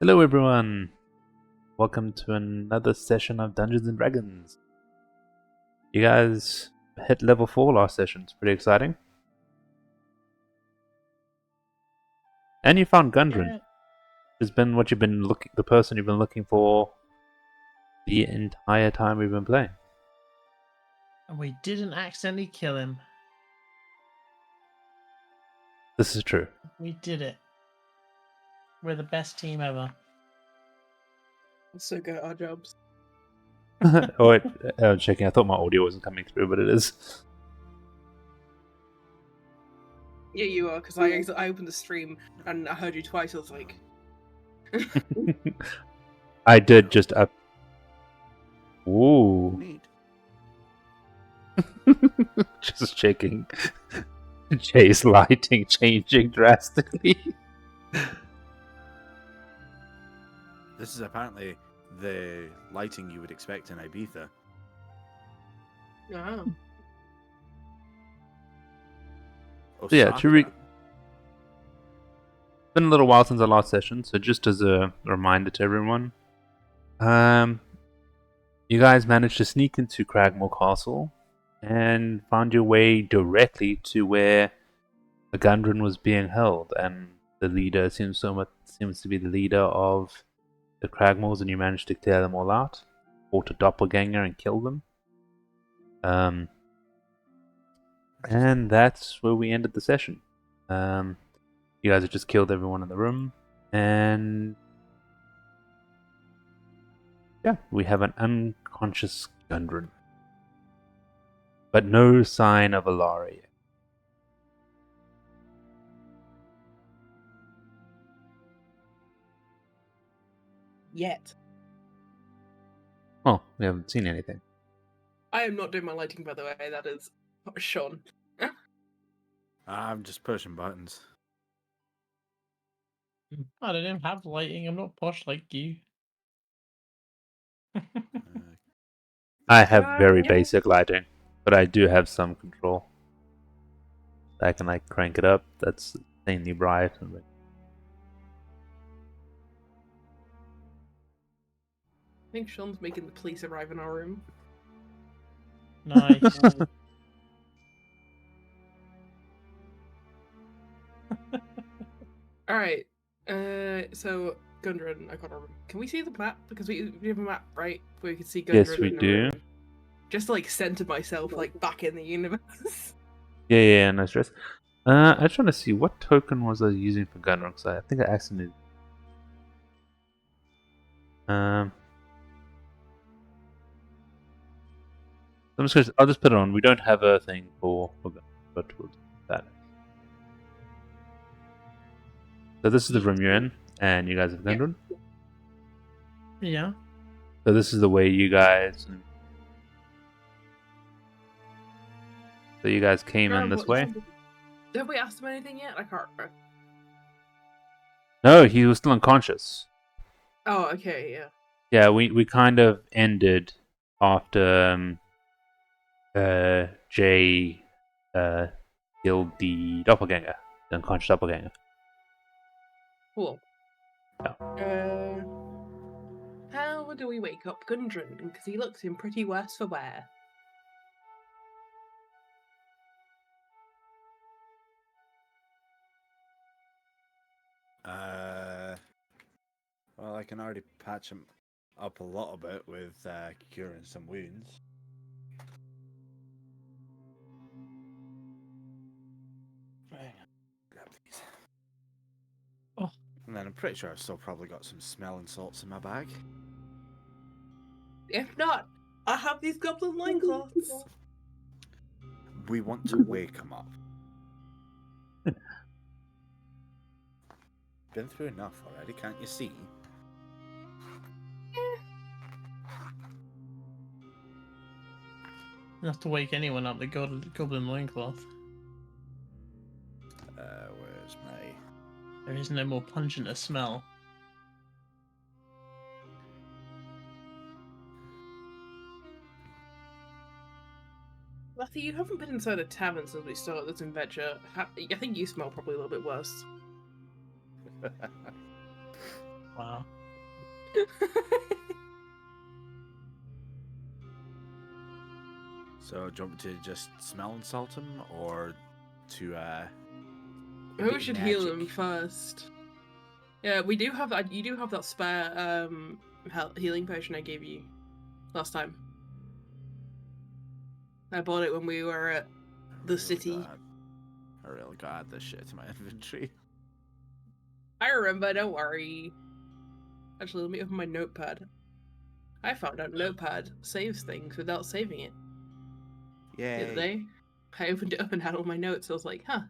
Hello everyone! Welcome to another session of Dungeons and Dragons. You guys hit level 4 last session, it's pretty exciting. And you found Gundre. Yeah. Has been what you've been the person you've been looking for the entire time we've been playing. And we didn't accidentally kill him. This is true. We did it. We're the best team ever. We're so good at our jobs. Oh wait, checking, I thought my audio wasn't coming through, but it is. Yeah, you are, because I opened the stream and I heard you twice. I was like, I did just up. Ooh. neat. Just checking. Jay's lighting changing drastically. This is apparently the lighting you would expect in Ibiza. Oh. Yeah, to Osaka. been a little while since our last session, so just as a reminder to everyone, you guys managed to sneak into Cragmaw Castle and found your way directly to where the Gundre was being held, and the leader seems to be the leader of the Cragmaws, and you managed to clear them all out, fought a doppelganger and killed them. And that's where we ended the session. You guys have just killed everyone in the room, and yeah, we have an unconscious Gundre, but no sign of Alaria. Yet. Well, we haven't seen anything. I am not doing my lighting, by the way. That is Sean. I'm just pushing buttons. I didn't have lighting. I'm not posh like you. I have very Yeah. basic lighting, but I do have some control. I can like crank it up. That's insanely bright. I think Sean's making the police arrive in our room. Nice. Alright. So Gundre, I can't remember. Can we see the map? Because we have a map, right? Where we can see Gundre. Yes, we in the do. room. Just to like center myself like back in the universe. Yeah, no stress. I just want to see what token was I using for Gundre, because I think I accidentally. I'll just put it on. We don't have a thing for Gundre, but we'll do that. So this is the room you're in, and you guys have Gundre. Yeah. So this is the way you guys. So you guys came in this way. Have we asked him anything yet? I can't remember. No, he was still unconscious. Oh, okay, yeah. Yeah, we kind of ended after Jay killed the doppelganger, the unconscious doppelganger. Cool. Yeah. How do we wake up Gundre? Because he looks in pretty worse for wear. Well, I can already patch him up a little bit with curing some wounds. Grab these. Oh. And then I'm pretty sure I've still probably got some smelling salts in my bag. If not, I have these goblin loincloths. We want to wake him up. Been through enough already, can't you see? Enough to wake anyone up. The goblin loincloth. Where's my... There is no more pungent a smell. Matthew, you haven't been inside a tavern since we started this adventure. I think you smell probably a little bit worse. Wow. So, do you want me to just smell and salt him, or to Who bit should heal magic? him first? Yeah, we do have that. You do have that spare healing potion I gave you last time. I bought it when we were at the city. I really got to add this shit to my inventory. I remember. Don't worry. Actually, let me open my notepad. I found out notepad saves things without saving it. The other Yay! day, I opened it up and had all my notes. I was like, huh.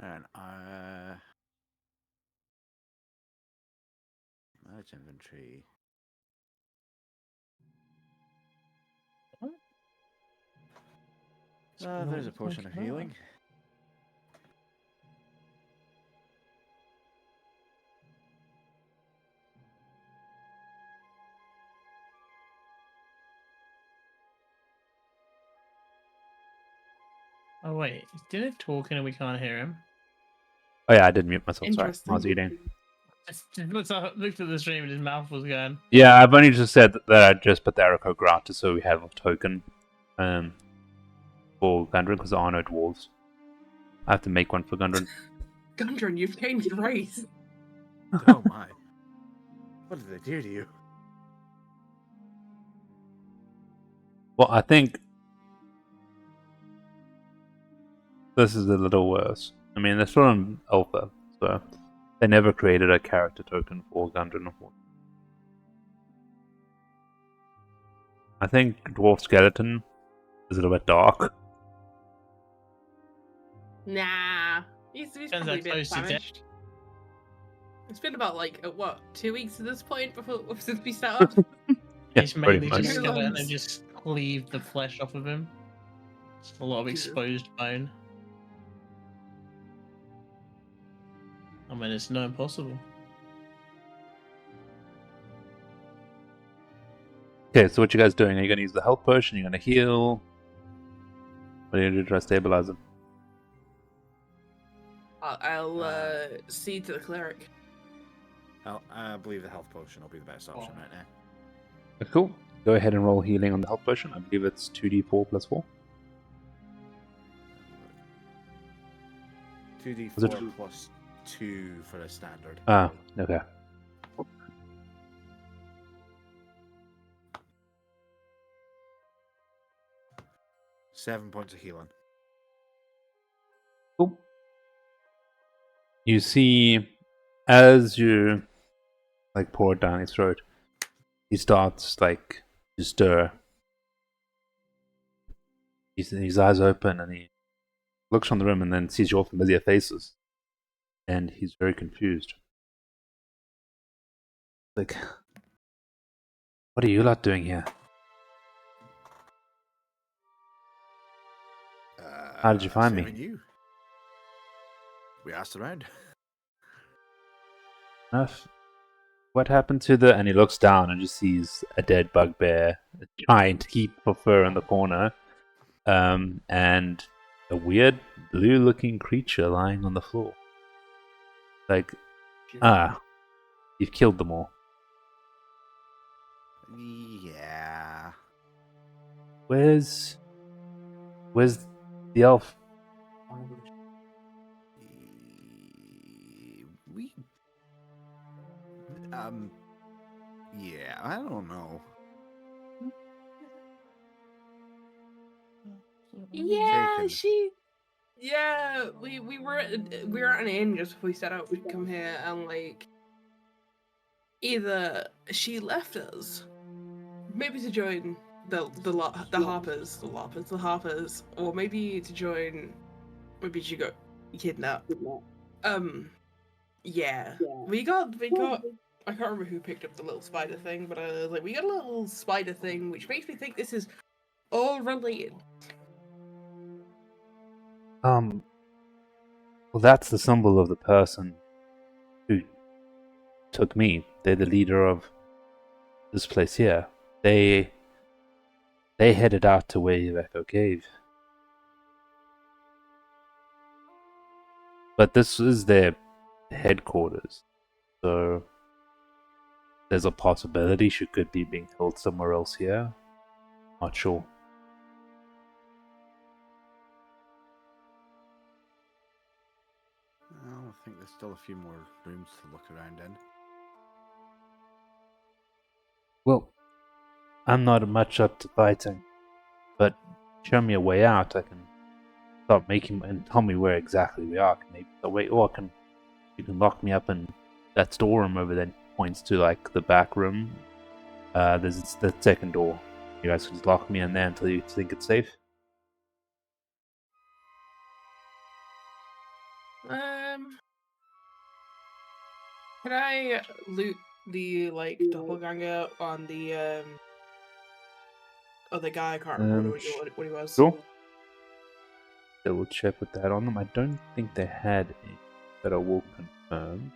And manage inventory. There's a potion of healing. Oh wait, is Dinner talking and we can't hear him? Oh yeah, I did mute myself. Sorry, I was Interesting. eating. Looked at the stream and his mouth was going. Yeah, I've only just said that I just put the arrow code granted so we have a token for Gundren because there are no dwarves. I have to make one for Gundren. Gundren, you've gained grace. Oh my! What did they do to you? Well, I think this is a little worse. I mean, they're still in alpha, so they never created a character token for Gundren. I think Dwarf Skeleton is a little bit dark. Nah. He's Depends probably how a bit close to death. famished. It's been about, like, what, 2 weeks at this point since we set up? Yeah, He's pretty mainly much. just Two skeleton and lungs. just cleave the flesh off of him. It's a lot of exposed bone. I mean, it's not impossible. Okay, so what you guys doing? Are you going to use the health potion? Are you going to heal? What are you going to do to try to stabilize him? I'll cede to the cleric. I believe the health potion will be the best option right now. Cool. Go ahead and roll healing on the health potion. I believe it's 2d4 plus 4. 2d4 plus 2 for a standard. Ah, okay. Seven points of healing. Cool. You see, as you pour it down his throat, he starts to stir. His eyes open and he looks from the room and then sees your familiar faces, and he's very confused. Like, what are you lot doing here? How did you find me? saving you. We asked around. Enough. What happened to the... And he looks down and just sees a dead bugbear, a giant heap of fur in the corner, and a weird blue-looking creature lying on the floor. You've killed them all. Yeah. Where's the elf? We. Yeah, I don't know. Yeah, Taken. Yeah, we were at an inn just before we set out. We'd come here and either she left us, maybe to join the Harpers, or maybe to join. Maybe she got kidnapped. Yeah, we got. I can't remember who picked up the little spider thing, but I was like, we got a little spider thing, which makes me think this is all related. Well, that's the symbol of the person who took me. They're the leader of this place here. They headed out to Wave Echo Cave. But this is their headquarters, so there's a possibility she could be being held somewhere else here. Not sure. I think there's still a few more rooms to look around in. Well, I'm not much up to fighting, but show me a way out. I can start making and tell me where exactly we are. Maybe the way, or you can lock me up in that storeroom over there. Points to like the back room. There's the second door. You guys can just lock me in there until you think it's safe. Can I loot the doppelganger on the other guy? I can't remember what he was. Sure. Double check with that on them. I don't think they had any, but I will confirm.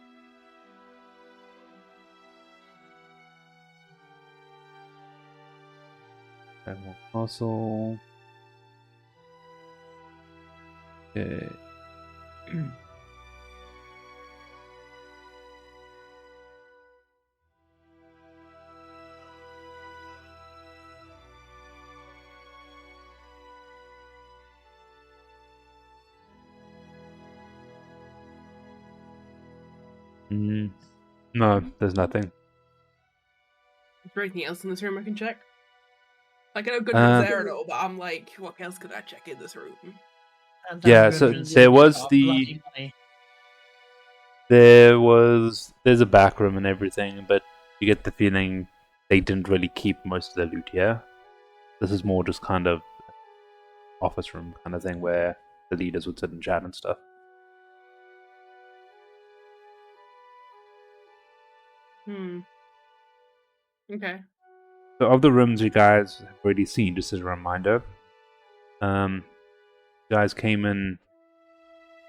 Cragmaw Castle. Okay. No, there's nothing. Is there anything else in this room I can check? Like, I know Gundre's there and all, but I'm like, what else could I check in this room? Yeah, so there was there's a back room and everything, but you get the feeling they didn't really keep most of the loot here. This is more just kind of office room kind of thing where the leaders would sit and chat and stuff. Okay. So of the rooms you guys have already seen, just as a reminder, you guys came in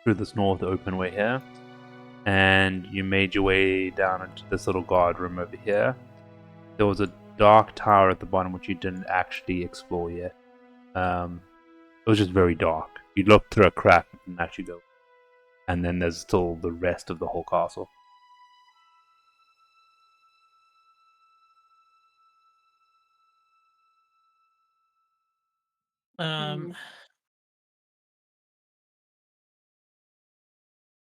through this north open way here, and you made your way down into this little guard room over here. There was a dark tower at the bottom which you didn't actually explore yet. It was just very dark. You looked through a crack and actually go. And then there's still the rest of the whole castle.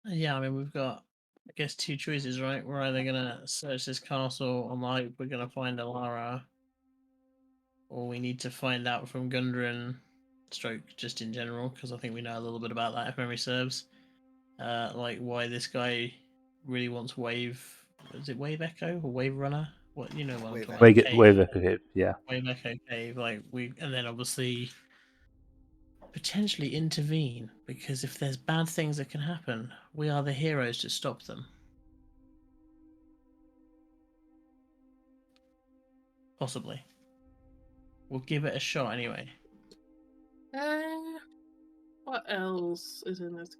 Yeah, I mean, we've got, I guess, two choices, right? We're either gonna search this castle and like we're gonna find Alara, or we need to find out from Gundre and Stroke just in general, because I think we know a little bit about that if memory serves. Like why this guy really wants Wave. Is it Wave Echo or Wave Runner? What what I'm talking about? Wave Echo Cave, yeah. Wave Echo Cave, and then obviously potentially intervene, because if there's bad things that can happen, we are the heroes to stop them. Possibly. We'll give it a shot anyway. What else is in this?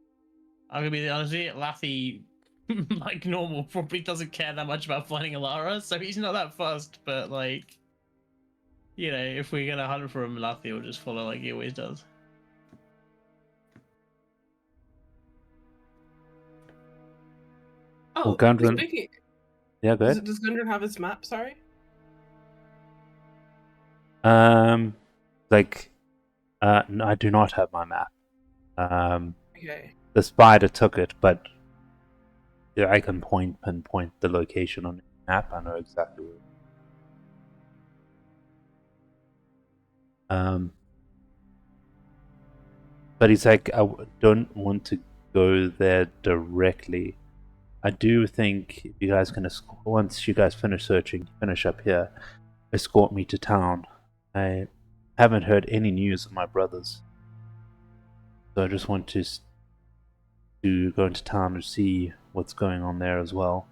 I'm gonna be honest with you, Lathy, like normal, probably doesn't care that much about finding Alara, so he's not that fussed, but like, if we're gonna hunt for him, Lathy will just follow like he always does. Oh, Gundre. speaking... Yeah, go ahead. Does Gundre have his map? Sorry. No, I do not have my map. Okay. The spider took it, but yeah, I can pinpoint the location on the map. I know exactly where. But he's like, don't want to go there directly. I do think if you guys can, once you guys finish searching, finish up here, escort me to town. I haven't heard any news of my brothers, so I just want to go into town and see what's going on there as well.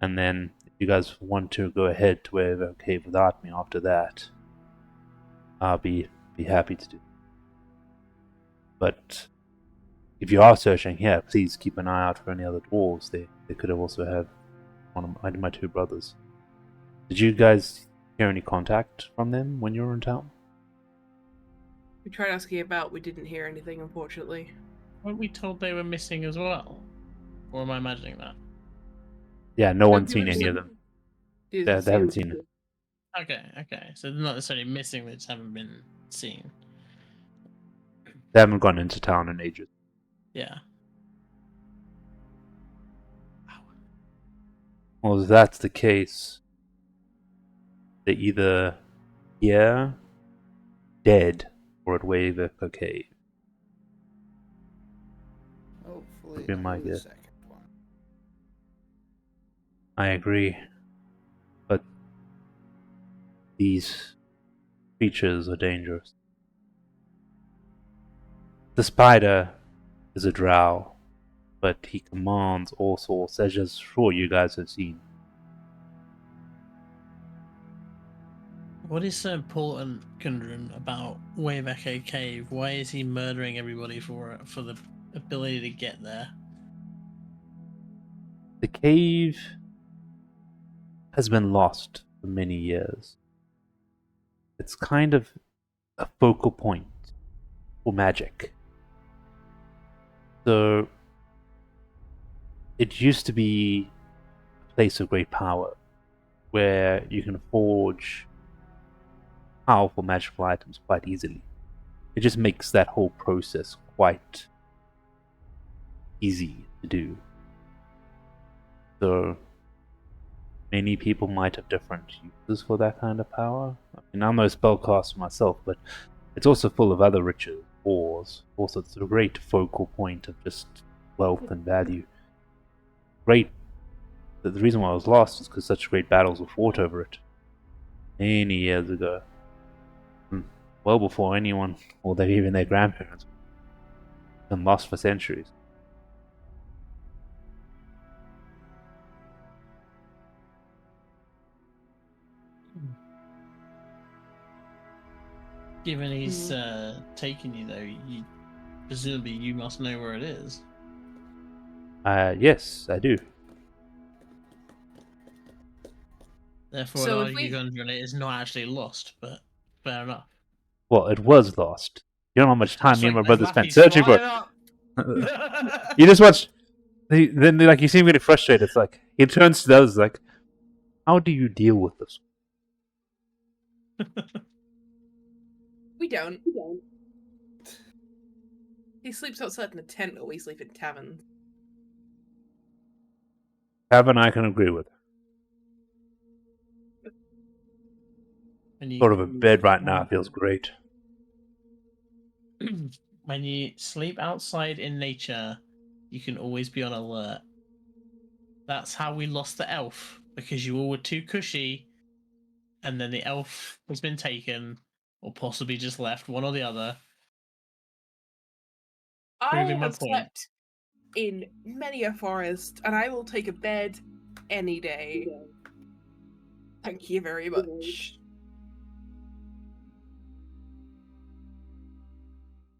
And then if you guys want to go ahead to Wave Cave without me after that, I'll be happy to do it. But if you are searching here, please keep an eye out for any other dwarves. They could have also had one of my two brothers. Did you guys hear any contact from them when you were in town? We tried asking about. We didn't hear anything, unfortunately. Weren't we told they were missing as well? Or am I imagining that? Yeah, no No, one's people seen just any of said- them. They They didn't see haven't him. seen it. Okay. So they're not necessarily missing, they just haven't been seen. They haven't gone into town in ages. Yeah. Well, if that's the case, they're either here, dead, or at Waveacre Cave. Hopefully, Would be my not the guess. second one. I agree. But these creatures are dangerous. The spider is a drow, but he commands all sorts, as I'm sure you guys have seen. What is so important, Gundren, about Wave Echo Cave? Why is he murdering everybody for the ability to get there? The cave has been lost for many years. It's kind of a focal point for magic. So, it used to be a place of great power, where you can forge powerful magical items quite easily. It just makes that whole process quite easy to do. So, many people might have different uses for that kind of power. I mean, I'm no spellcaster myself, but it's also full of other riches, ores. Also, it's a great focal point of just wealth and value. Great. The reason why it was lost is because such great battles were fought over it many years ago. Well before anyone, or even their grandparents, been lost for centuries. Given he's taking you, though, presumably you must know where it is. Yes, I do. Therefore, So I'd if argue we- Gundren it is not actually lost, but fair enough. Well, it was lost. You don't know how much time It's me and my like brother Laffy's spent searching for it. flying up. You just watch. Then, like, you seem really frustrated. It's like he turns to those, like, "How do you deal with this?" We don't. He sleeps outside in a tent, or we sleep in taverns. Kevin, I can agree with. And Sort of a bed right now feels great. when you sleep outside in nature, you can always be on alert. That's how we lost the elf, because you all were too cushy, and then the elf has been taken, or possibly just left, one or the other. I Proving my have point. slept in many a forest, and I will take a bed any day. Thank you very much.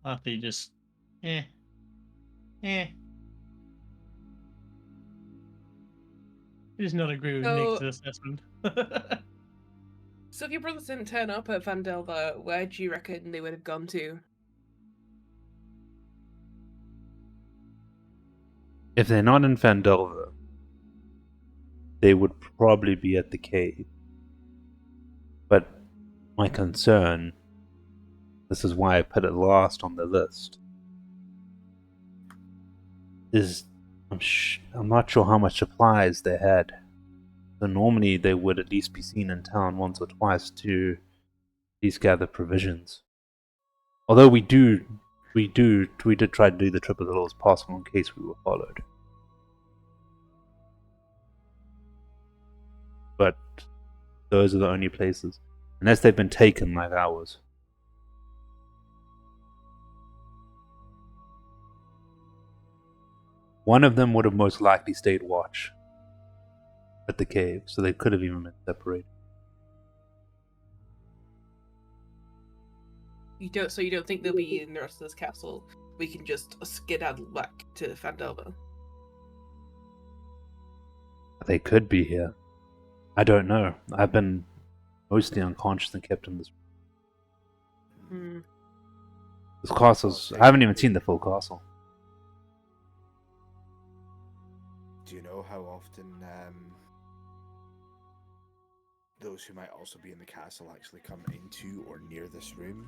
After you just, eh. He does not agree with Nick's assessment. So if your brothers didn't turn up at Phandelver, where do you reckon they would have gone to? If they're not in Phandelver, they would probably be at the cave. But my concern, this is why I put it last on the list, is I'm not sure how much supplies they had. So normally they would at least be seen in town once or twice to at least gather provisions. Although we did try to do the trip as little as possible in case we were followed. But those are the only places. Unless they've been taken like ours. One of them would have most likely stayed watch at the cave, so they could have even been separated. So you don't think they'll be in the rest of this castle? We can just skedaddle back to Phandelver. They could be here. I don't know. I've been mostly unconscious and kept in this. Hmm. This castle's. I haven't even seen the full castle. how often those who might also be in the castle actually come into or near this room?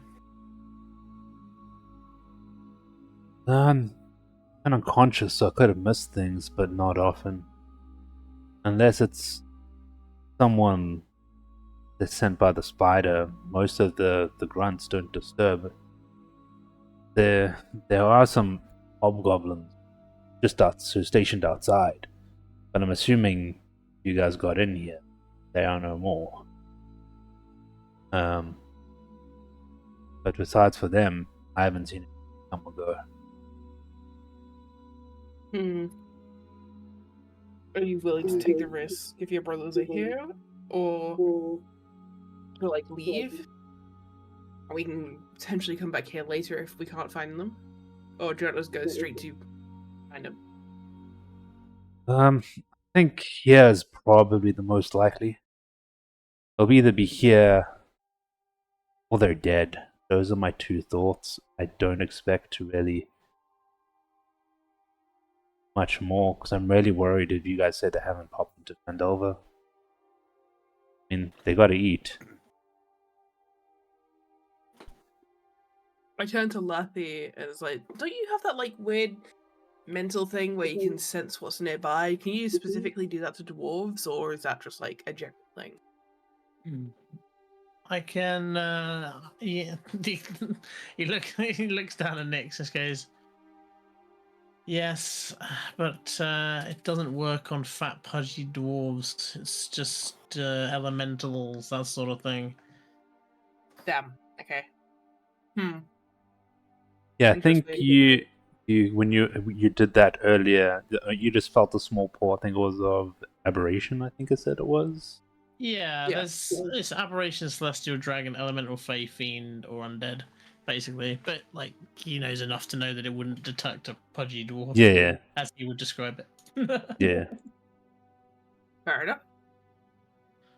I'm unconscious, so I could have missed things, but not often. Unless it's someone that's sent by the spider, most of the grunts don't disturb it. There are some hobgoblins stationed outside, but I'm assuming you guys got in here. They are no more. But besides for them, I haven't seen it come or go. Are you willing to take the risk if your brothers are here, or to like leave? And we can potentially come back here later if we can't find them, or do you want us to go straight to find them? I think here is probably the most likely. They'll either be here or they're dead. Those are my two thoughts. I don't expect to really much more, because I'm really worried if you guys say they haven't popped into PHANDELVER. I mean, they gotta eat. I turn to Lappy and it's like, don't you have that like weird mental thing where you can sense what's nearby? Can you specifically do that to dwarves, or is that just like a general thing? I can. Yeah. he looks down at Nyx and goes, "Yes, but it doesn't work on fat, pudgy dwarves. It's just elementals, that sort of thing." Damn. Okay. Yeah, I think Interesting. you when you did that earlier, you just felt a small pull. I think it was of aberration. I think I said it was. Yeah, Yeah. there's this aberration, celestial dragon, elemental fae, fiend, or undead, basically. But like, he knows enough to know that it wouldn't detect a pudgy dwarf. Yeah, As he would describe it. yeah. Fair enough.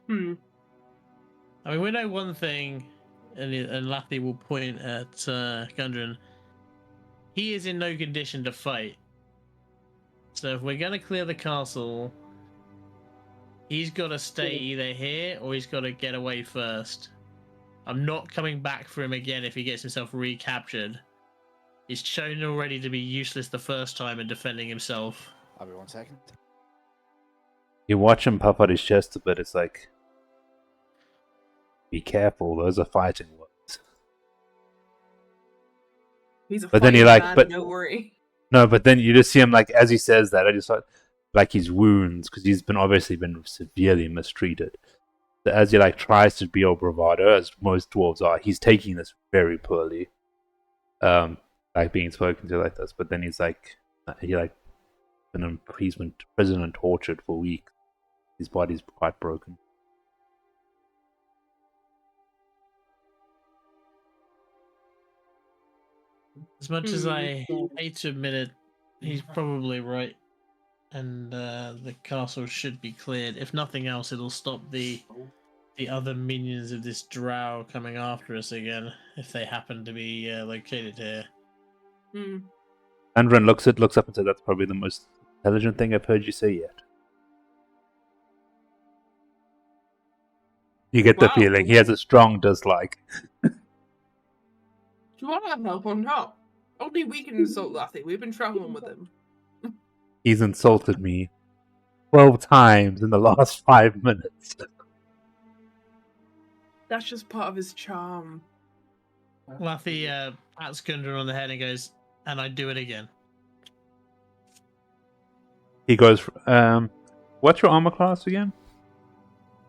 I mean, we know one thing, and Lappy will point at Gundre. He is in no condition to fight. So if we're going to clear the castle, he's got to stay either here or he's got to get away first. I'm not coming back for him again if he gets himself recaptured. He's shown already to be useless the first time in defending himself. I'll be 1 second. You watch him puff out his chest a bit. It's like, be careful. Those are fighting words. He's a But then he fighting like, man, don't worry. No, but then you just see him like as he says that. I just thought like his wounds, because he's obviously been severely mistreated. So as he like tries to be all bravado, as most dwarves are, he's taking this very poorly. Like being spoken to like this. But then he's been in prison and tortured for weeks. His body's quite broken. As much as I hate to admit it, he's probably right. And the castle should be cleared. If nothing else, it'll stop the other minions of this drow coming after us again, if they happen to be located here. Andren looks up and says, "That's probably the most intelligent thing I've heard you say yet." You get the Wow. feeling he has a strong dislike. Do you want our help or not? Only we can insult Lappy. We've been traveling with him. He's insulted me 12 times in the last 5 minutes. That's just part of his charm. Lappy pats Gundre on the head and goes, "And I do it again." He goes, what's your armor class again?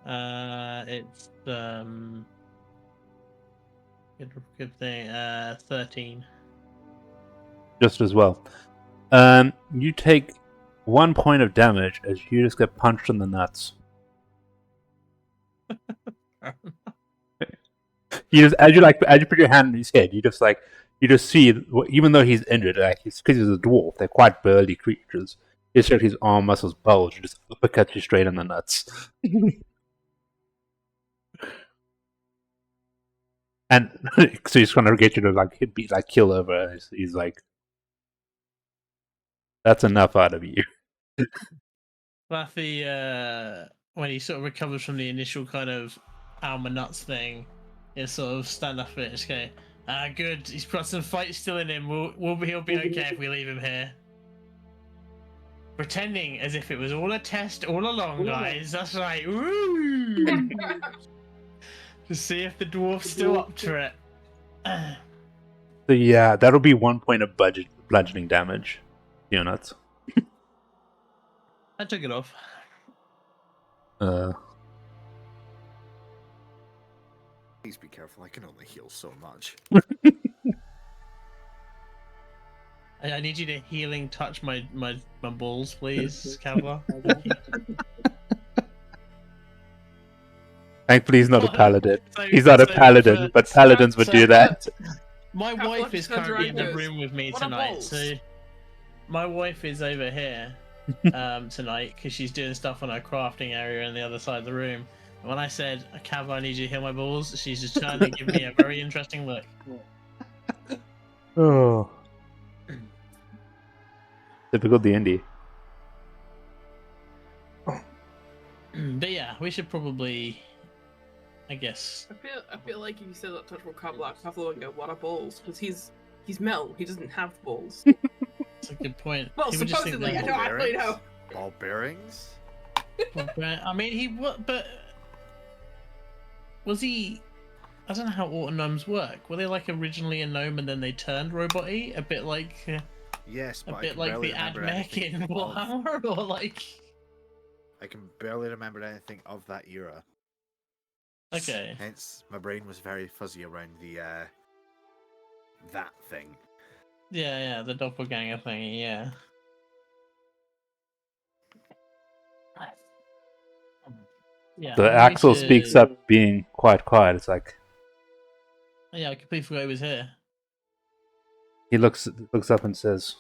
It's good thing. 13. Just as well. You take 1 point of damage as you just get punched in the nuts. You just as you put your hand on his head, you just see, even though he's injured, like because he's a dwarf, they're quite burly creatures. It's like his arm muscles bulge, and just uppercuts you straight in the nuts. And so he's trying to get you to kill over. He's like, "That's enough out of you." Laffy, when he sort of recovers from the initial kind of Alma nuts thing, he'll sort of stand up a bit and just go, good, he's got some fight still in him. He'll be okay if we leave him here. Pretending as if it was all a test all along, guys. That's right. Woo! To see if the dwarf's still up to it. So yeah, that'll be 1 point of bludgeoning damage. Units. I took it off. Please be careful. I can only heal so much. I need you to healing touch my balls, please, Kavlar. Thankfully, he's not a paladin. He's not a paladin, but paladins would do that. My wife is currently in the room with me What tonight, balls? so my wife is over here tonight because she's doing stuff on her crafting area on the other side of the room. And when I said, Cav, I need you to heal my balls, she's just trying to give me a very interesting look. Oh. Typical D&D. But yeah, we should probably, I guess. I feel like if you said that touch will Kavlar would go, what are balls? Because he's metal, he doesn't have balls. That's a good point. Well, He would just think supposedly, I that- don't actually know. Ball bearings? I mean, but was he? I don't know how autonomes work. Were they like originally a gnome and then they turned robot-y? A bit like Yes, a but I bit can like barely the remember Admech anything in of- Warhammer, or like. I can barely remember anything of that era. Okay. Hence, my brain was very fuzzy around the that thing. Yeah, the doppelganger thingy. Yeah. Yeah. The I mean, Axel we should- speaks up being quite quiet. It's like, Yeah, I completely forgot he was here. he looks up and says,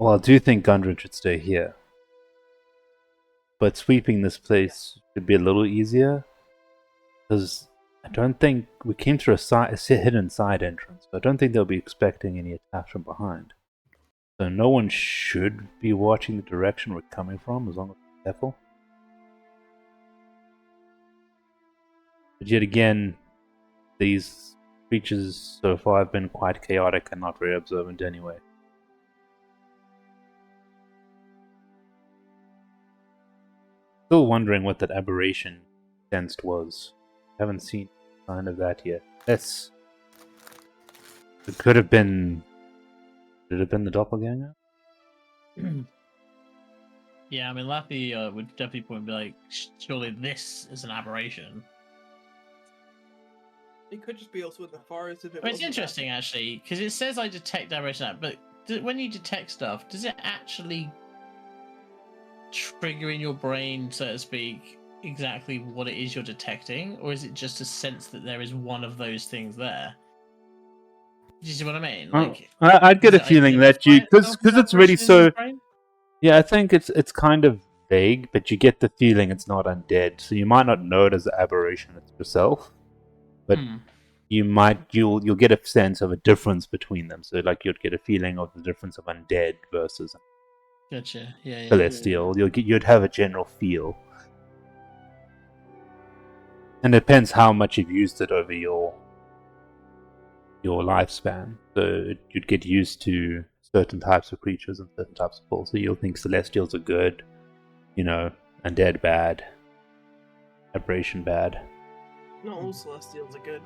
well, I do think Gundre should stay here. But sweeping this place should be a little easier. Because I don't think we came through a hidden side entrance. So I don't think they'll be expecting any attacks from behind. So no one should be watching the direction we're coming from, as long as we're careful. But yet again, these creatures so far have been quite chaotic and not very observant anyway. Still wondering what that aberration sensed was. Haven't seen a sign of that yet. It could have been. Did it have been the doppelganger? Yeah, I mean, Lappy would definitely point and be like, surely this is an aberration. It could just be also in the forest if it I mean, it's wasn't interesting, actually, because it says I detect aberration, but when you detect stuff, does it actually trigger in your brain, so to speak, exactly what it is you're detecting, or is it just a sense that there is one of those things there? Do you see what I mean? Like, I'd get a does it feeling that you, identify because itself it's as really aberration in your so. brain? Yeah, I think it's kind of vague, but you get the feeling it's not undead, so you might not know it as an aberration yourself, but you'll get a sense of a difference between them. So like you'd get a feeling of the difference of undead versus Gotcha. Yeah. celestial. You'd have a general feel, and it depends how much you've used it over your lifespan. So you'd get used to certain types of creatures and certain types of balls. So you'll think celestials are good, undead bad, aberration bad. Not all celestials are good.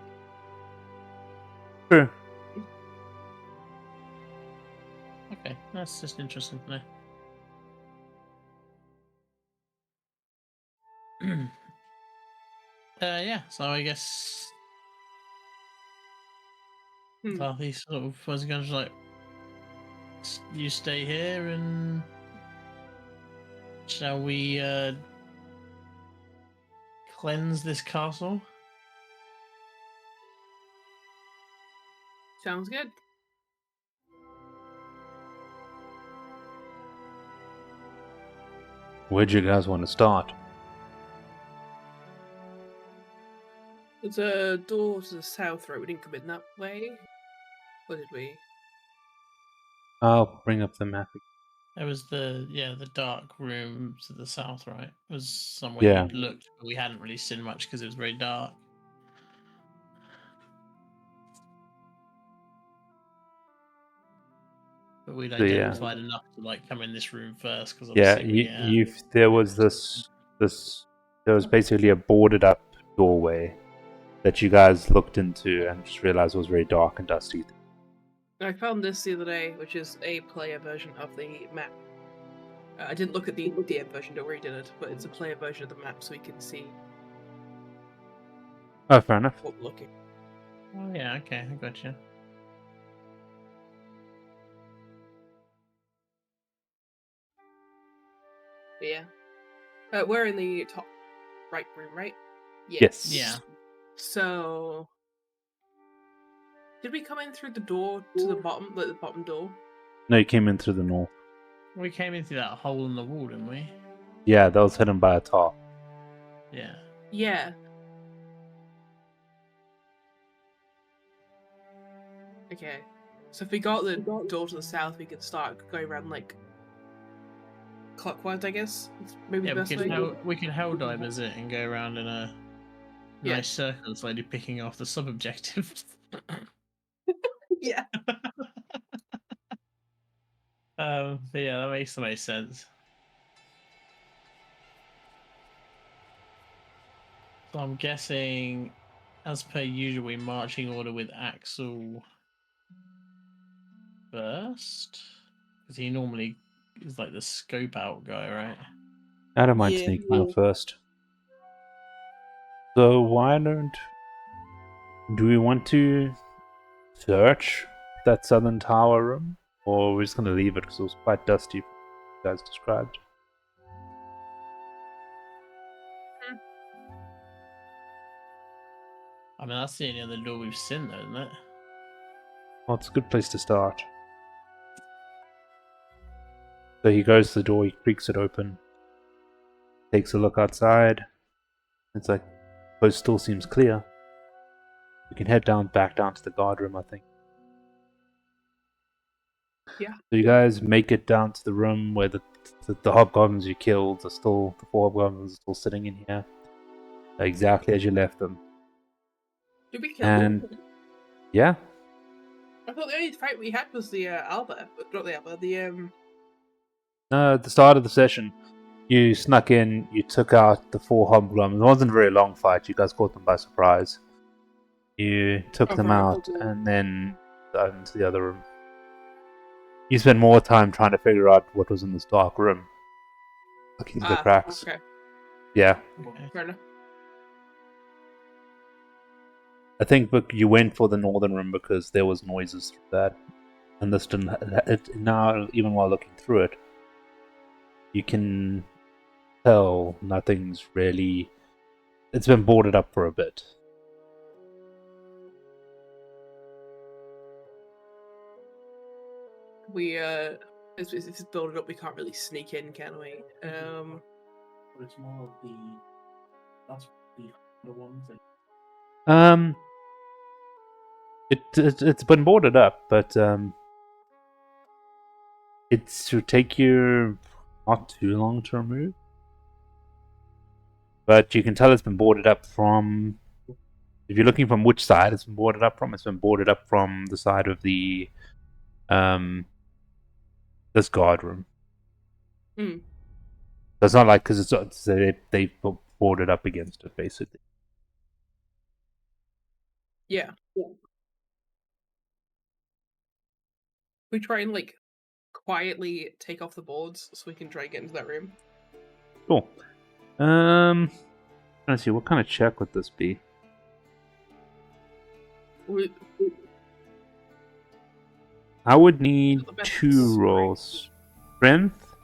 True. Okay, that's just interesting to know. Yeah, so I guess Lappy sort of was going to like, you stay here and shall we cleanse this castle? Sounds good. Where'd you guys want to start? There's a door to the south, right? We didn't come in that way. Or did we? I'll bring up the map. There was the dark room to the south, right? It was somewhere Yeah. you'd looked, but we hadn't really seen much because it was very dark. But we'd So, yeah. identified enough to like come in this room first because Yeah, obviously there was there was basically a boarded up doorway that you guys looked into and just realized it was very dark and dusty. I found this the other day, which is a player version of the map. I didn't look at the DM version, don't worry, did it, but it's a player version of the map so we can see Oh, fair enough. what we're looking. Oh yeah, okay, I gotcha. But yeah. We're in the top right room, right? Yeah. Yes. Yeah. So did we come in through the door to the bottom, like the bottom door? No, you came in through the north. We came in through that hole in the wall, didn't we? Yeah, that was hidden by a top. Yeah. Yeah. Okay. So if we got the door to the south, we could start going around like clockwise, I guess. It's maybe Yeah, the best way. we can hell divers it and go around in a Yeah. nice circle, slowly picking off the sub objectives. Yeah. But yeah, that makes the most sense. So I'm guessing, as per usual, we marching order with Axel first, because he normally is like the scope out guy, right? I don't mind Yeah. sneaking out first. So why don't... Do we want to search that southern tower room? Or we're just going to leave it because it was quite dusty, you guys described. I mean, that's the only other door we've seen, though, isn't it? Well, it's a good place to start. So he goes to the door, he creaks it open, takes a look outside. It's like, place still seems clear. We can head back down to the guard room, I think. Yeah. So you guys make it down to the room where the hobgoblins you killed are still, the 4 hobgoblins are still sitting in here. Exactly as you left them. Did we kill them? Yeah, I thought the only fight we had was the Alba, but not the Alba, the at the start of the session, you snuck in, you took out the 4 hobgoblins. It wasn't a very long fight, you guys caught them by surprise. You took them out and then into the other room. You spent more time trying to figure out what was in this dark room. Looking through the cracks. Okay. Yeah. Okay. Fair enough. I think you went for the northern room because there was noises through that. And this didn't... Now, even while looking through it, you can tell nothing's really... It's been boarded up for a bit. We if it's building up, we can't really sneak in, can we? But it's more of that's the one thing. It's been boarded up, but it should take you not too long to remove. But you can tell it's been boarded up from... If you're looking from which side it's been boarded up from, it's been boarded up from the side of the this guard room. Hmm. So it's not like because they boarded up against it basically. Yeah. We try and like quietly take off the boards so we can try and get into that room. Cool. Let's see, what kind of check would this be? I would need 2 rolls. Strength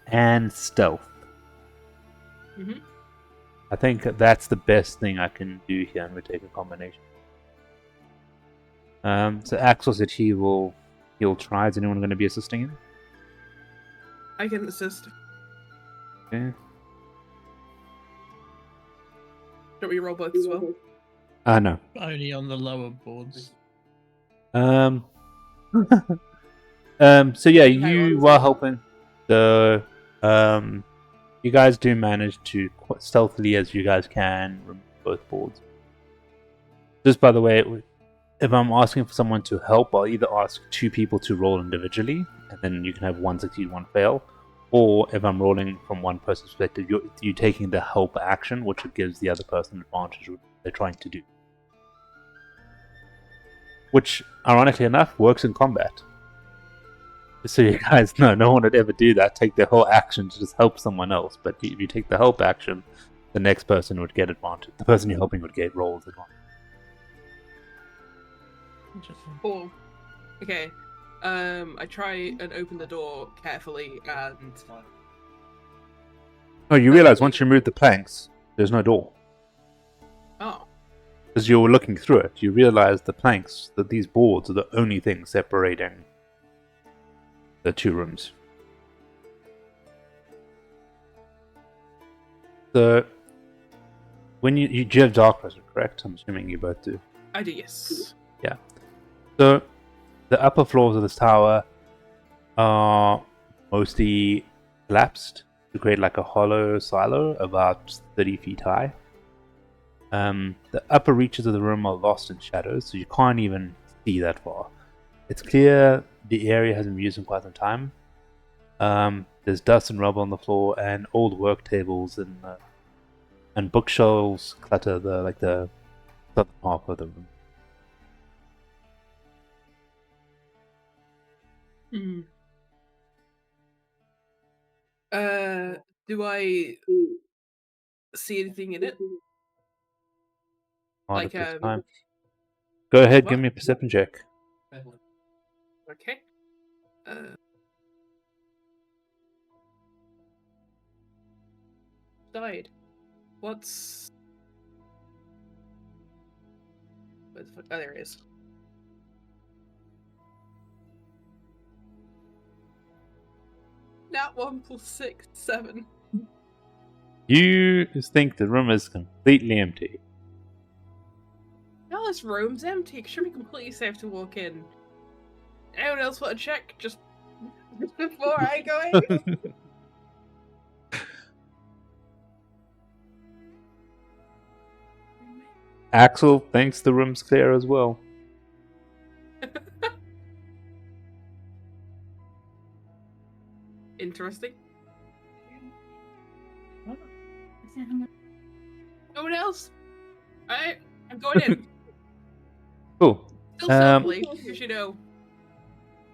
and stealth. Mm-hmm. I think that's the best thing I can do here, and we take a combination. So Axel said he'll try. Is anyone going to be assisting him? I can assist. Okay. Don't we roll both as well? No. Only on the lower boards. So yeah, Hang on, you so- while helping the you guys do manage to quite stealthily as you guys can remove both boards. Just by the way, if I'm asking for someone to help, I'll either ask 2 people to roll individually, and then you can have 1 succeed, 1 fail. Or if I'm rolling from one person's perspective, you're taking the help action, which gives the other person advantage what they're trying to do. Which, ironically enough, works in combat. Just so you guys know, no one would ever do that, take their whole action to just help someone else. But if you take the help action, the next person would get advantage. The person you're helping would get rolls advantage. Interesting. Cool. Okay. I try and open the door carefully and Oh, you realize once you remove the planks, there's no door. oh. As you were looking through it, you realize the planks, that these boards are the only thing separating the 2 rooms. So, when you have dark vision, correct? I'm assuming you both do. I do, yes. So, the upper floors of this tower are mostly collapsed to create like a hollow silo about 30 feet high. The upper reaches of the room are lost in shadows, so you can't even see that far. It's clear the area hasn't been used in quite some time. There's dust and rubble on the floor, and old work tables and bookshelves clutter the southern half of the room. Hmm. Do I see anything in it? Hard Like, at this time. Go ahead, give what? me a perception check. Okay. Died. What's... Where the fuck? Oh, there it is. Nat 1 + 6, 7. You think the room is completely empty. No, this room's empty. It should be completely safe to walk in. Anyone else want to check? Just before I go in? Axel thinks the room's clear as well. Interesting. No one else? I'm going in. Cool. Still stealthily, because you know,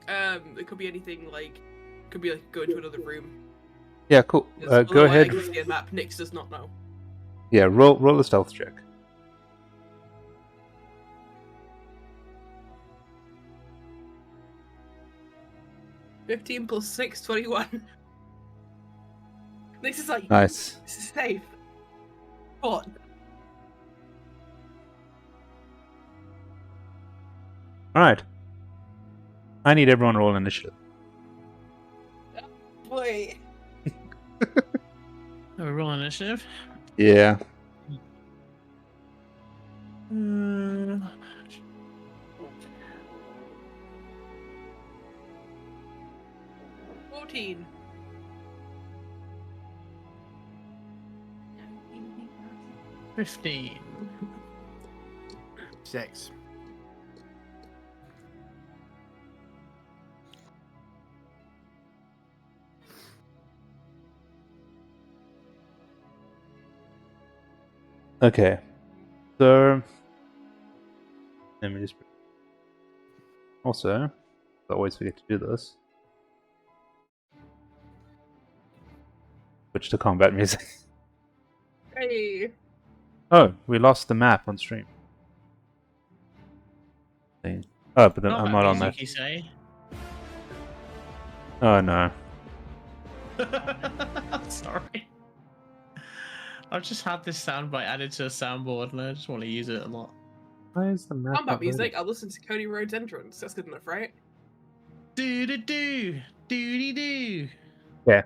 it could be anything like, could be like going to another room. Yeah, cool. Because Go although I ahead. can see a map, Nyx does not know. Yeah, roll a stealth check. 15 + 6, 21. This is like, Nice. this is safe. What? Alright. I need everyone to roll initiative. Wait. Are we rolling initiative? Yeah. 14. Uh, 15. 6. Okay. So let me just also, I always forget to do this. Switch to combat music. Hey. Oh, we lost the map on stream. Oh, but then I'm not on that. You say? Oh no. Sorry. I've just had this soundbite added to a soundboard and I just want to use it a lot. Why is the map Combat not music, loading? I'll listen to Cody Rhodes' entrance. That's good enough, right? Do-do-do! Do-de-do! Yeah.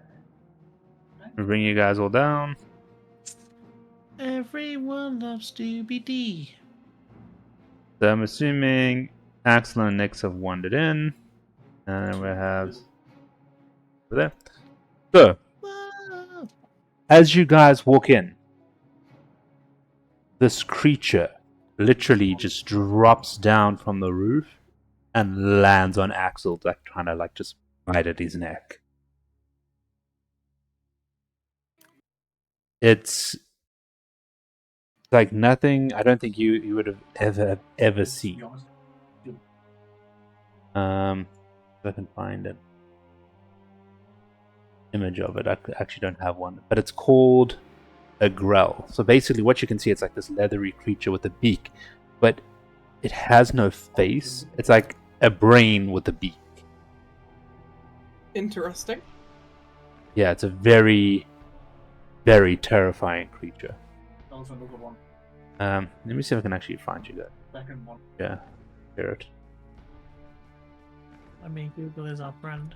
We bring you guys all down. Everyone loves Doobie-Dee. So I'm assuming Axel and Nyx have wandered in. And then we have over there. So, Whoa. as you guys walk in, this creature literally just drops down from the roof and lands on Axel, like trying to like just bite at his neck. It's like nothing I don't think you would have ever seen. If I can find an image of it. I actually don't have one, but it's called a grell. So basically what you can see, it's like this leathery creature with a beak, but it has no face. It's like a brain with a beak. Interesting. Yeah, it's a very, very terrifying creature. Also another one. Let me see if I can actually find you that. Second one. Yeah, hear it. I mean, Google is our friend.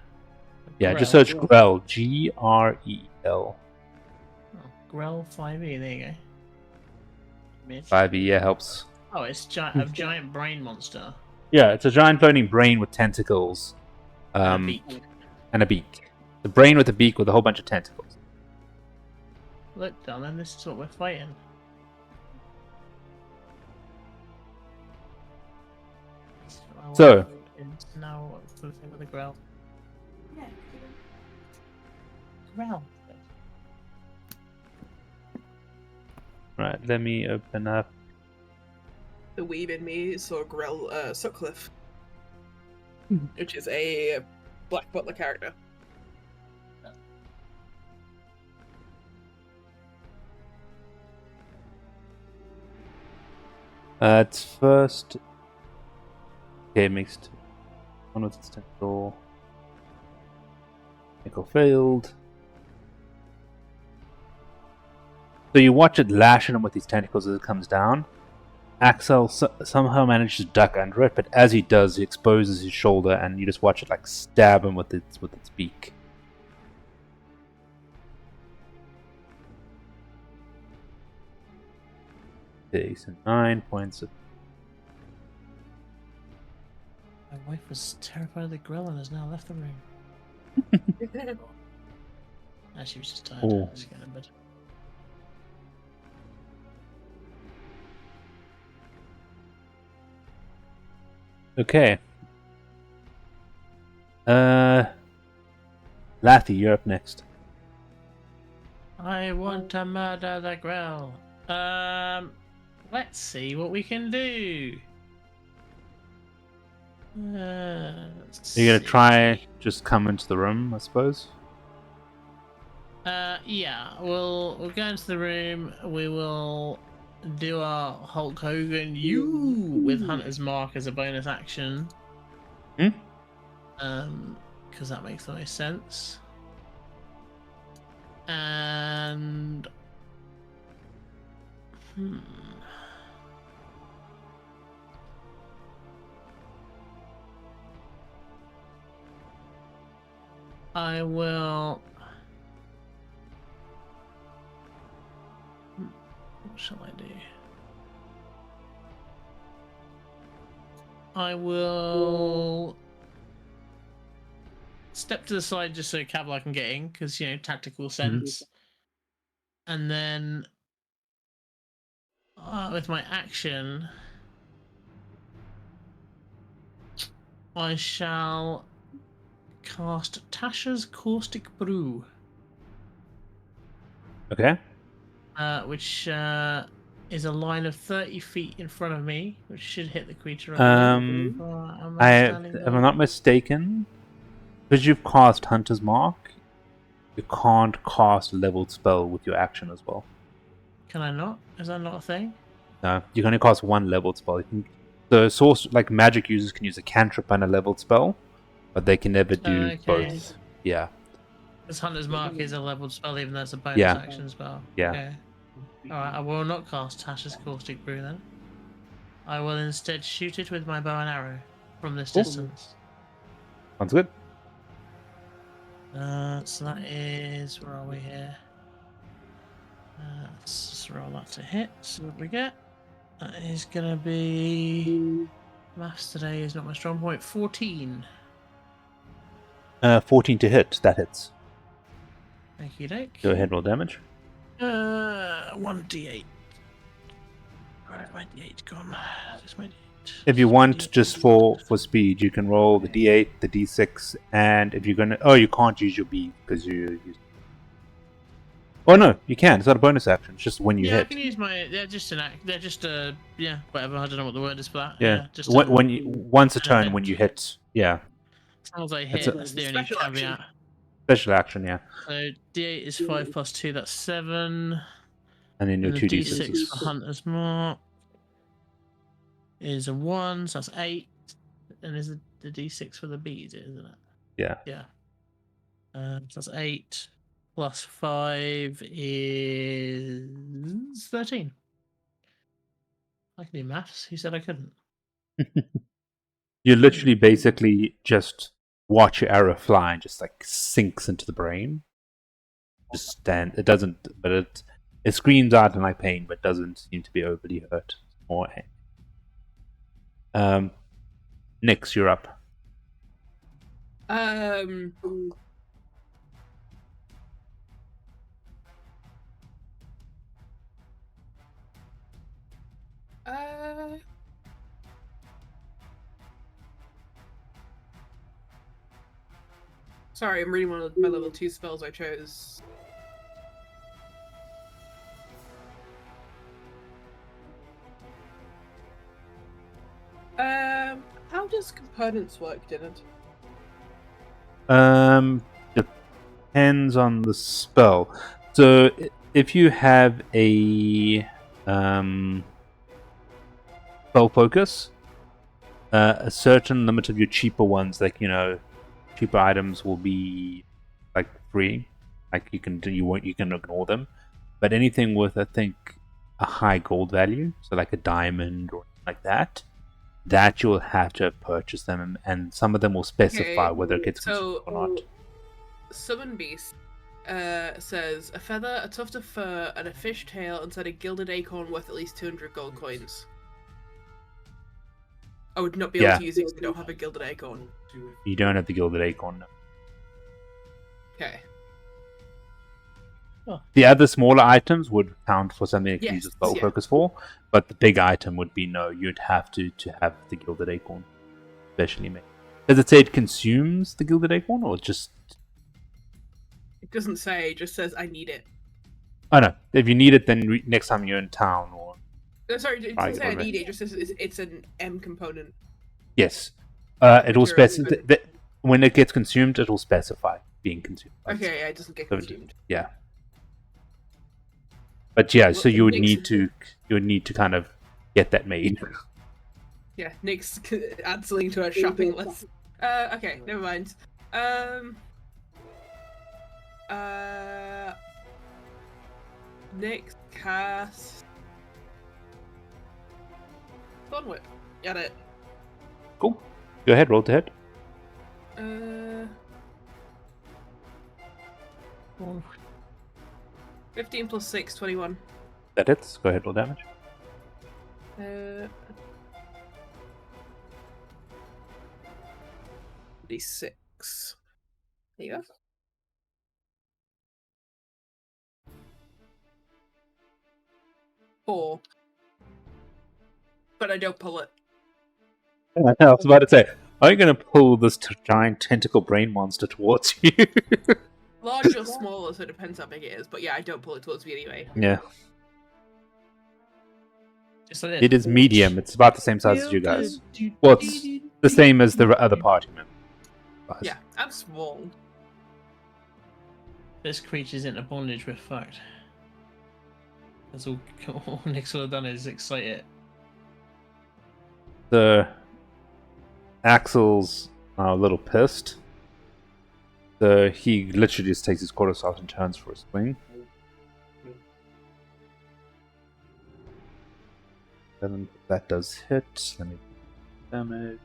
Yeah, just Grell. search Grell. Grel. Oh, Grell 5e, there you go. Image. 5e, yeah, helps. Oh, it's a giant brain monster. Yeah, it's a giant floating brain with tentacles. And a beak. And a beak. The brain with a beak with a whole bunch of tentacles. Look, darling, this is what we're fighting. So- It's now the thing with the Grell. Grell. Right, let me open up. The weeb in me saw Grell Sutcliffe, which is a Black Butler character. It's first. Okay, mixed. One with its tentacle. Tentacle failed. So you watch it lash at him with these tentacles as it comes down. Axel somehow manages to duck under it, but as he does, he exposes his shoulder, and you just watch it like stab him with its beak. Okay, so 9 points of My wife was terrified of the Grell and has now left the room. She was just tired. Oh. Just getting in bed. Okay. Lathy, you're up next. I want to murder the Grell. Let's see what we can do. Let's You're gonna see. try just come into the room, I suppose. Yeah, we'll go into the room. We will do our Hulk Hogan with Hunter's Mark as a bonus action. Because that makes the most sense. And I will. What shall I do? I will step to the side just so Kavlar can get in, because, you know, tactical sense. And then with my action, I shall cast Tasha's Caustic Brew. Okay. Which is a line of 30 feet in front of me, which should hit the creature. If I'm not mistaken, because you've cast Hunter's Mark, you can't cast a leveled spell with your action as well. Can I not? Is that not a thing? No, you can only cast one leveled spell. The source, like magic users, can use a cantrip and a leveled spell, but they can never do Okay. both. Yeah. Because Hunter's Mark is a leveled spell, even though it's a bonus Yeah. action spell. Yeah. Okay. Alright, I will not cast Tasha's Caustic Brew then. I will instead shoot it with my bow and arrow from this distance. Sounds good. So that is, where are we here? Let's just roll that to hit, see what we get. That is going to be... Maths today is not my strong point. 14. 14 to hit. That hits. Okie doke. Go ahead, roll damage. 1d8. Right, my d8 gone. There's my d8. If you want, just for speed, you can roll the d8, the d6, and if you're gonna, you can't use your B because you use. Oh no, you can. It's not a bonus action. It's just when you I hit. can use my. They're just an act. They're just whatever. I don't know what the word is for that. Yeah. just When you once a turn event. when you hit. Yeah. As long as I That's hit, a- that's the only Special caveat. action. Special action, yeah. So d8 is 5 plus 2. That's 7. And then your And the 2d6 d6 is for Hunter's Mark is a 1, so that's 8. And is the d6 for the bees, isn't it? Yeah. Yeah. So that's 8 plus 5 is 13. I can do maths. Who said I couldn't? You literally basically just watch your arrow fly and just like sinks into the brain. Just stand. It doesn't, but it screams out in like pain, but doesn't seem to be overly hurt. Or Nyx, you're up. Sorry, I'm reading one of my level 2 spells I chose. How does components work, Dylan? Depends on the spell. So if you have a spell focus, a certain limit of your cheaper ones, like cheaper items, will be like free. Like you can ignore them. But anything with, I think, a high gold value, so like a diamond or like that you'll have to purchase them, and some of them will specify whether it gets consumed or not. Summon Beast says a feather, a tuft of fur, and a fish tail inside a gilded acorn worth at least 200 gold coins. I would not be able to use it because I don't have a gilded acorn. You don't have the gilded acorn. No. Okay. Oh. The other smaller items would count for something that you use a spell yeah. focus for, but the big item would be no. You'd have to have the gilded acorn, specially made. Does it say it consumes the gilded acorn, or just? It doesn't say. It just says I need it. Oh no! If you need it, then next time you're in town, or Sorry, it doesn't say I need it. It just says it's an M component. yes, it will specify when it gets consumed. It will specify being consumed. Okay, yeah, it doesn't get consumed. Yeah. But yeah, so Well, you would Nyx- need to kind of get that made. Yeah, Nyx adds something to her shopping list. Okay, never mind. Nyx cast Thorn Whip. Got it. Cool. Go ahead, roll to hit. 15 plus 6, 21. That hits. Go ahead, roll damage. D6. There you go. 4. But I don't pull it. I was about to say, are you going to pull this giant tentacle brain monster towards you? Large or smaller, so it depends how big it is. But yeah, I don't pull it towards me anyway. Yeah. Just like this. It is medium. It's about the same size as you guys. Well, it's the same as the other party members. Yeah, I'm small. This creature's into bondage, we're fucked. That's all Nyx will have done is excite it. The Axel's a little pissed. So he literally just takes his quarter out and turns for a swing. 7, that does hit. Let me damage.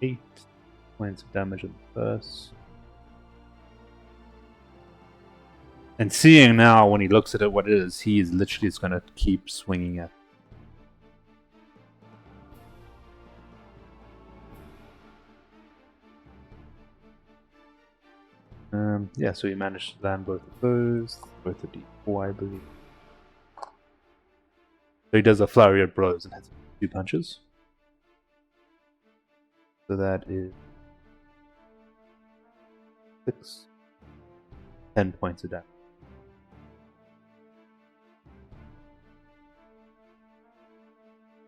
8 points of damage on the first. And seeing now, when he looks at it, what it is, he is literally just going to keep swinging it. Yeah, so he managed to land both of those, both of D4, I believe. So he does a flurry of blows and hits 2 punches. So that is 10 points of damage.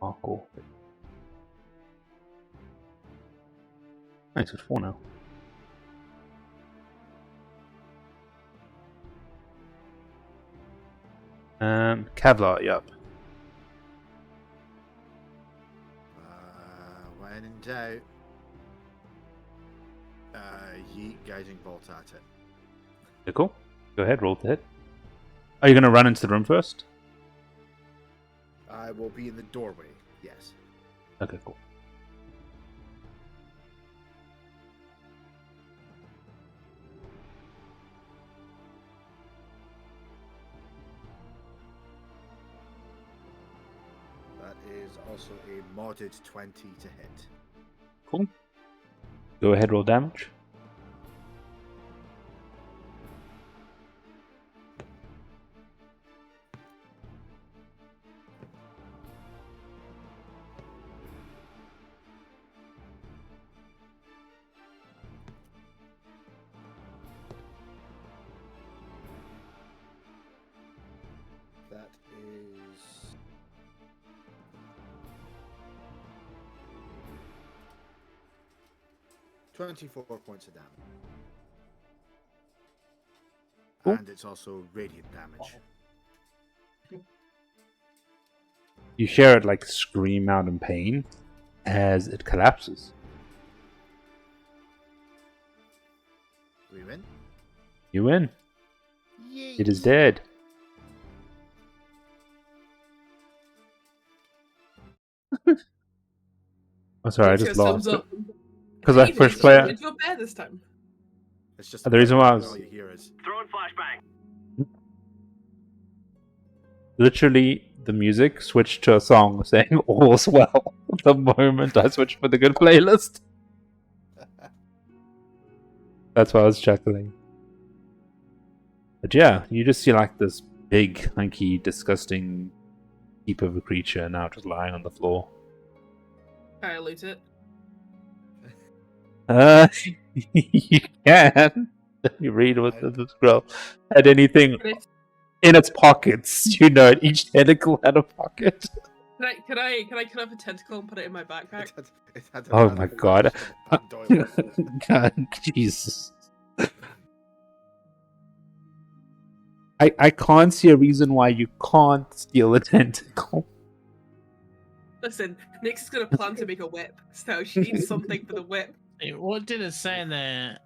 Oh, cool. Nice, it's 4 now. Kevlar, yup. When in doubt, yeet guiding bolt at it. Okay, cool. Go ahead, roll to hit. Are you going to run into the room first? I will be in the doorway, yes. Okay, cool. That is also a modded 20 to hit. Cool. Go ahead, roll damage. That is 24 points of damage. Cool. And it's also radiant damage. You hear it like scream out in pain as it collapses. We win? You win. Yay! It is dead. I'm sorry, I just Thumbs laughed. up. Because I David, pushed you play. went to a bear this time. It's just The reason why I was- all you hear is Throwing flashbang. Literally, the music switched to a song saying all's well the moment I switched for the good playlist. That's why I was chuckling. But yeah, you just see like this big, hunky, disgusting heap of a creature now just lying on the floor. Can I loot it? You can. You read what the scroll had anything Can in its pockets. You know, each tentacle had a pocket. I cut up a tentacle and put it in my backpack? it had a Oh man my of God. Pan Doyle. God, Jesus. I can't see a reason why you can't steal a tentacle. Listen, Nyx is gonna plan to make a whip, so she needs something for the whip. Hey, what did it say in there,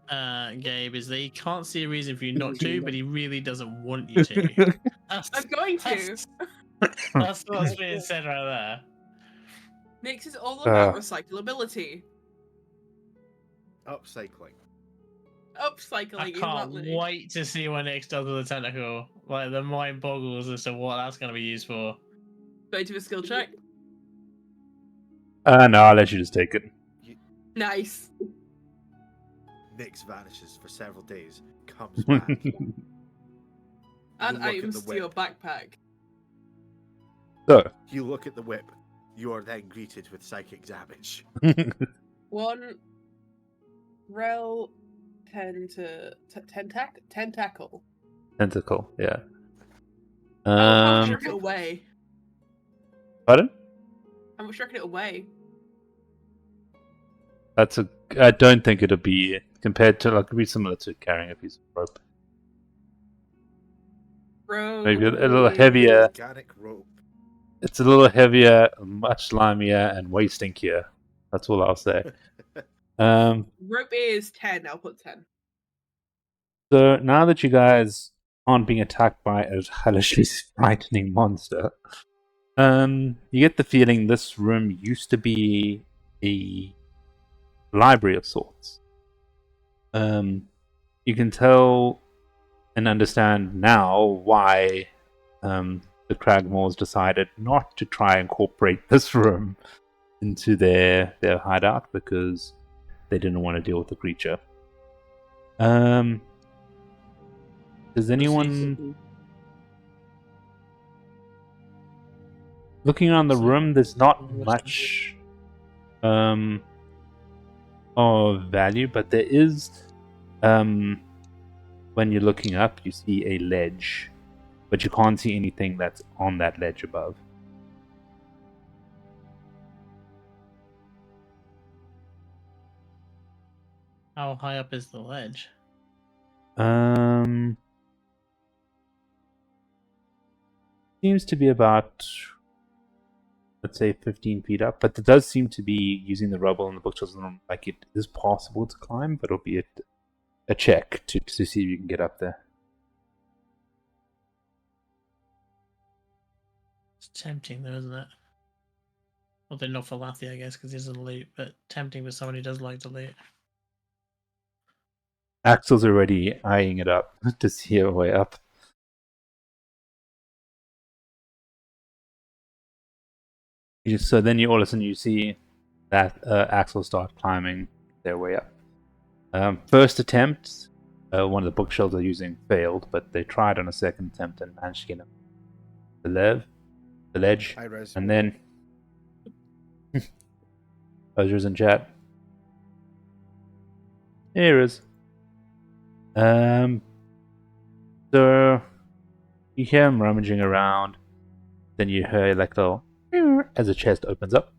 Gabe, is that he can't see a reason for you not to, but he really doesn't want you to. That's, I'm going to. that's what's being said right there. Nyx is all about Uh. recyclability. Upcycling. Upcycling, I can't exactly. wait to see what Nick's does with the tentacle. Like, the mind boggles as to what that's going to be used for. Go to a skill check. No, I'll let you just take it. Nice. Nyx vanishes for several days, comes back. And look at items the to your whip. backpack. So, You look at the whip. You are then greeted with psychic damage. One rel tentacle. tentacle, yeah. How much chuck it away? Pardon? How much chuck it away? That's a. I don't think it'll be compared to like it'd be similar to carrying a piece of rope. Bro. Maybe a little heavier. Organic rope. It's a little heavier, much slimier, and way stinkier. That's all I'll say. Rope is 10. I'll put 10. So now that you guys aren't being attacked by a hellishly frightening monster, you get the feeling this room used to be a library of sorts. You can tell and understand now why the Cragmaws decided not to try and incorporate this room into their hideout because they didn't want to deal with the creature. Does anyone looking around the room? There's not much of value, but there is when you're looking up, you see a ledge, but you can't see anything that's on that ledge above. How high up is the ledge? Seems to be about, let's say, 15 feet up, but it does seem to be, using the rubble and the bookshelves, like it is possible to climb, but it'll be a check to see if you can get up there. It's tempting, though, isn't it? Well, they're not for Lathi, I guess, because he's a loot, but tempting for someone who does like to loot. Axel's already eyeing it up to see a way up. So then all of a sudden you see that Axel start climbing their way up. First attempt, one of the bookshelves they're using failed, but they tried on a second attempt and managed to get up the ledge. Hi, Rez. And then Ozra's in chat. Here is. So you hear him rummaging around, then you hear like a little as a chest opens up,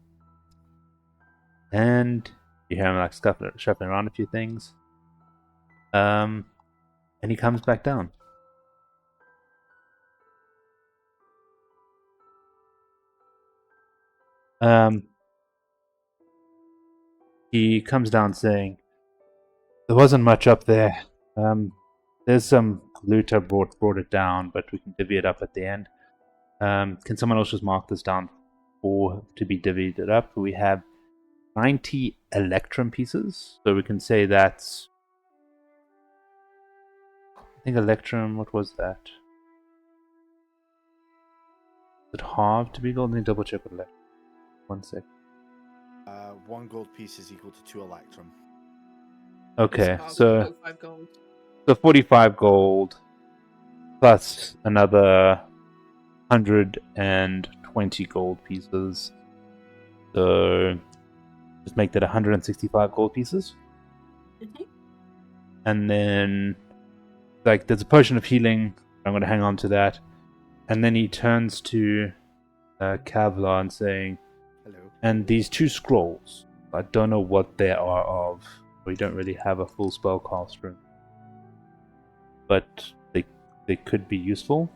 and you hear him like shuffling around a few things, and he comes back down. He comes down saying, "There wasn't much up there. There's some loot I brought it down, but we can divvy it up at the end. Can someone else just mark this down to be divvied it up? We have 90 electrum pieces, so we can say that's, I think electrum, what was that? Is it halved to be gold? Let me double check with electrum. 1 sec. 1 gold piece is equal to 2 electrum. Okay, It's so 45 gold. 45 gold plus another 120 gold pieces. So just make that 165 gold pieces. Mhm. And then, like, there's a potion of healing. I'm going to hang on to that. And then he turns to Kevlar and saying, Hello. and these 2 scrolls, I don't know what they are of. We don't really have a full spellcast room, but they could be useful.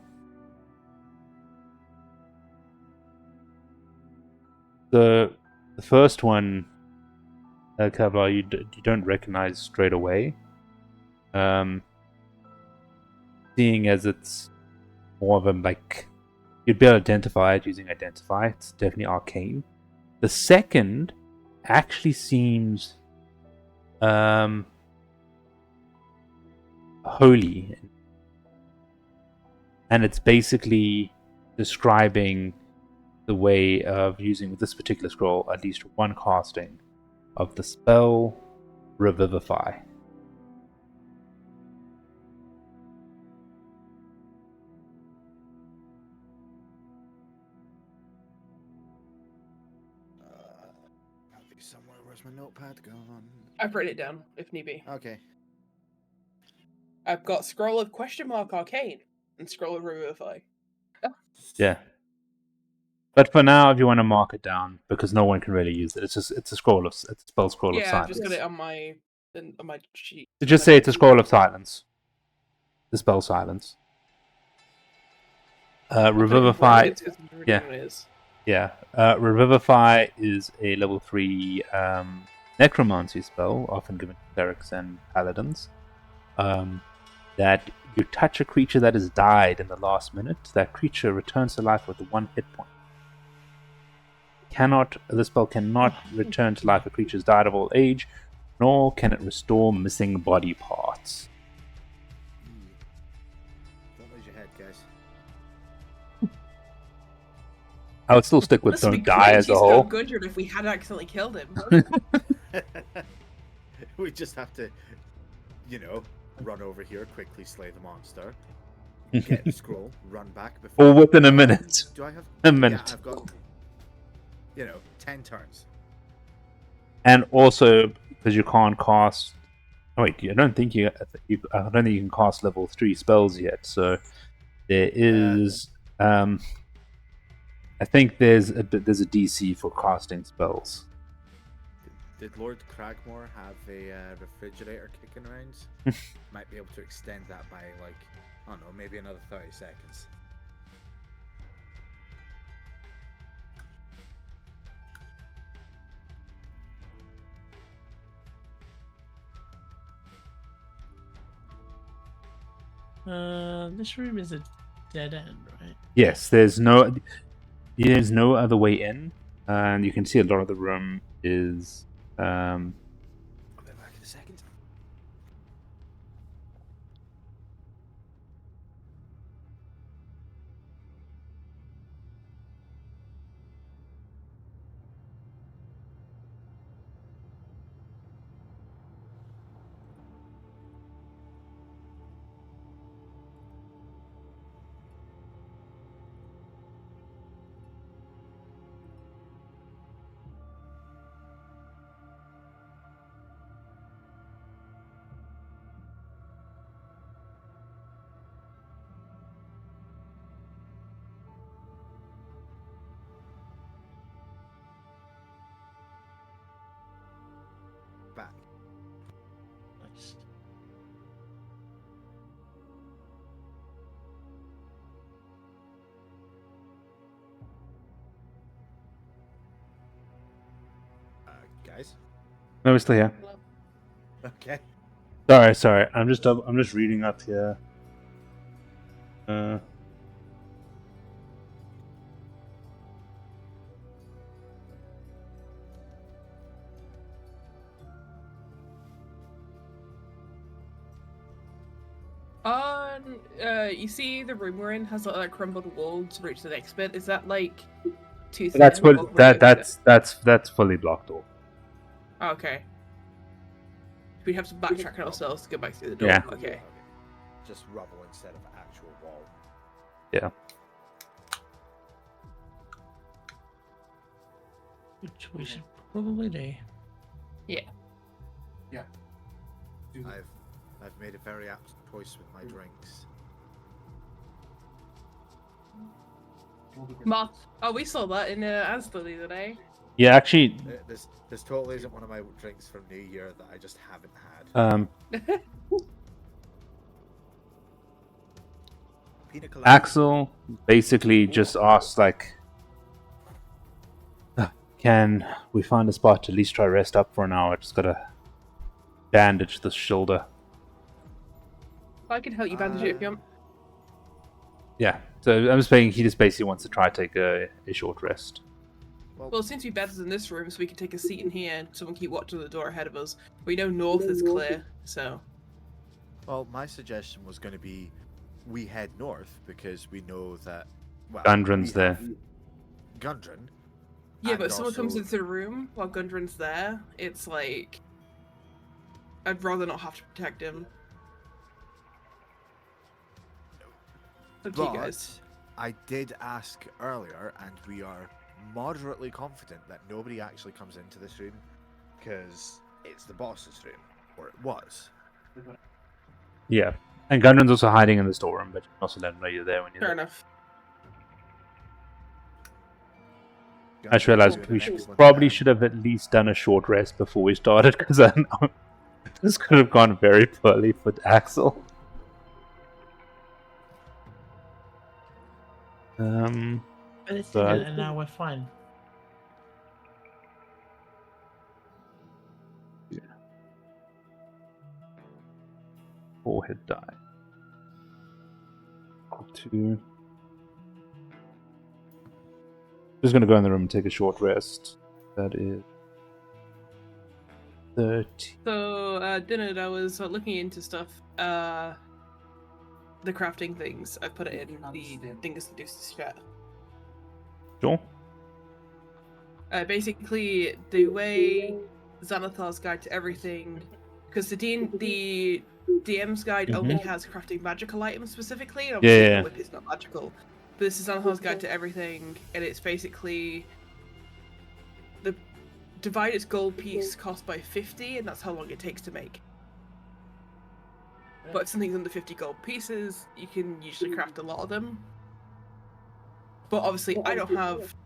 The first one, Kevlar, you don't recognize straight away. Seeing as it's more of a, like, you'd be able to identify it using Identify. It's definitely arcane. The second actually seems holy, and it's basically describing the way of using this particular scroll at least one casting of the spell Revivify. I'll be somewhere. Where's my notepad gone? I've written it down if need be. Okay. I've got Scroll of Arcane and Scroll of Revivify. Yeah. But for now, if you want to mark it down, because no one can really use it, it's a spell scroll of Yeah, I've silence. just got it on my sheet. So just say it's a scroll of silence. The spell silence. Revivify. Yeah. Yeah. Revivify is a level 3 necromancy spell, often given to clerics and paladins. That you touch a creature that has died in the last minute, that creature returns to life with 1 hit point. The spell cannot return to life a creature's died of old age, nor can it restore missing body parts. Don't lose your head, guys. I would still stick with This would don't be die as a crazy whole. Gundre if we had accidentally killed him. We just have to, run over here, quickly slay the monster, get the scroll, run back before. All within a minute. Do I have A minute. Yeah, I've got 10 turns. And also, because you can't cast. Oh wait, I don't think you can cast level 3 spells yet. So there is. I think there's a DC for casting spells. Did Lord Cragmaw have a refrigerator kicking around? Might be able to extend that by, like, I don't know, maybe another 30 seconds. This room is a dead end, right? Yes, there's no other way in, and you can see a lot of the room is. I'll be back in a second. Back. Nice. Guys? No, we're still here. Okay. Sorry. I'm just reading up here. You see the room we're in has like crumbled wall to reach the next bit. Is that like too thin? That's or what can we get through that's fully blocked off. that? Oh, okay. We'd have to backtrack ourselves to go back through the door. Yeah. Okay. Just rubble instead of actual wall. Yeah. Which we should probably do. I've made a very apt choice with my drinks. Moth. Oh, we saw that in Asda the other day. Yeah, actually, This totally isn't one of my drinks from New Year that I just haven't had. Pina colada. Axel basically just asked, like, can we find a spot to at least try rest up for an hour? Just gotta bandage the shoulder. I can help you bandage it if you want. Yeah, so I'm just saying he just basically wants to try to take a short rest. Well, since we better in this room, so we can take a seat in here and someone keep watching the door ahead of us. We know north is clear, so. Well, my suggestion was going to be we head north because we know that. Well, Gundren's we have there. Gundren. Yeah, and but if someone comes also- into the room while Gundren's there, it's like. I'd rather not have to protect him. Up to you guys. But I did ask earlier, and we are moderately confident that nobody actually comes into this room because it's the boss's room, or it was. Yeah, and Gundren's also hiding in the storeroom, but you can also let him know you're there when you're Fair there. enough. I just realized we probably should have at least done a short rest before we started, because I know this could have gone very poorly for Axel. But- And now we're fine. Forehead die. 2. Just gonna go in the room and take a short rest. That is 30. So, dinner, I was looking into stuff. The crafting things. I put it in the Dingus Caduceus chat. Sure. Basically, the way Xanathar's Guide to Everything, because the DM's guide Mhm. only has crafting magical items specifically, and obviously Yeah. the whip is not magical. But this is Anhar's guide to everything, and it's basically divide its gold piece cost by 50, and that's how long it takes to make. But if something's under 50 gold pieces, you can usually craft a lot of them. But obviously, I don't have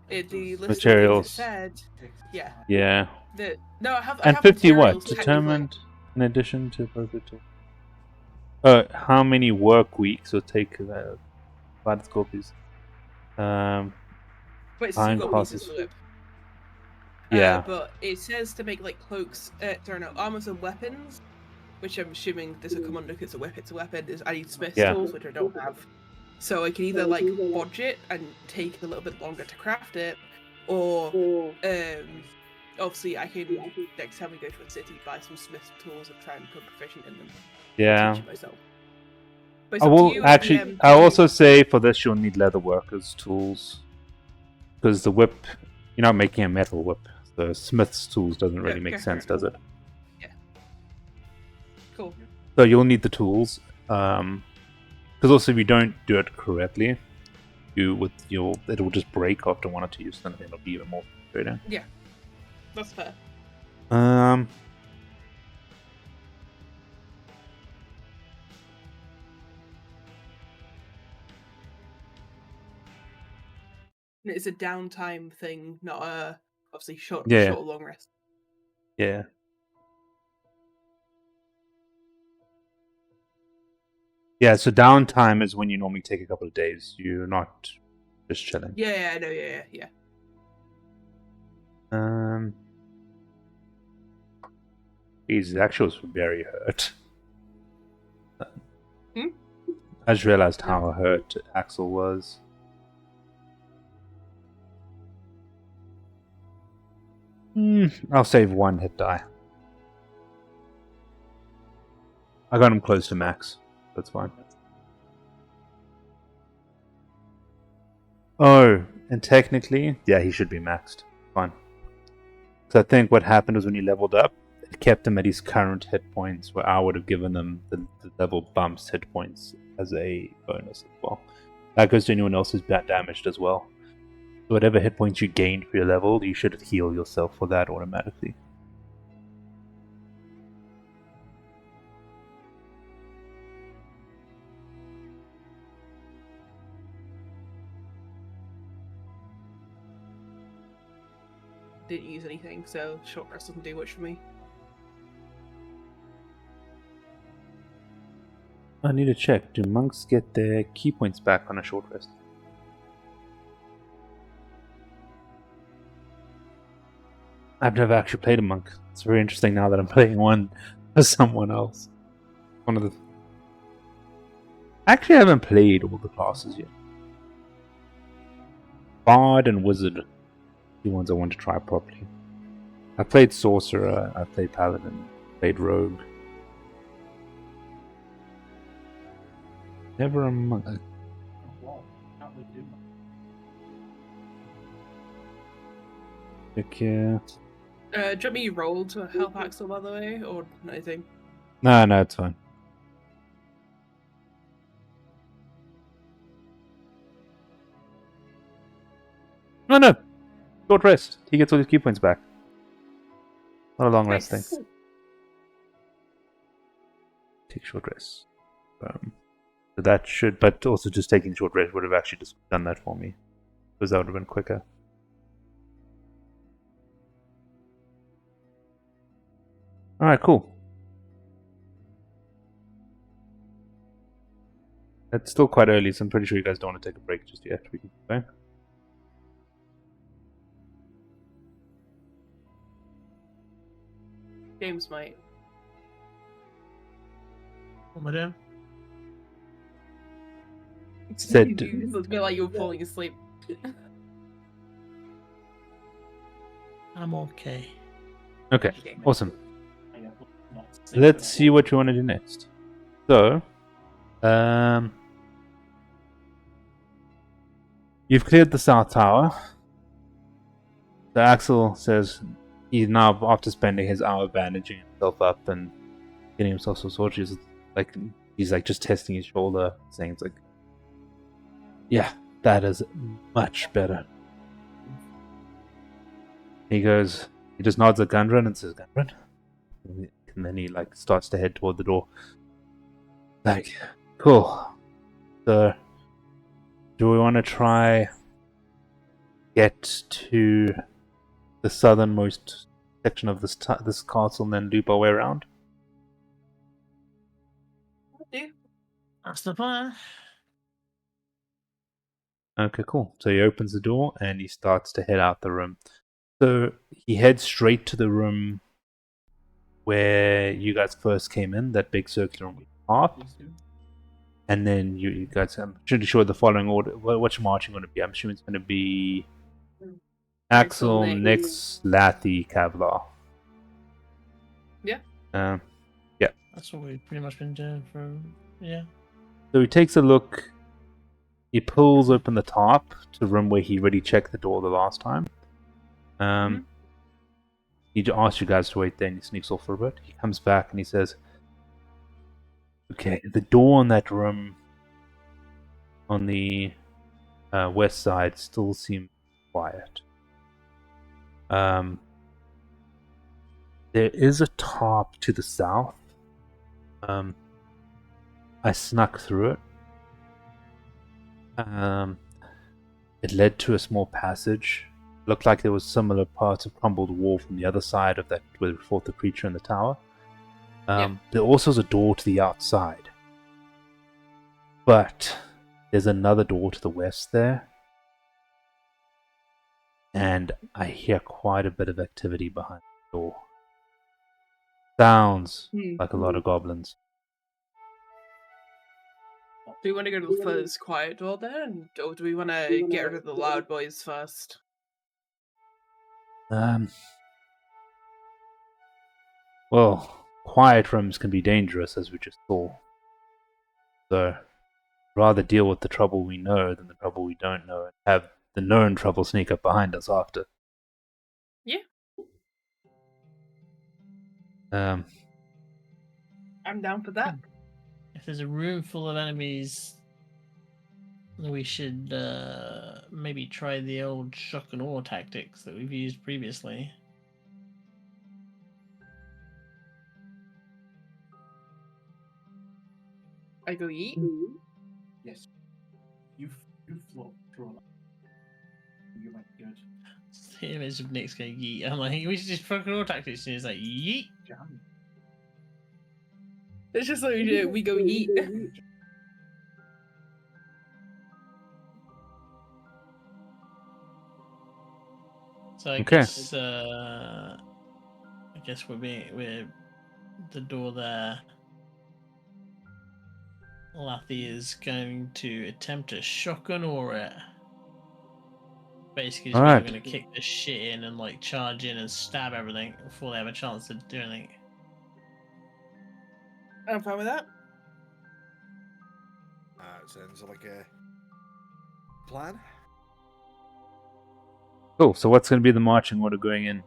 the list Materials. of things it said. Yeah. Yeah. No, I have. I And have 50 what? materials technically. Determined in addition to appropriate tool. How many work weeks will take by the copies? But it's Iron gold classes. pieces for the whip. Yeah. But it says to make like cloaks, armors and weapons, which I'm assuming this will come under because it's a whip. It's a weapon. I need smith's Yeah. tools, which I don't have. So I can either like bodge it and take a little bit longer to craft it, or obviously I can next time we go to a city buy some smith's tools and try and become proficient in them. Yeah. Teach it myself. But it's I up to will you, actually. DM, I'll also say for this you'll need leather workers' tools, because the whip, you're not making a metal whip. The smith's tools doesn't really make sense, does it? Yeah. Cool. So you'll need the tools. Because also if you don't do it correctly, it'll just break after 1 or 2 uses, and it'll be even more frustrating. Yeah. That's fair. It's a downtime thing, not a obviously short or long rest. Yeah. Yeah, so downtime is when you normally take a couple of days. You're not just chilling. Yeah, I know, yeah. Jesus, actually was very hurt. Hmm? I just realized how hurt Axel was. I'll save 1 hit die. I got him close to max. That's fine. Oh, and technically, yeah, he should be maxed. Fine. So I think what happened was when he leveled up, it kept him at his current hit points, where I would have given him the level bumps hit points as a bonus as well. That goes to anyone else who's damaged as well. So whatever hit points you gained for your level, you should heal yourself for that automatically. Didn't use anything, so short rest doesn't do much for me. I need to check. Do monks get their key points back on a short rest? I've never actually played a monk. It's very interesting now that I'm playing one for someone else. One of the... Actually, I haven't played all the classes yet. Bard and Wizard. The ones I want to try properly. I played Sorcerer, I played Paladin, played Rogue. Never a monk. Look here. Do you want me to roll to help Axel, by the way, or anything? No, it's fine. No. Short rest. He gets all his key points back. Not a long rest thing. Take short rest. So that should, but also just taking short rest would have actually just done that for me, because that would have been quicker. Alright, cool. It's still quite early, so I'm pretty sure you guys don't want to take a break just yet. We can go. James might. What am I doing? Said- It's a bit like you're falling asleep. I'm okay. Okay, awesome. Let's see what you want to do next. So, you've cleared the South Tower. So Axel says he's now, after spending his hour bandaging himself up and getting himself some soldiers. Like he's like just testing his shoulder, saying it's like, yeah, that is much better. He just nods at Gundre and says, Gundre, and then he like starts to head toward the door. Like, cool. So, do we want to try get to the southernmost section of this castle and then loop our way around? That's the plan. Okay, cool. So he opens the door and he starts to head out the room. So he heads straight to the room where you guys first came in, that big circular room with half. And then you guys, I'm pretty sure the following order, what's your marching going to be? I'm assuming it's going to be Axel, Nix, Lathy, Kevlar. Yeah. Yeah. That's what we've pretty much been doing for, yeah. So he takes a look, he pulls open the top to the room where he already checked the door the last time. He asks you guys to wait there and he sneaks off for a bit. He comes back and he says, okay, the door in that room on the west side still seems quiet. There is a top to the south. I snuck through it. It led to a small passage. Looked like there was similar parts of crumbled wall from the other side of that where we fought the creature in the tower. There also is a door to the outside. But there's another door to the west there. And I hear quite a bit of activity behind the door. Sounds like a lot of goblins. Do we want to go to the first quiet door there, or do we want to get rid of the loud boys first? Well, quiet rooms can be dangerous, as we just saw. So, rather deal with the trouble we know than the trouble we don't know, and have the known trouble sneak up behind us after. Yeah. Um, I'm down for that. If there's a room full of enemies, we should maybe try the old shock and awe tactics that we've used previously. I go eat. Yes. You float through it. You might be good. The image of Nick's going yeet. I'm like, we should just fucking awe tactics, and he's like, yeet. Jam. It's just like we go eat. So I Okay. guess we're the door there. Lathy is going to attempt to shock and awe it. Basically, just Alright. going to kick the shit in and like charge in and stab everything before they have a chance to do anything. I'm fine with that. Sounds like a plan. cool, so what's going to be the marching order going in?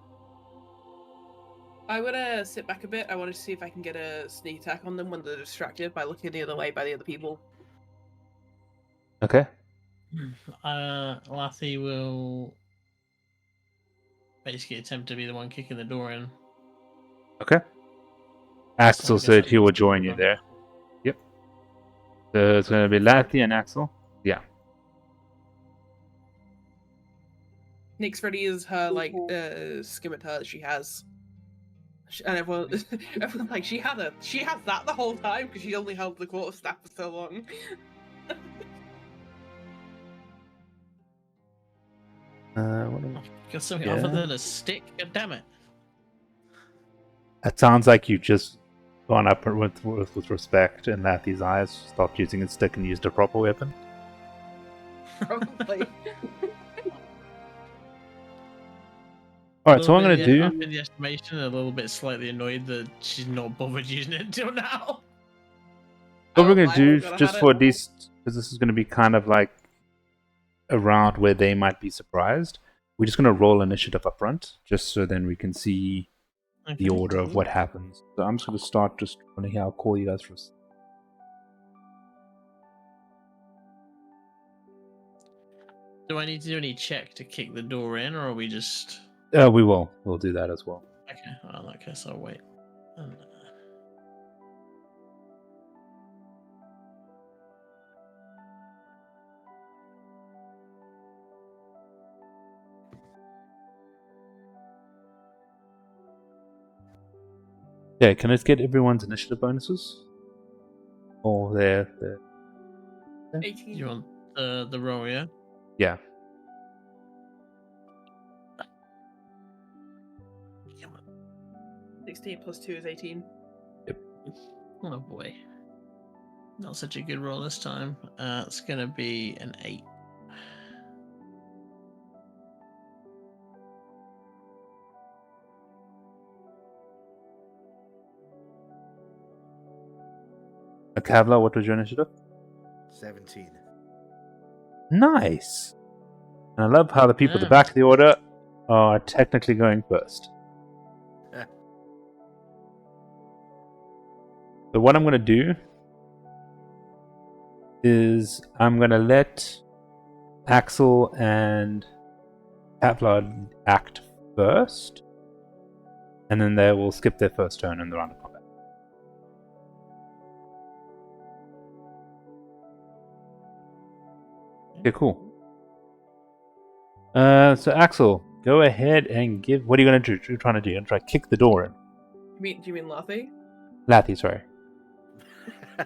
I want to sit back a bit. I want to see if I can get a sneak attack on them when they're distracted by looking the other way by the other people. Okay. Lathy will basically attempt to be the one kicking the door in. Okay. Axel I guess said that's he will what's join going you on. there. Yep. So it's going to be Lathy and Axel. Yeah. Nick's ready as her like scimitar that she has. And everyone, everyone's like, she has that the whole time because she only held the quarterstaff for so long. Got something Yeah. other than a stick. God damn it! It sounds like you just gone up with respect in Lathy's eyes, stopped using his stick and used a proper weapon. Probably. Alright, so what I'm going to do... Up in the estimation, a little bit slightly annoyed that she's not bothered using it until now. What we're going I to do, would've gotta just had for it. at least, because this is going to be kind of like a round where they might be surprised, we're just going to roll initiative up front, just so then we can see the order of what happens. So I'm just going to start just running here. I'll call you guys for a second. Do I need to do any check to kick the door in, or are we just... We will. We'll do that as well. Okay, well, in that case, I'll wait. Yeah, can I get everyone's initiative bonuses? Oh, there. 18. You want the roll, yeah? Yeah. Come on. 16 plus 2 is 18. Oh boy. Not such a good roll this time. It's going to be an 8. Kavla, what was your initiative? 17. Nice! And I love how the people at the Yeah. back of the order are technically going first. So what I'm going to do is I'm going to let Axel and Kavla act first, and then they will skip their first turn in the round of combat. Okay, cool. So Axel, go ahead and give. What are you going to do? What are you trying to do? You're going to try to kick the door in. Do you mean Lathy? Lathy, sorry.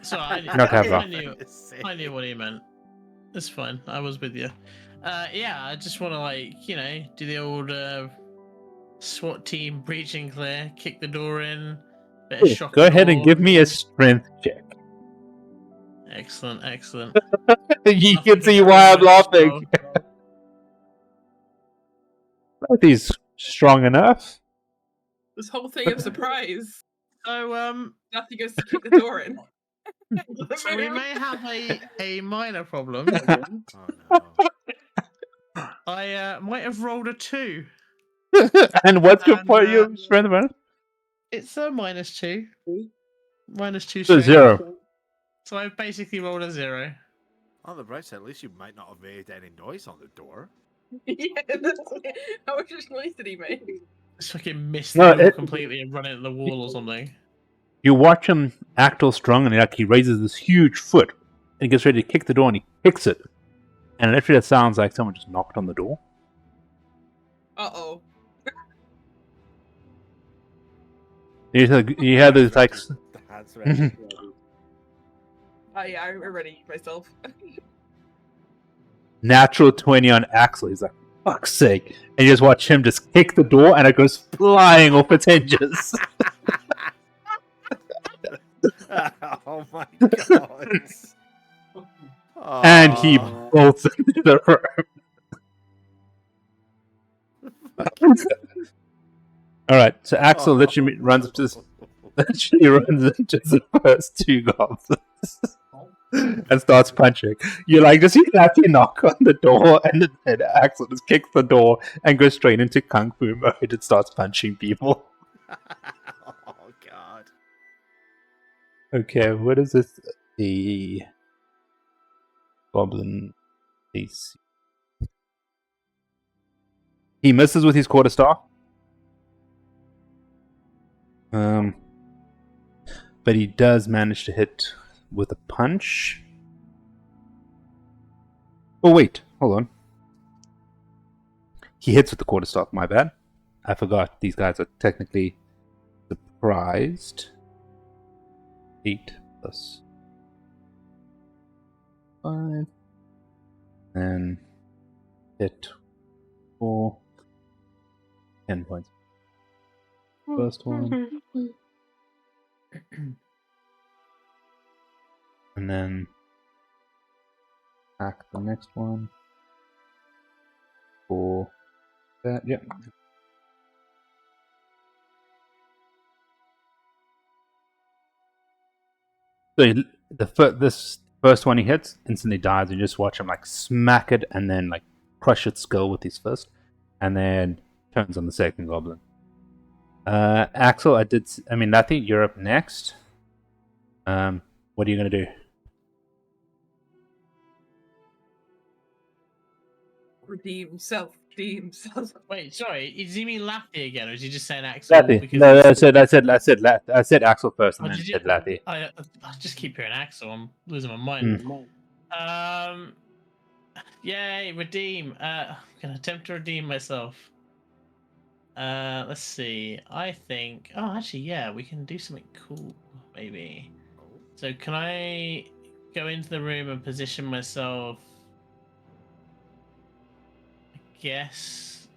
So I Not Kavla. I knew what he meant. It's fine. I was with you. Yeah, I just want to, like, do the old SWAT team breach and clear, kick the door in, bit of shock. Go ahead and give me a strength check. Excellent, excellent. You Nothing can see can why I'm ruin this roll. laughing. Lathy's strong enough. This whole thing of surprise. So, Lathy goes to kick the door in. so we may have a minor problem. Oh no. I might have rolled a 2. And what's your And, point? Your strength bonus? It's a -2. -2 So strength. 0. So I've basically rolled a 0. On the bright side, at least you might not have made any noise on the door. Yeah, that's how much noise did he make? Just fucking missed No, the door it- completely and run into the wall or something. You watch him act all strong, and he raises this huge foot, and he gets ready to kick the door, and he kicks it, and literally it sounds like someone just knocked on the door. Uh-oh. You hear this like, That's right. Oh yeah, I'm ready myself. natural 20 on Axel. He's like, fuck's sake, and you just watch him just kick the door, and it goes flying off its hinges. Oh my god. And he Aw. bolts into the room. Alright, so Axel literally runs up to this, literally runs into the first 2 goblins and starts punching. You like just see that he knock on the door, and then Axel just kicks the door and goes straight into kung fu mode and starts punching people. Oh god. Okay, what is this? The goblin AC. He misses with his quarterstaff. But he does manage to hit with a punch. Oh wait, hold on. He hits with the quarterstaff, my bad. I forgot these guys are technically surprised. 8 plus 5. And hit 4. 10 points. First one. And then attack the next one. For that, yep. So this first one he hits, instantly dies, and you just watch him like smack it and then like crush its skull with his fist, and then turns on the second goblin. Axel, I mean, Nathy, you're up next. What are you gonna do? Redeem self. Redeem self. Wait, sorry. Does he mean Laffy again, or is he just saying Axel? Lathy. Because No, he's- I said Axel first, and Oh, then did said you? Lathy. I just keep hearing Axel. I'm losing my mind. Yay, redeem. I'm gonna attempt to redeem myself. Let's see. I think. Oh, actually, yeah, we can do something cool, maybe. So, can I go into the room and position myself? I guess.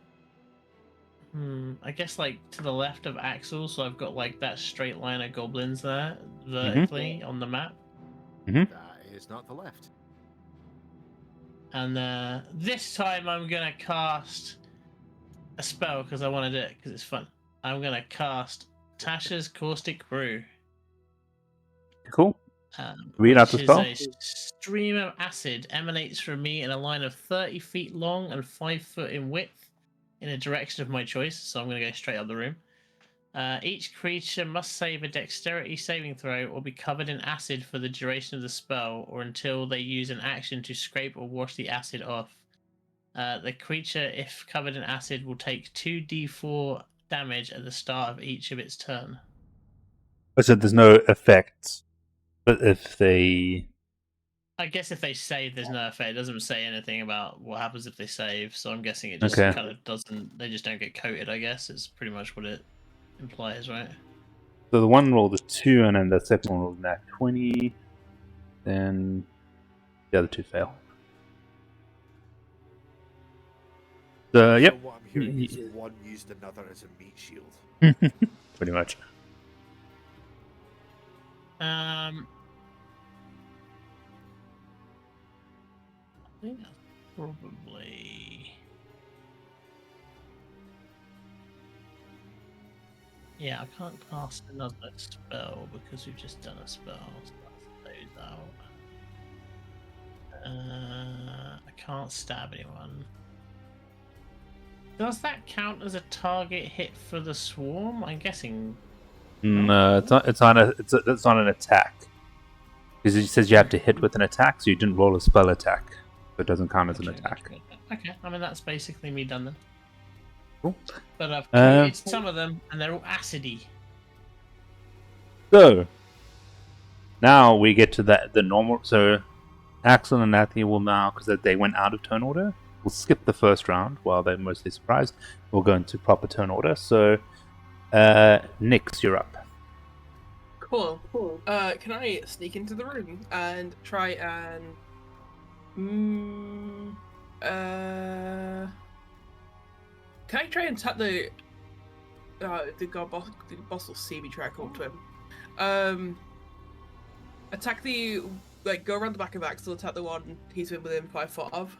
I guess like to the left of Axel, so I've got like that straight line of goblins there vertically on the map. That is not the left. And this time I'm gonna cast a spell because I want to do it because it's fun. I'm gonna cast Tasha's Caustic Brew. Cool. Read out the which spell. is a stream of acid emanates from me in a line of 30 feet long and 5 foot in width in a direction of my choice. So I'm going to go straight up the room. Each creature must save a dexterity saving throw or be covered in acid for the duration of the spell or until they use an action to scrape or wash the acid off. The creature, if covered in acid, will take 2d4 damage at the start of each of its turn. So there's no effects, but if they, I guess if they save, there's no effect. It doesn't say anything about what happens if they save, so I'm guessing it just Okay. kind of doesn't. They just don't get coated. I guess it's pretty much what it implies, right? so the one rolled a 2, and then the second one rolled a 20, then the other 2 fail. So yep, So what I'm hearing is one used another as a meat shield. pretty much. I think that's probably. Yeah, I can't cast another spell because we've just done a spell. So that's those out. I can't stab anyone. Does that count as a target hit for the swarm? I'm guessing. No, it's on an attack. Because it says you have to hit with an attack, so you didn't roll a spell attack. So it doesn't count as an attack. Okay, I mean that's basically me done then. Cool. But I've coated some of them, and they're all acidy. So now we get to the normal. So Axel and Nathy will now, because they went out of turn order, we'll skip the first round while they're mostly surprised. We'll go into proper turn order. So Nyx, you're up. Cool. Can I sneak into the room and try and can I try and tap the boss will see me try to come up to him. Attack the go around the back of Axel, attack the one he's been within 5 foot of.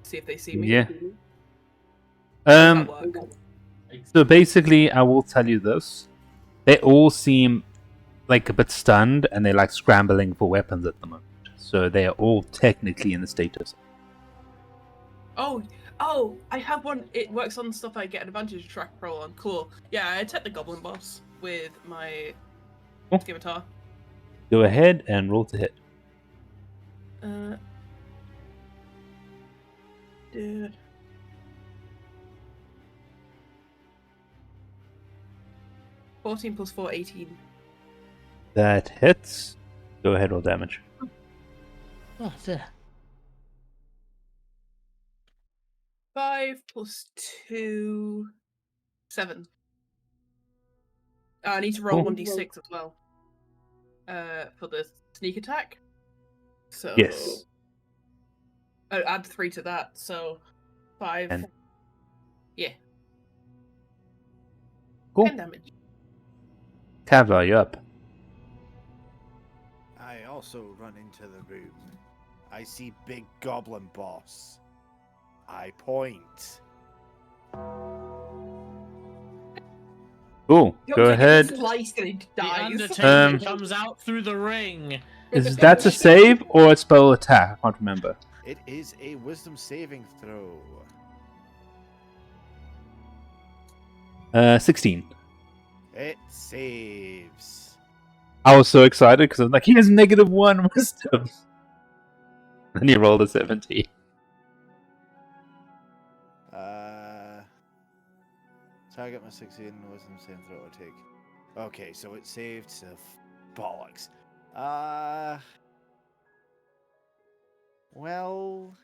See if they see me. Yeah. Does that work? So basically, I will tell you this: they all seem like a bit stunned, and they're like scrambling for weapons at the moment. So they are all technically in the status. Oh, I have one. It works on stuff I get an advantage track roll on. Cool. Yeah, I attack the goblin boss with my scimitar. Go ahead and roll to hit. Dude. $14 plus 4, 18. That hits. Go ahead, roll damage. Oh, there. 5 plus 2, 7. I need to roll Cool. 1d6 as well. For the sneak attack. So Yes. I'd add 3 to that, so 5. 10. Yeah. Cool. 10 damage. Kavlar, you're up. I also run into the room. I see big goblin boss. I point. Cool. Go ahead. Sliced and he The dies. Undertaker comes out through the ring. Is that a save or a spell attack? I can't remember. It is a wisdom saving throw. 16. It saves. I was so excited because I was like, he has -1 wisdom. And he rolled a 70. Target must succeed in wisdom saving throw or take. Okay, so it saved. So bollocks. Well,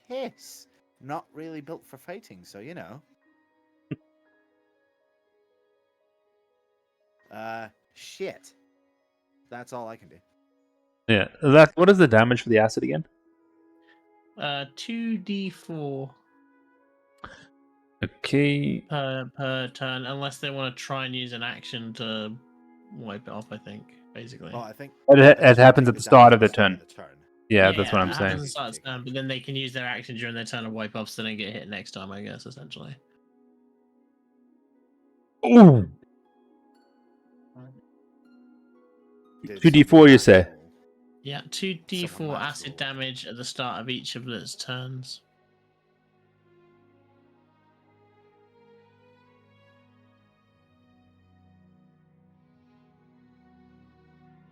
piss. Not really built for fighting, so you know. Shit. That's all I can do. Yeah. What is the damage for the acid again? 2d4 Okay. per turn, unless they want to try and use an action to wipe it off. I think basically. Oh, I think It happens at the start of the turn. turn. Yeah, that's what I'm it saying. happens at the start of the turn, but then they can use their action during their turn to wipe off, so they don't get hit next time. I guess essentially. Ooh. 2d4, you say? Yeah, Someone 2d4 max acid roll. damage at the start of each of its turns.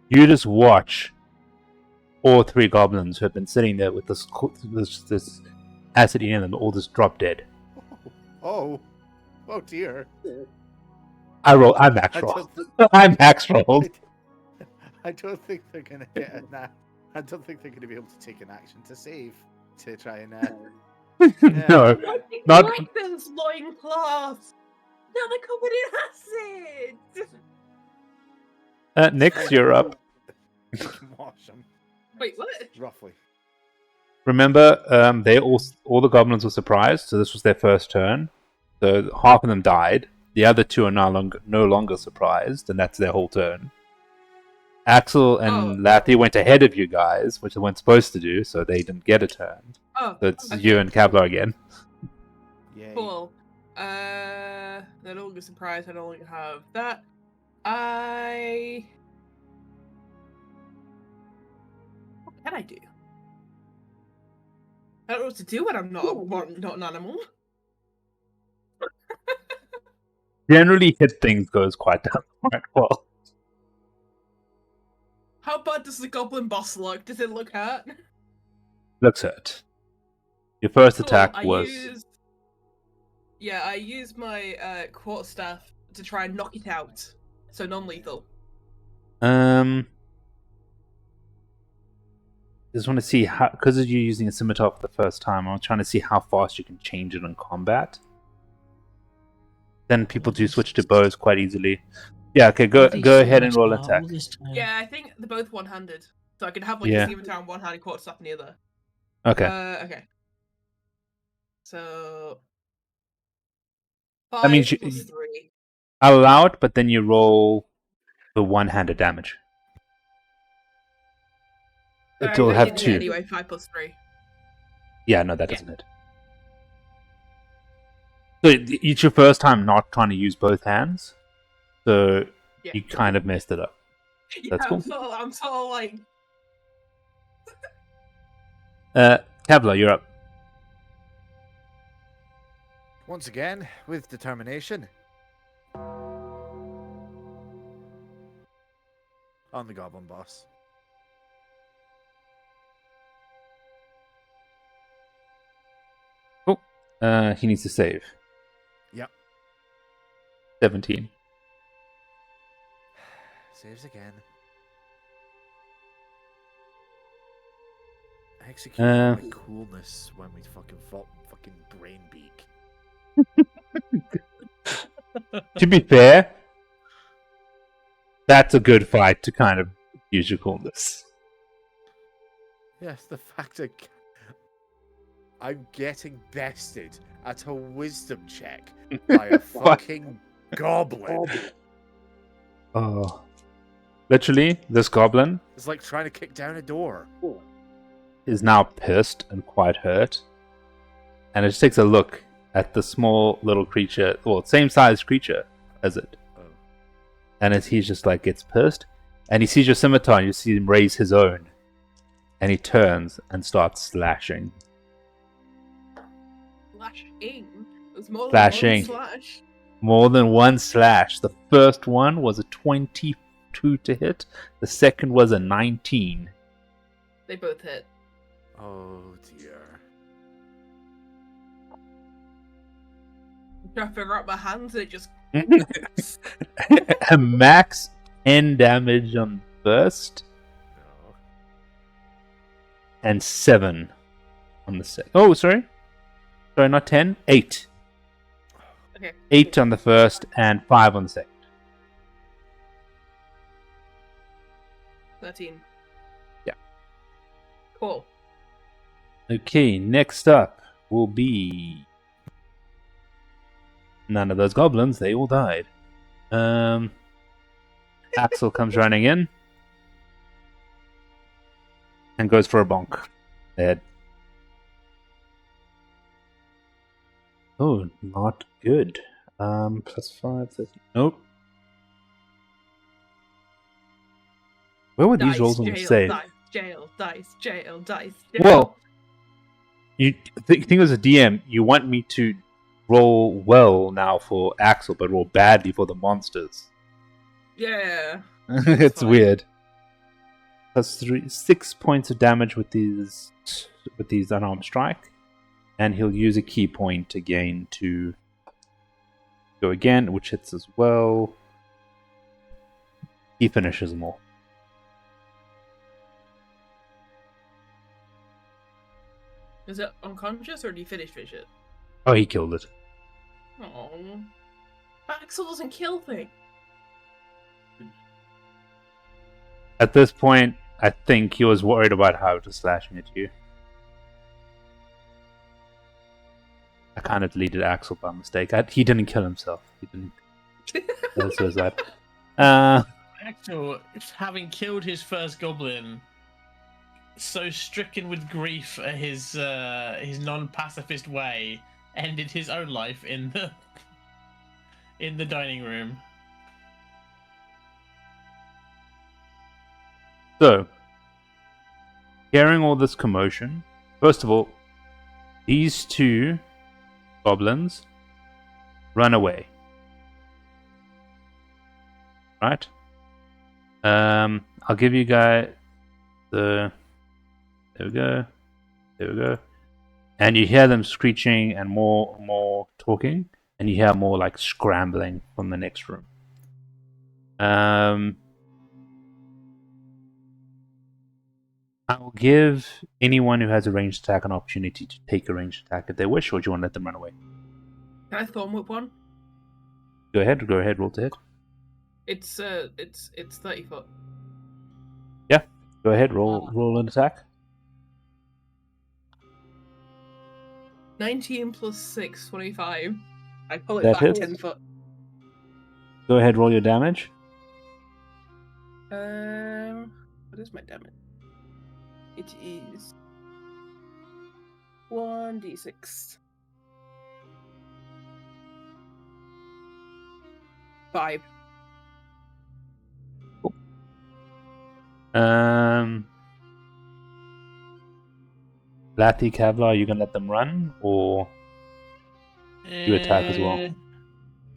You just watch all 3 goblins who have been sitting there with this acid in them all just drop dead. Oh dear. I max I roll. don't, I max rolled. I don't think they're gonna get a I don't think they're gonna be able to take an action to save to try and. No, not. like those loincloths. Now they're covered in acid. Nix, you're up. You can wash them Wait, what? roughly. Remember, they all the goblins were surprised, so this was their first turn. So half of them died. The other 2 are no longer surprised, and that's their whole turn. Axel and Lathy went ahead of you guys, which they weren't supposed to do, so they didn't get a turn. Oh, So it's okay. you and Kavlar again. Yay. Cool. They're no longer surprised. I no longer have that. What can I do? I don't know what to do when I'm not an animal. Generally, hit things goes quite well. How bad does the goblin boss look? Does it look hurt? Looks hurt. Your first Cool, attack I was. used my quarterstaff to try and knock it out. So non-lethal. Just want to see how, because you're using a scimitar for the first time, I'm trying to see how fast you can change it in combat. Then people do switch to bows quite easily. Yeah, okay, go ahead and roll attack. Yeah, I think they're both one-handed. So I could have like Yeah. a scimitar in one hand and quarterstaff in the other. Okay. Okay. So 5 That means plus 3. I'll allow it, but then you roll the one-handed damage. It'll I have did it 2. anyway. 5 plus 3. Yeah, no, that Yeah. doesn't hit. So it's your first time not trying to use both hands, so Yeah. you kind of messed it up. That's cool. I'm sort of like. Kavla, you're up. Once again, with determination. On the goblin boss. Cool. He needs to save. Yep. 17. Saves again. I executed my coolness when we fucking fought fucking Brainbeak. To be fair, that's a good fight to kind of use your coolness. Yes, the fact that I'm getting bested at a wisdom check by a fucking goblin. Oh. Literally, this goblin It's like trying to kick down a door. is now pissed and quite hurt. And it just takes a look at the small little creature, well, same size creature as it. Oh. And as he's just like gets pissed, and he sees your scimitar, and you see him raise his own. And he turns and starts slashing. Slashing? There's more Slashing. than one slash. More than one slash. The first one was a 22 to hit. The second was a 19. They both hit. Oh dear. I'm trying to figure out my hands. They just. A max 10 damage on first No. and 7 on the second. Oh, sorry. Sorry, not 10. 8. Okay. 8 on the first and 5 on the second. 13. Yeah. Cool. Okay, next up will be none of those goblins. They all died. Axel comes running in and goes for a bonk. Dead. Oh, not good. Plus 5. 13. Nope. Where were these Dice, rolls on the jail, save? dice, jail, dice, jail, dice, jail. Well, you think as a DM, you want me to roll well now for Axel, but roll badly for the monsters. Yeah. It's fine. weird. Plus 6 points of damage with these unarmed strike, and he'll use a key point again to go again, which hits as well. He finishes them all. Is it unconscious or do you finish it? Oh, he killed it. Oh. Axel doesn't kill things. At this point, I think he was worried about how it was slashing at you. I kind of deleted Axel by mistake. He didn't kill himself. He didn't. That's so sad. Axel, having killed his first goblin, so stricken with grief at his non-pacifist way, ended his own life in the dining room. So, hearing all this commotion, first of all, these two goblins run away. Right? I'll give you guys the. There we go. There we go. And you hear them screeching and more talking, and you hear more like scrambling from the next room. I will give anyone who has a ranged attack an opportunity to take a ranged attack if they wish, or do you want to let them run away? Can I thorn whip one? Go ahead, roll to hit. It's 30 foot. Yeah, go ahead, roll an attack. 19 plus 6, 25. I pull it That back hits. 10 foot. Go ahead, roll your damage. What is my damage? It is 1d6. 5. Lathy, Kevlar, are you gonna let them run, or you attack as well?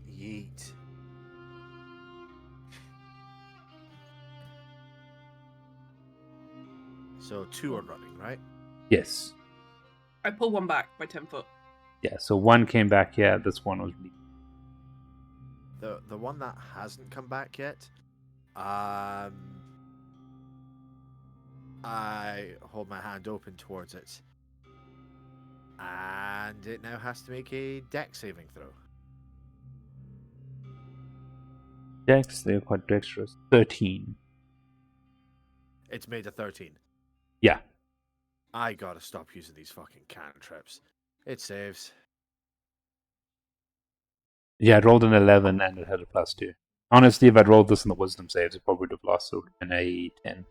Yeet. So 2 are running, right? Yes. I pull one back by 10 foot. Yeah, so one came back here, this one was bleeding. The one that hasn't come back yet, I hold my hand open towards it, and it now has to make a dex saving throw. Dex, they're quite dexterous. 13. It's made a 13. Yeah. I gotta stop using these fucking cantrips. It saves. Yeah, it rolled an 11 and it had a +2. Honestly, if I'd rolled this in the wisdom saves, it probably would have lost. It would have been a 10.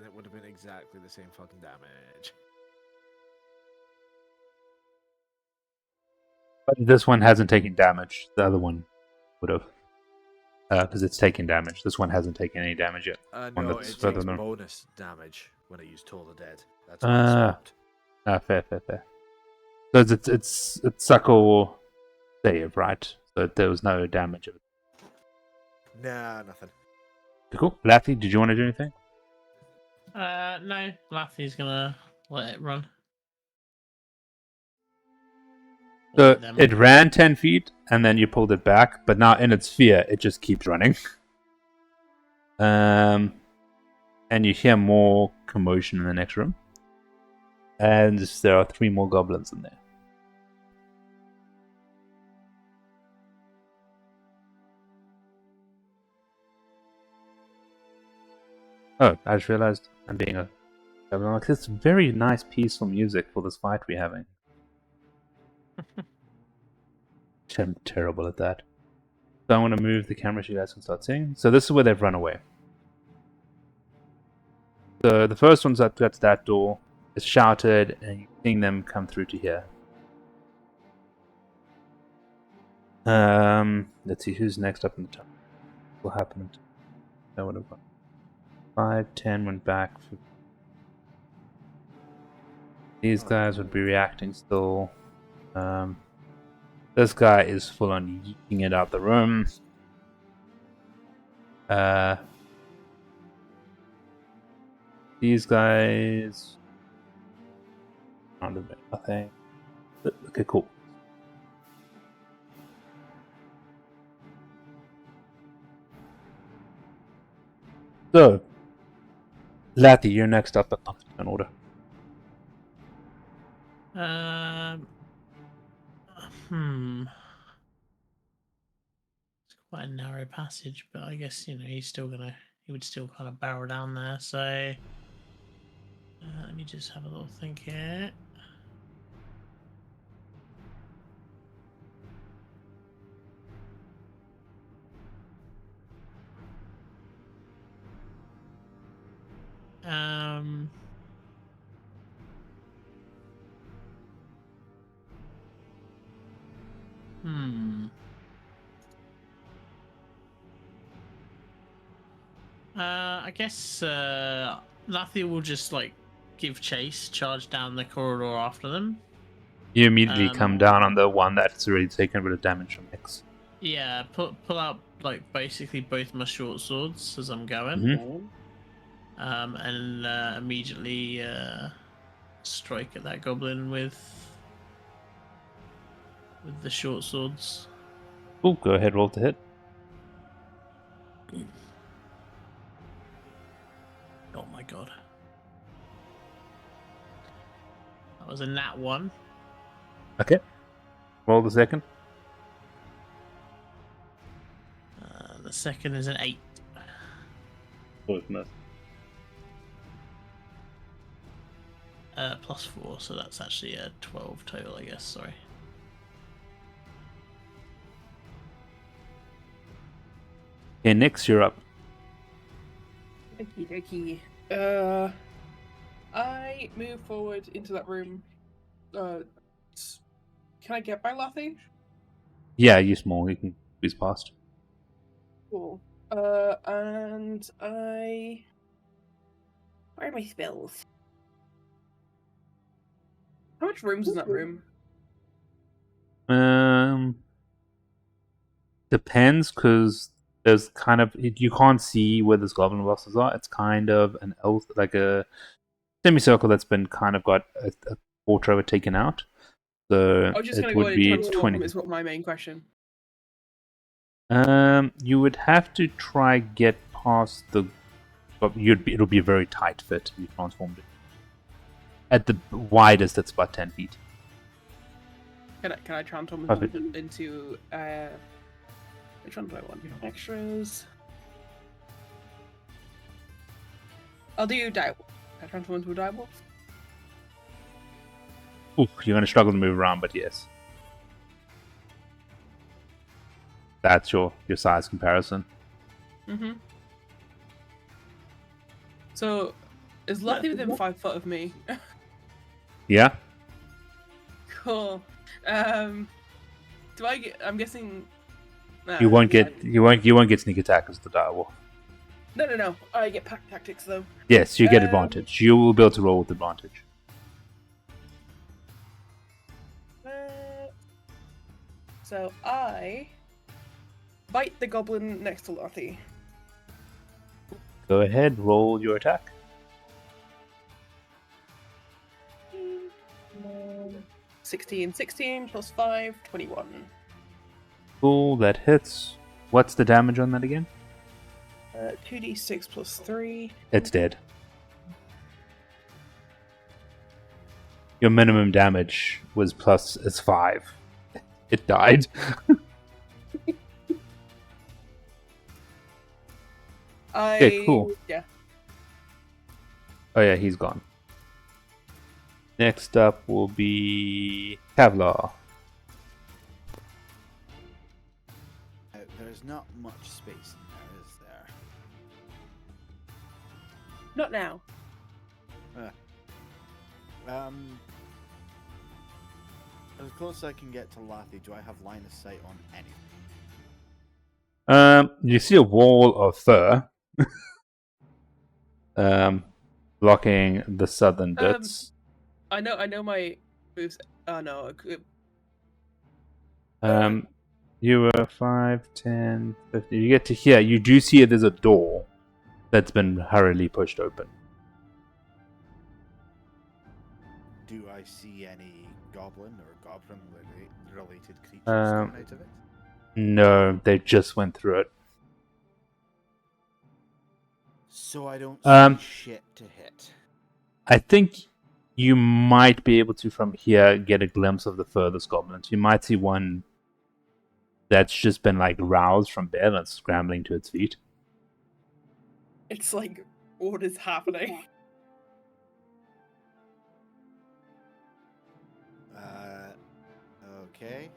It would have been exactly the same fucking damage. But this one hasn't taken damage. The other one would have. Because it's taking damage. This one hasn't taken any damage yet. One No, that's it further takes than- bonus damage when I use Toll the Dead. That's what I swapped. Fair. So it's sucker save, right? So there was no damage. Nah, nothing. Cool. Laffy, did you want to do anything? No, Laffy's gonna let it run. So Let them- it ran 10 feet, and then you pulled it back, but now in its fear, it just keeps running. And you hear more commotion in the next room. And there are 3 more goblins in there. Oh, I just realized I'm being a goblin. Like, it's very nice, peaceful music for this fight we're having. I'm terrible at that. So I want to move the camera so you guys can start seeing. So this is where they've run away. So the first one's up to that door. It's shouted, and you're seeing them come through to here. Let's see who's next up in the top. What happened? That would have gone 5, 10 went back. These guys would be reacting still. This guy is full on yeeting it out the room. These guys. Not a bit, nothing. Okay, cool. So, Lathy, you're next up, but not in order. It's quite a narrow passage, but I guess he would still kind of barrel down there. So let me just have a little think here. I guess Lathy will just give chase, charge down the corridor after them. You immediately come down on the one that's already taken a bit of damage from X. Yeah, pull out basically both my short swords as I'm going. Mm-hmm. And immediately strike at that goblin with the short swords. Oh, go ahead, roll to hit. Oh my god. That was a nat 1. Okay. Roll the second. The second is an 8. Both missed. Plus 4, so that's actually a 12 total, I guess, sorry. Okay, Nix, you're up. Okie dokie. I move forward into that room. Can I get by Lathy? Yeah, you small, you can squeeze past. Cool. And I... Where are my spells? How much room's in that room? Depends, because there's kind of... You can't see where those goblin bosses are. It's kind of an like a semicircle that's been kind of got a quarter of it taken out. So I was just it going to go would and be transform 20. is what my main question. You would have to try get past the... But it'll be a very tight fit if you transformed it. At the widest, it's about 10 feet. Can I transform Perfect. into which one do I want? Extras. I'll do direwolf. Can I transform into a direwolf? Ooh, you're going to struggle to move around, but yes. That's your size comparison. Mm-hmm. So, is Lathy within 5 foot of me? Yeah? Cool. Do I get? I'm guessing. You won't get sneak attack as the direwolf. No. I get pack tactics though. Yes, you get advantage. You will be able to roll with advantage. So I bite the goblin next to Lottie. Go ahead, roll your attack. 16 plus 5, 21. Cool, that hits. What's the damage on that again? 2d6 plus 3. It's dead. Your minimum damage was plus is 5. It died. Okay, cool. Yeah. Oh yeah, he's gone. Next up will be Kevlar. There's not much space in there, is there? Not now. As close as I can get to Lathy, do I have line of sight on anything? You see a wall of fur blocking the southern bits. I know my moves. Oh no. You were 5, 10, 15. You get to here. You do see there's a door that's been hurriedly pushed open. Do I see any goblin or goblin-related creatures coming out of it? No, they just went through it. So I don't see shit to hit. I think you might be able to, from here, get a glimpse of the furthest goblins. You might see one that's just been like roused from bed and scrambling to its feet. It's like, what is happening? Okay.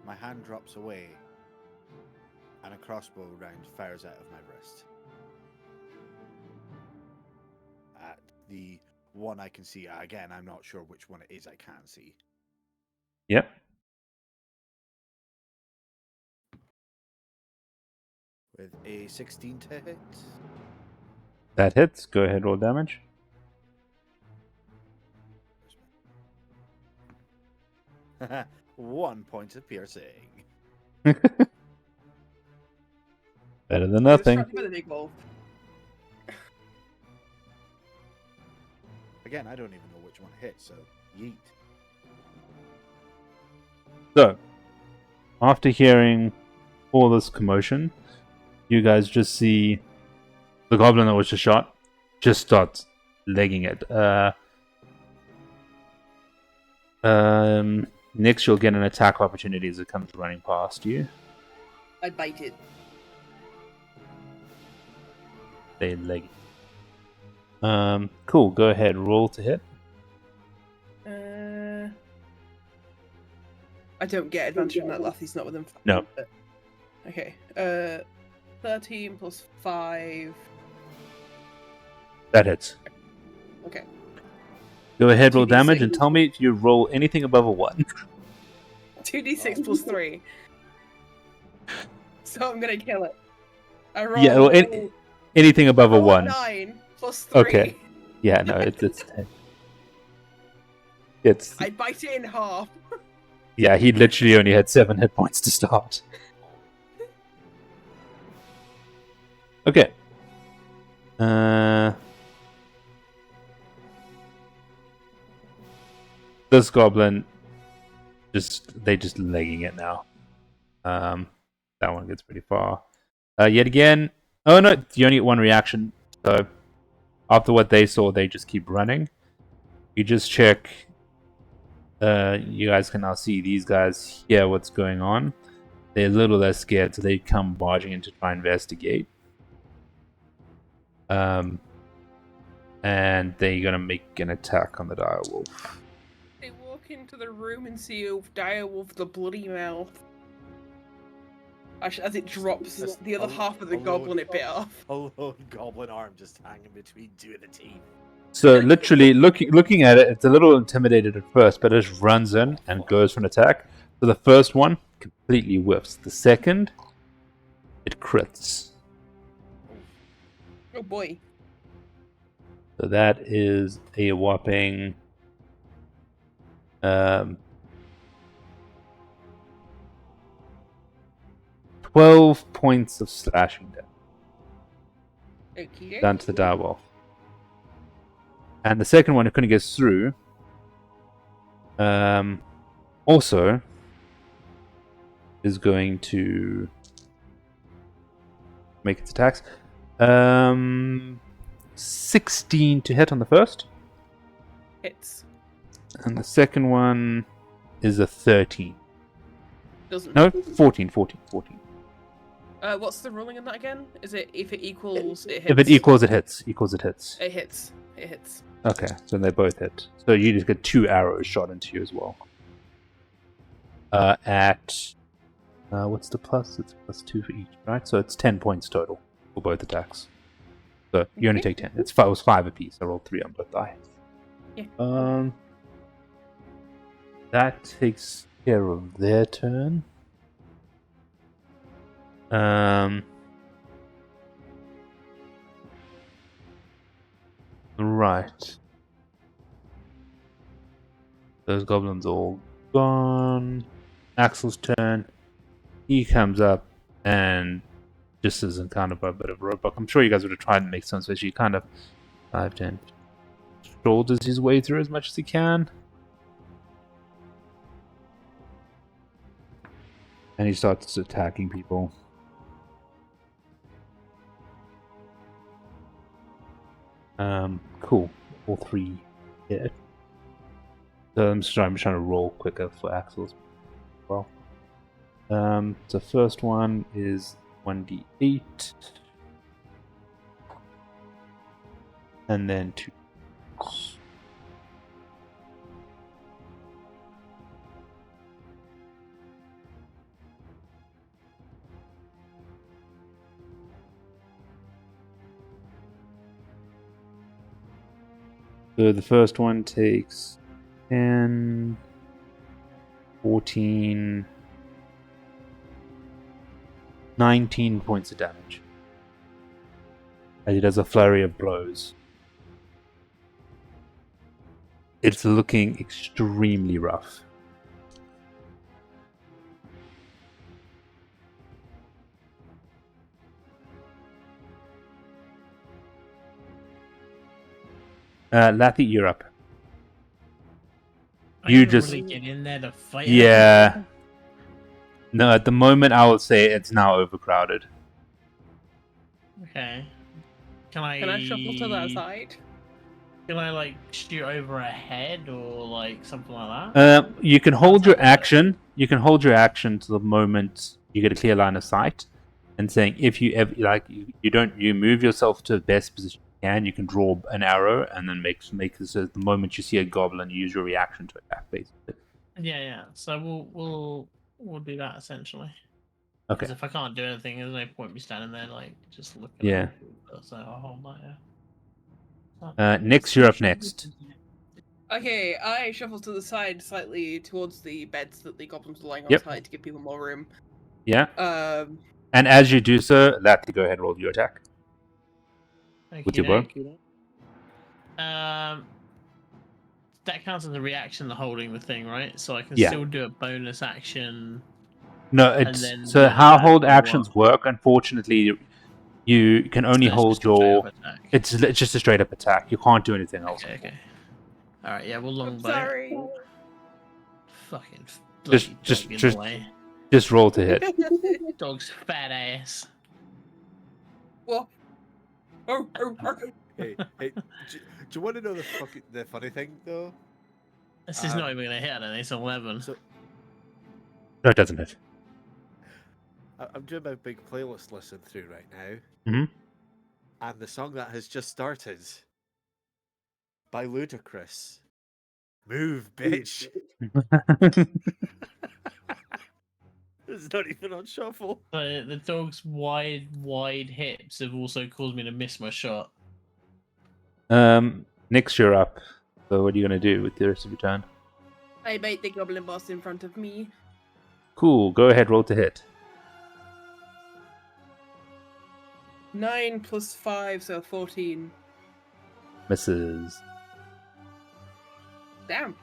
My hand drops away, and a crossbow round fires out of my wrist. At the one I can see. Again, I'm not sure which one it is I can't see. Yep. With a 16 to hit. That hits. Go ahead, roll damage. One point of piercing. Better than nothing. Distracted by the big wolf. Again, I don't even know which one hit, so yeet. So, after hearing all this commotion, you guys just see the goblin that was just shot just starts legging it. Next, you'll get an attack opportunity as it comes running past you. I bite it. They leg. Cool. Go ahead. Roll to hit. I don't get advantage on that laugh. He's not within 5. No. Okay. 13 plus 5. That hits. Okay. Go ahead. Roll 2d6. damage and tell me if you roll anything above a 1. 2d6 plus 3. So I'm gonna kill it. I roll. Yeah. Well, anything above a roll 1. 9 plus 3. Okay. Yeah. No. It's. I bite it in half. Yeah. He literally only had 7 hit points to start. Okay. This goblin they just legging it now. That one gets pretty far. Yet again. Oh no, you only get 1 reaction. So after what they saw, they just keep running. You just check. You guys can now see these guys hear what's going on. They're a little less scared, so they come barging in to try and investigate. And they're gonna make an attack on the direwolf. They walk into the room and see a direwolf with a bloody mouth. As it drops the other half of the goblin it bit off. A lone goblin arm just hanging between 2 of the teeth. So literally, looking at it, it's a little intimidated at first, but it just runs in and goes for an attack. So the first one completely whiffs. The second, it crits. Oh boy. So that is a whopping Um, 12 points of slashing damage Okie down to the direwolf. And the second one, it couldn't get through. Also is going to make its attacks. 16 to hit on the first. Hits. And the second one is a 13. Doesn't. No, 14. What's the ruling on that again? Is it if it equals, it hits? If it equals, it hits. It hits. It hits. Okay, so they both hit. So you just get 2 arrows shot into you as well. What's the plus? It's +2 for each, right? So it's 10 points total for both attacks. So you only take 10. It was 5 apiece. I rolled 3 on both die. Yeah. That takes care of their turn. Right. Those goblins all gone. Axel's turn. He comes up and just as in kind of a bit of a roadblock. I'm sure you guys would have tried and make some space. He kind of 5, 10 shoulders his way through as much as he can. And he starts attacking people. Cool. All 3 hit. So I'm just trying to roll quicker for Axel's as well. So first one is 1d8. And then 2. So the first one takes 10, 14, 19 points of damage. As he does a flurry of blows. It's looking extremely rough. Lathy, you're up. You didn't just- really get in there to fight. Yeah. No, at the moment I would say it's now overcrowded. Okay. Can I shuffle to that side? Can I like shoot over a head or like something like that? You can hold your How's that work? action. You can hold your action to the moment you get a clear line of sight, and saying if you ever you move yourself to the best position you can. You can draw an arrow and then make this so the moment you see a goblin, you use your reaction to attack. Basically. Yeah. So we'll do that essentially. Okay. Because if I can't do anything, there's no point me standing there like just looking. Yeah. So I'll hold that. Yeah. Nix, you're up next. Okay, I shuffle to the side slightly towards the beds that the goblins are lying on Yep. side to give people more room. Yeah. Um, And as you do so, Lathy, go ahead and roll your attack. With your bow? That counts as a reaction to holding the thing, right? So I can Yeah. still do a bonus action. No, And it's then so the how attack hold or actions what? work. Unfortunately, you can only So it's hold just a straight your. up attack. It's just a straight up attack. You can't do anything else. Okay. All right. Yeah. We'll long I'm bow. sorry. Fucking Just- bloody just- dog in just- the way. Just roll to hit. Dog's fat ass. What? Oh. Hey, do you want to know the funny thing though? This is not even gonna hit. I don't think it's 11. So No, it doesn't hit. I'm doing my big playlist listen through right now, Mhm. and the song that has just started by Ludacris. Move, bitch. It's not even on shuffle. But the dog's wide hips have also caused me to miss my shot. Nix, you're up. So what are you gonna do with the rest of your turn? I bait the goblin boss in front of me. Cool. Go ahead. Roll to hit. 9 + 5, so 14. Misses. Damn.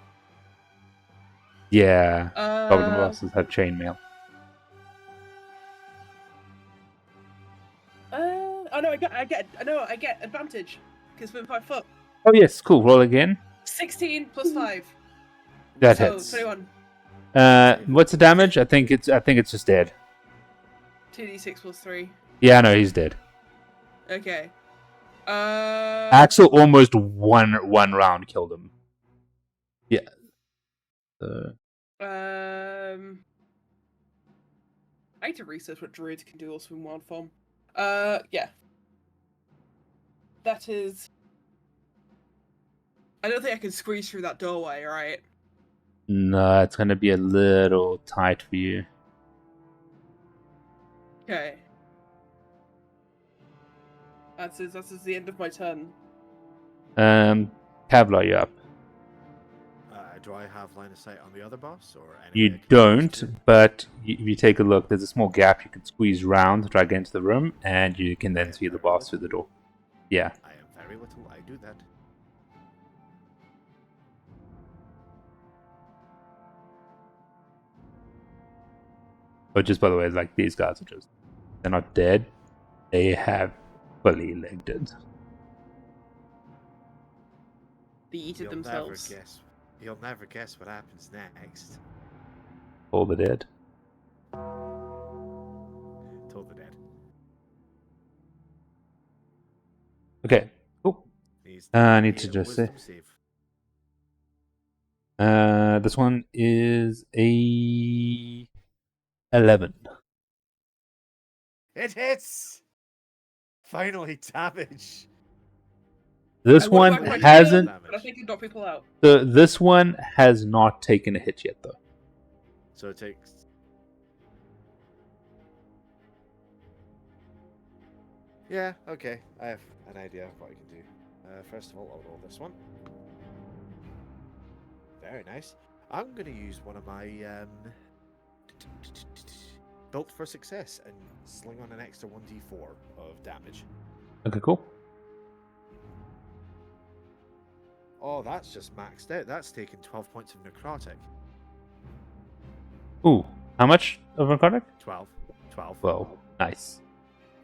Yeah. Goblin bosses have chainmail. Oh no, I get advantage because we're 5 foot. Oh yes, cool. Roll again. 16 plus 5. That So hits. 21. What's the damage? I think it's just dead. 2d6 plus 3. Yeah, no, he's dead. Okay. Axel almost one round killed him. Yeah. I need to research what druids can do also in wild form. Yeah. That is. I don't think I can squeeze through that doorway, right? No, it's gonna be a little tight for you. Okay. That's the end of my turn. Kevlar, you up? Do I have line of sight on the other boss, or any way I You can use don't, to- but if you take a look, there's a small gap you can squeeze round to try to get into the room, and you can then see the boss through the door. Yeah. I am very little. I do that. But just by the way, like these guys are they're not dead. They have fully legged it. They eated themselves. You'll never guess what happens next. All the dead. Told the dead. Okay, cool. I need to just say. Save. This one is a 11. It hits! Finally, damage! This I would one whack my hasn't. tail, but I think it knocked people out. This one has not taken a hit yet, though. So it takes... Yeah, okay. I have an idea of what I can do. First of all, I'll roll this one. Very nice. I'm going to use one of my built for success and sling on an extra 1d4 of damage. Okay, cool. Oh, that's just maxed out. That's taken 12 points of necrotic. Ooh, how much of a necrotic? 12. Well, nice.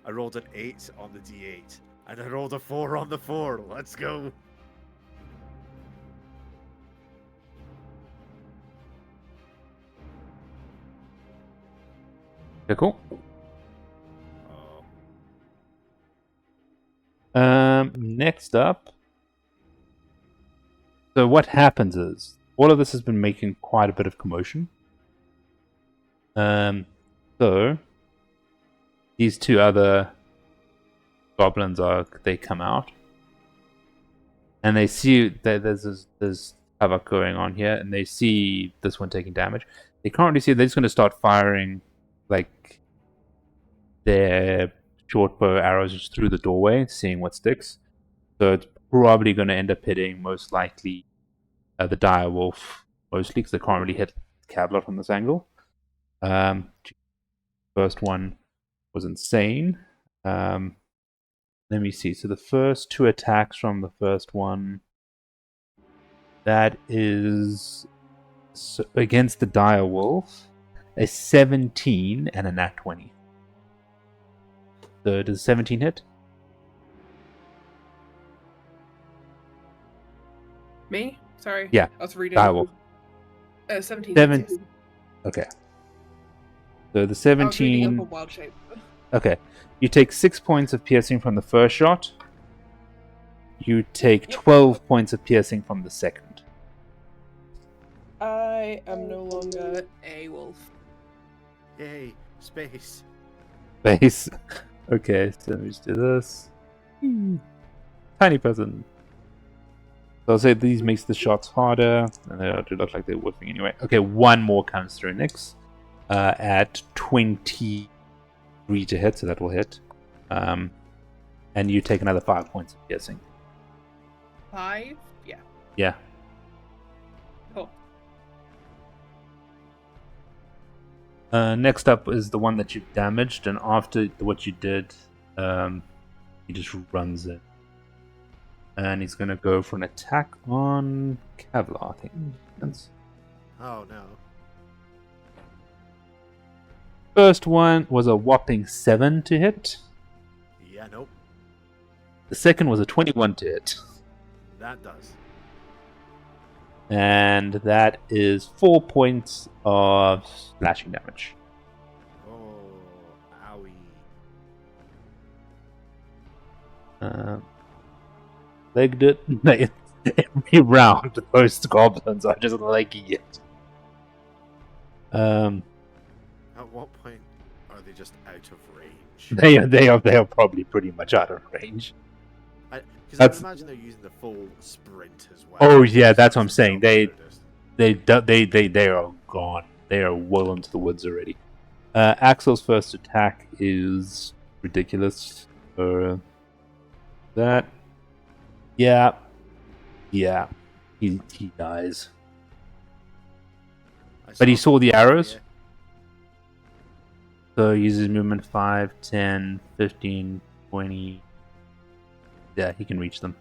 I rolled an 8 on the d8, and I rolled a 4 on the 4. Let's go. Okay, cool. Oh. Next up. So what happens is all of this has been making quite a bit of commotion. So these two other goblins they come out, and they see that there's havoc going on here, and they see this one taking damage. They currently see they're just going to start firing like their short bow arrows just through the doorway, seeing what sticks. So it's probably going to end up hitting most likely the dire wolf mostly, because they can't really hit Kevlar from this angle. First one was insane. Let me see. So the first two attacks from the first one, that is against the dire wolf, a 17 and a nat 20. So does 17 hit? Me? Sorry. Yeah. I was reading. Dire wolf. 17. Okay. So the I was reading 17. up on wild shape. Okay. You take 6 points of piercing from the first shot. You take 12 points of piercing from the second. I am no longer a wolf. Yay, space. Base. Okay, so let me just do this. Tiny person. So I'll say these makes the shots harder, and they do look like they're working anyway. Okay, one more comes through next. At 23 to hit, so that will hit. And you take another 5 points of piercing. 5? Yeah. Yeah. Cool. Next up is the one that you've damaged, and after what you did, he just runs it. And he's going to go for an attack on Kevlar, I think. Oh no. First one was a whopping 7 to hit. Yeah, nope. The second was a 21 to hit. That does. And that is 4 points of slashing damage. Oh, owie. Legged it. Every round, most goblins are just legging it. At what point are they just out of range? They are probably pretty much out of range. Because I would That's- imagine they're using the full sprint as well. Oh yeah, that's what I'm saying. They They are gone. They are well into the woods already. Axel's first attack is ridiculous. That. Yeah. He dies. But he saw the arrows. So he uses movement 5, 10, 15, 20. Yeah, he can reach them.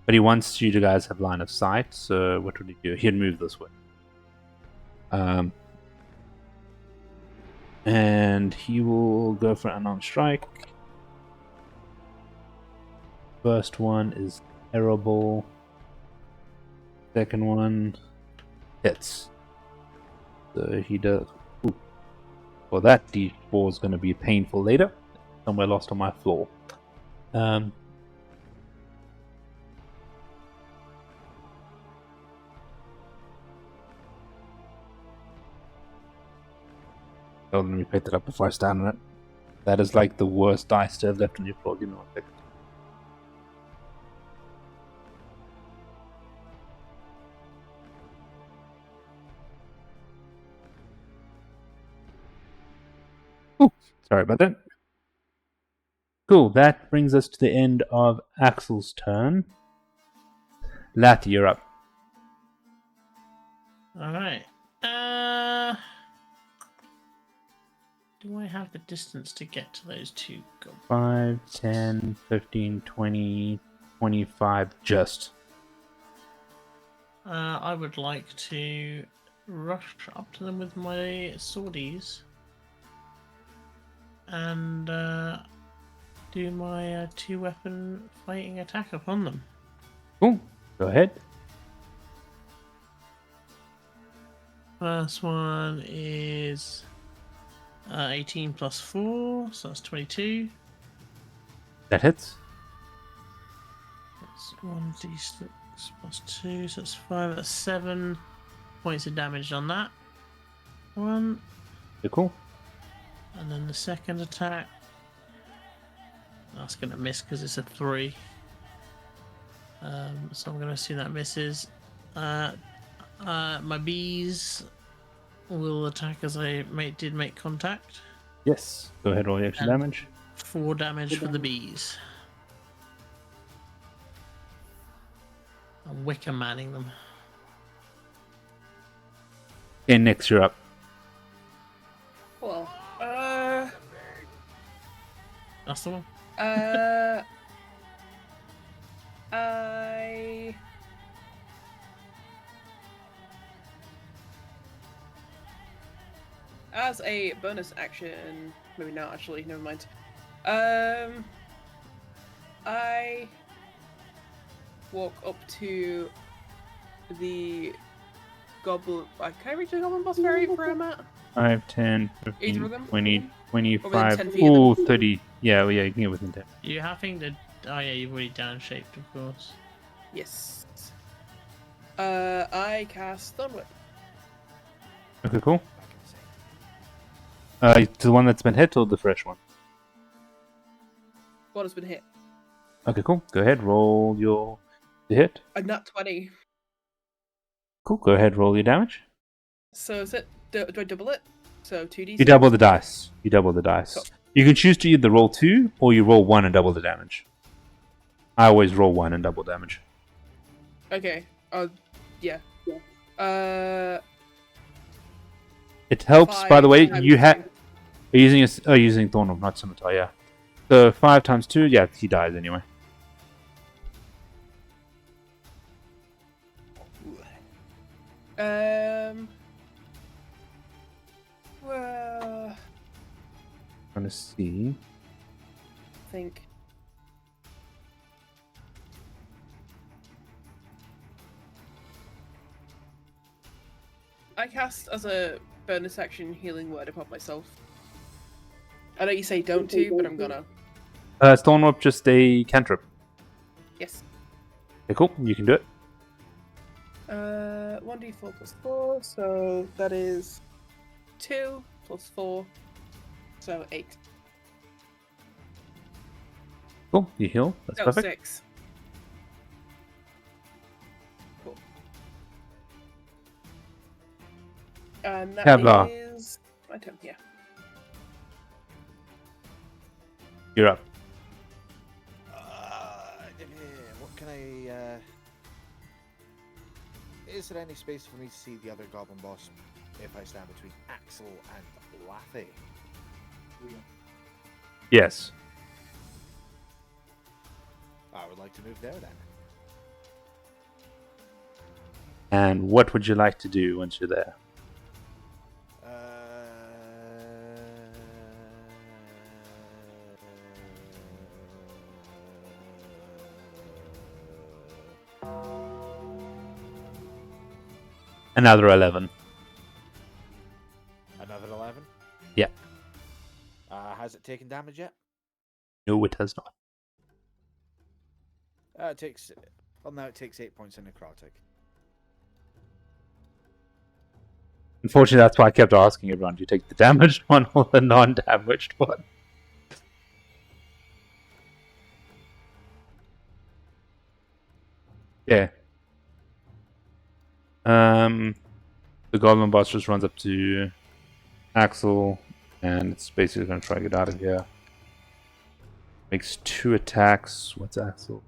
But he wants you to guys have line of sight, so what would he do? He'd move this way. And he will go for an unarmed strike. First one is terrible. Second one hits. So he does. Ooh. Well, that D4 is going to be painful later. Somewhere lost on my floor. Oh, let me pick that up before I stand on it. That is like the worst dice to have left on your floor. Give me 1 second. Ooh, sorry about that. Cool, that brings us to the end of Axel's turn. Lat, you're up. Alright. Do I have the distance to get to those two goblins? 5, 10, 15, 20, 25, just. I would like to rush up to them with my swordies and do my 2-weapon fighting attack upon them. Cool, go ahead. First one is 18 plus 4, so that's 22. That hits. That's 1d6 plus 2, so that's 5, that's 7 points of damage on that one. You're cool. And then the second attack, that's going to miss because it's a 3. So I'm going to assume that misses. My bees will attack as I did make contact. Yes. Go ahead, roll the extra And- damage. 4 damage for the bees. I'm wicker manning them. Okay, next you're up. Well, That's the one. as a bonus action, maybe not actually, never mind. I walk up to the goblin. Can I reach the goblin boss fairy where I'm at? 5, 10, Either 15, of them? 20, Within 25. 10 feet of Ooh, 30. Yeah, you can get within 10. You having to. Oh, yeah, you've already downshaped, of course. Yes. I cast Stun Whip. Okay, cool. The one that's been hit or the fresh one? One has been hit. Okay, cool. Go ahead, roll your hit. A nat 20. Cool. Go ahead, roll your damage. So is it? Do I double it? So 2d6? You double the dice. You double the dice. Cool. You can choose to either roll 2 or you roll 1 and double the damage. I always roll 1 and double damage. Okay. Yeah. It helps, by the way. Five You times using Thorn of not Scimitar, yeah. So 5 times 2, yeah, he dies anyway. two. Trying to see. I think. I cast as a bonus action healing word upon myself. I know you say don't to, but I'm gonna. Storm Whip, just a cantrip. Yes. Okay, cool. You can do it. 1d4 plus 4, so that is 2 plus 4, so 8. Cool. You heal. That's No, perfect. 6. Cool. And that Kevlar. is my turn, yeah. You're up. What can I? Is there any space for me to see the other goblin boss if I stand between Axel and Laffy? Yes. I would like to move there then. And what would you like to do once you're there? Another 11. Another 11? Yeah. Has it taken damage yet? No, it has not. It takes. Well, now it takes 8 points of necrotic. Unfortunately, that's why I kept asking everyone, do you take the damaged one or the non-damaged one? Yeah. The goblin boss just runs up to Axel, and it's basically going to try to get out of here. Makes 2 attacks. What's Axel?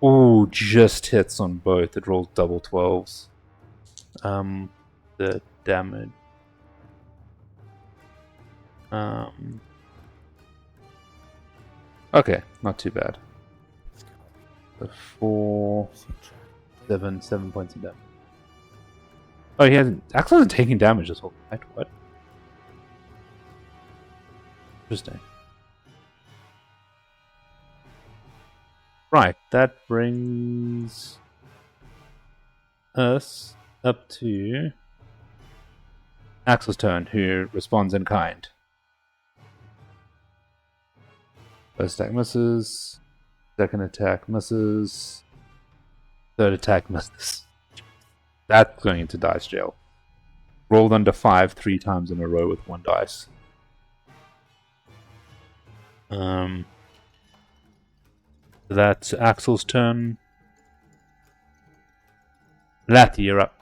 Ooh, just hits on both. It rolls double 12s. The damage. Okay, not too bad. The 4, 7 points of damage. Oh, he hasn't. Axel isn't taking damage this whole fight. What? Interesting. Right, that brings us up to Axel's turn, who responds in kind. First attack misses. Second attack misses. Third attack misses. That's going into dice jail. Rolled under 5 3 times in a row with 1 dice. That's Axel's turn. Latty, you're up.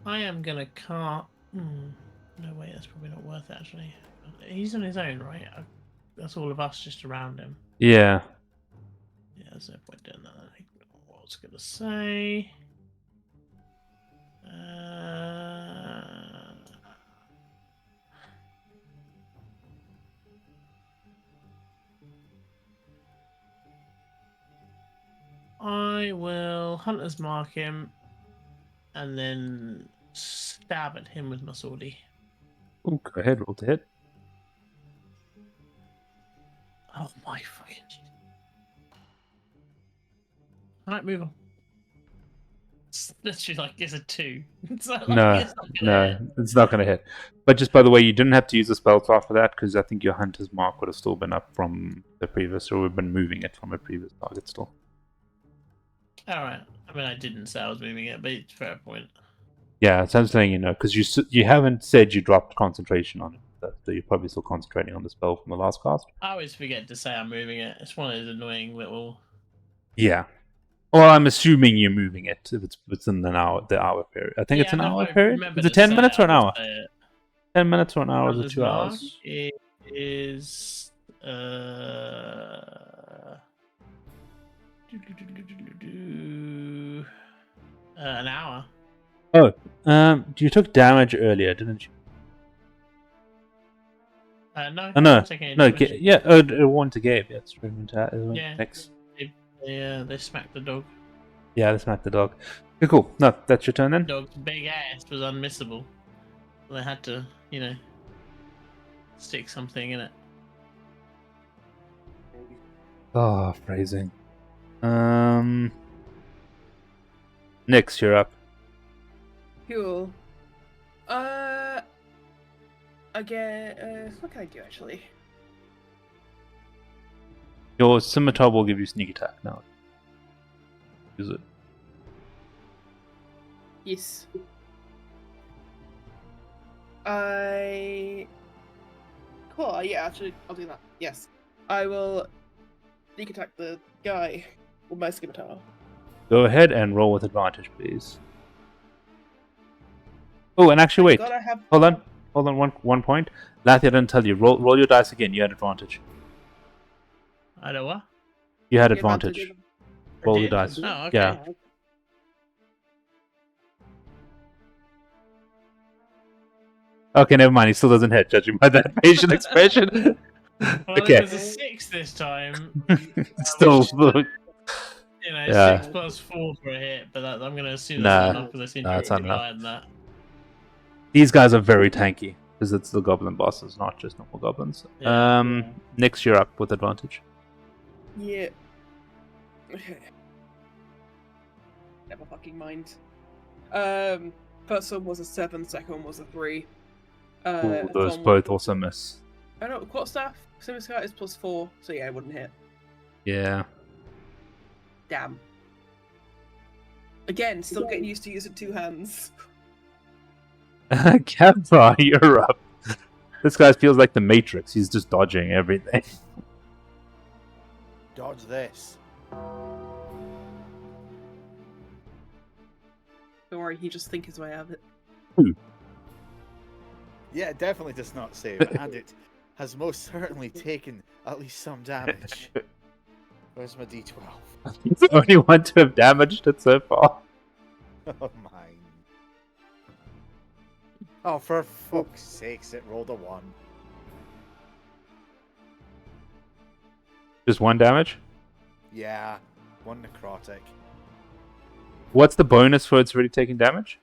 I am gonna cart. No way, that's probably not worth it actually. He's on his own, right? That's all of us just around him. Yeah. Yeah, there's no point doing that. What I was gonna say. I will Hunter's Mark him and then stab at him with my swordie. Oh, go ahead, roll to hit. Oh my fucking shit. Alright, move on. It's literally like it's a 2. It's like, No, it's not gonna hit. it's not going to hit. But just by the way, you didn't have to use the spell slot for that, because I think your Hunter's Mark would have still been up from the previous, or we've been moving it from a previous target still. Alright. I mean, I didn't say I was moving it, but it's a fair point. Yeah, so I'm saying, you know, because you haven't said you dropped concentration on it. So you're probably still concentrating on the spell from the last cast. I always forget to say I'm moving it. It's one of those annoying little. Yeah. Well, I'm assuming you're moving it if it's within the hour period. I think it's an hour period. Is it 10 minutes or an hour? 10 minutes or an hour or 2 hours? It is an hour. Oh, you took damage earlier, didn't you? No. Oh, no. not taking any No, damage. yeah, one to Gabe. Yeah, it's true. Yeah. Next. They smacked the dog. Yeah, let's smack the dog. Okay, cool. No, that's your turn then. Dog's big ass was unmissable. They had to, stick something in it. Oh, phrasing. Nyx, you're up. Cool. Again, what can I do actually? Your scimitar will give you sneak attack now. Use it. Yes. Cool, yeah, actually, I'll do that. Yes. I will sneak attack the guy with my scimitar. Go ahead and roll with advantage, please. Oh, and actually, wait. Gotta have... Hold on. One point. Lathia didn't tell you. Roll your dice again. You had advantage. I know what? You had the advantage. I Roll the did? dice. Oh, okay. Yeah. Okay, never mind. He still doesn't hit, judging by that facial expression. Well, Okay. it was a 6 this time. Still. Yeah. 6 plus 4 for a hit, but I'm going to assume Nah. that's not enough because I seem Nah, to it's be not enough. higher than that. These guys are very tanky because it's the goblin bosses, not just normal goblins. Yeah. Nyx, you're up with advantage. Yeah. Okay. Never fucking mind. First one was a 7, second one was a 3. Ooh, those thumb- both also miss. Oh no, quarterstaff. Scimitar is +4, so yeah, it wouldn't hit. Yeah. Damn. Again, still getting used to using 2 hands. Kevra, you're up. This guy feels like the Matrix. He's just dodging everything. Dodge this. Don't worry, he just think his way out of it. Yeah, it definitely does not save, and it has most certainly taken at least some damage. Where's my d12? He's the only one to have damaged it so far. Oh, mine. Oh, for fuck's sakes, it rolled a 1. Just 1 damage? Yeah, 1 necrotic. What's the bonus for it's already taking damage?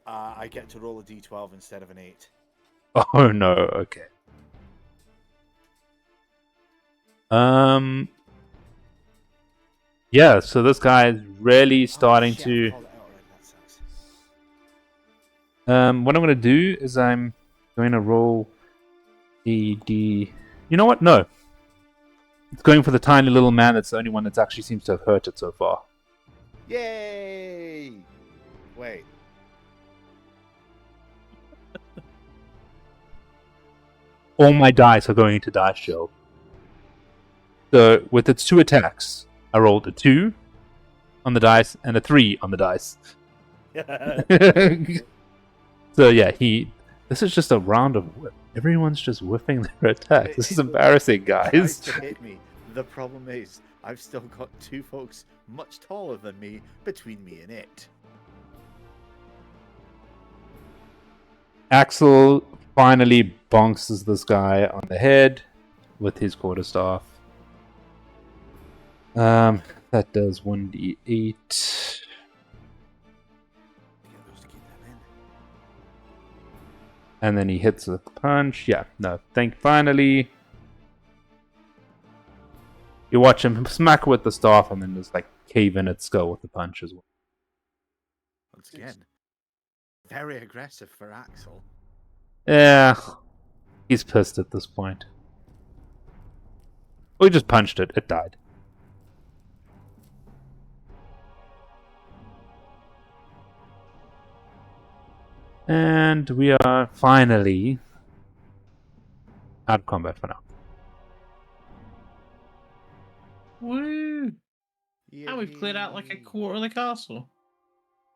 I get to roll a d12 instead of an 8. Oh no, okay. Yeah, so this guy is really starting shit, I to... called it out already, that sucks. What I'm going to do is I'm going to roll the D... You know what? No. It's going for the tiny little man that's the only one that actually seems to have hurt it so far. Yay! Wait. All my dice are going into dice show. So with its 2 attacks, I rolled a 2 on the dice and a 3 on the dice. So yeah, this is just a round of whip. Everyone's just whipping their attacks. This is embarrassing, Tries guys. to hit me. The problem is, I've still got 2 folks much taller than me between me and it. Axel finally bonks this guy on the head with his quarterstaff. That does 1d8. Get those to keep them in. And then he hits a punch. Yeah, no. Finally, you watch him smack with the staff and then just like cave in its skull with the punch as well. Once again, very aggressive for Axel. Yeah, he's pissed at this point. Oh, he just punched it. It died. And we are finally out of combat for now. Woo! And we've cleared out like a Yay. quarter of the castle.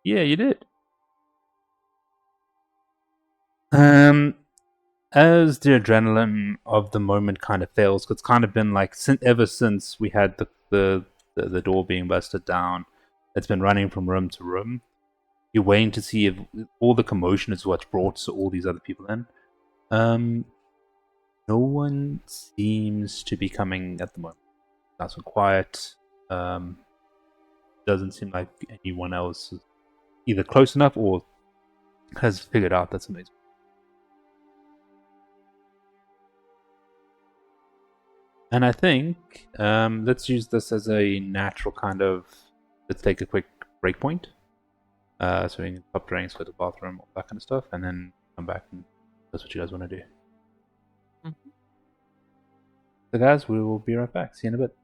Yeah, you did. As the adrenaline of the moment kind of fails, it's kind of been like ever since we had the door being busted down, it's been running from room to room. You're waiting to see if all the commotion is what's brought all these other people in. No one seems to be coming at the moment. Nice and quiet. Doesn't seem like anyone else is either close enough or has figured out that's amazing. And I think let's use this as a natural kind of, let's take a quick break point. So we can stop drinks, go to the bathroom, all that kind of stuff, and then come back and that's what you guys want to do. Mhm. So guys, we will be right back. See you in a bit.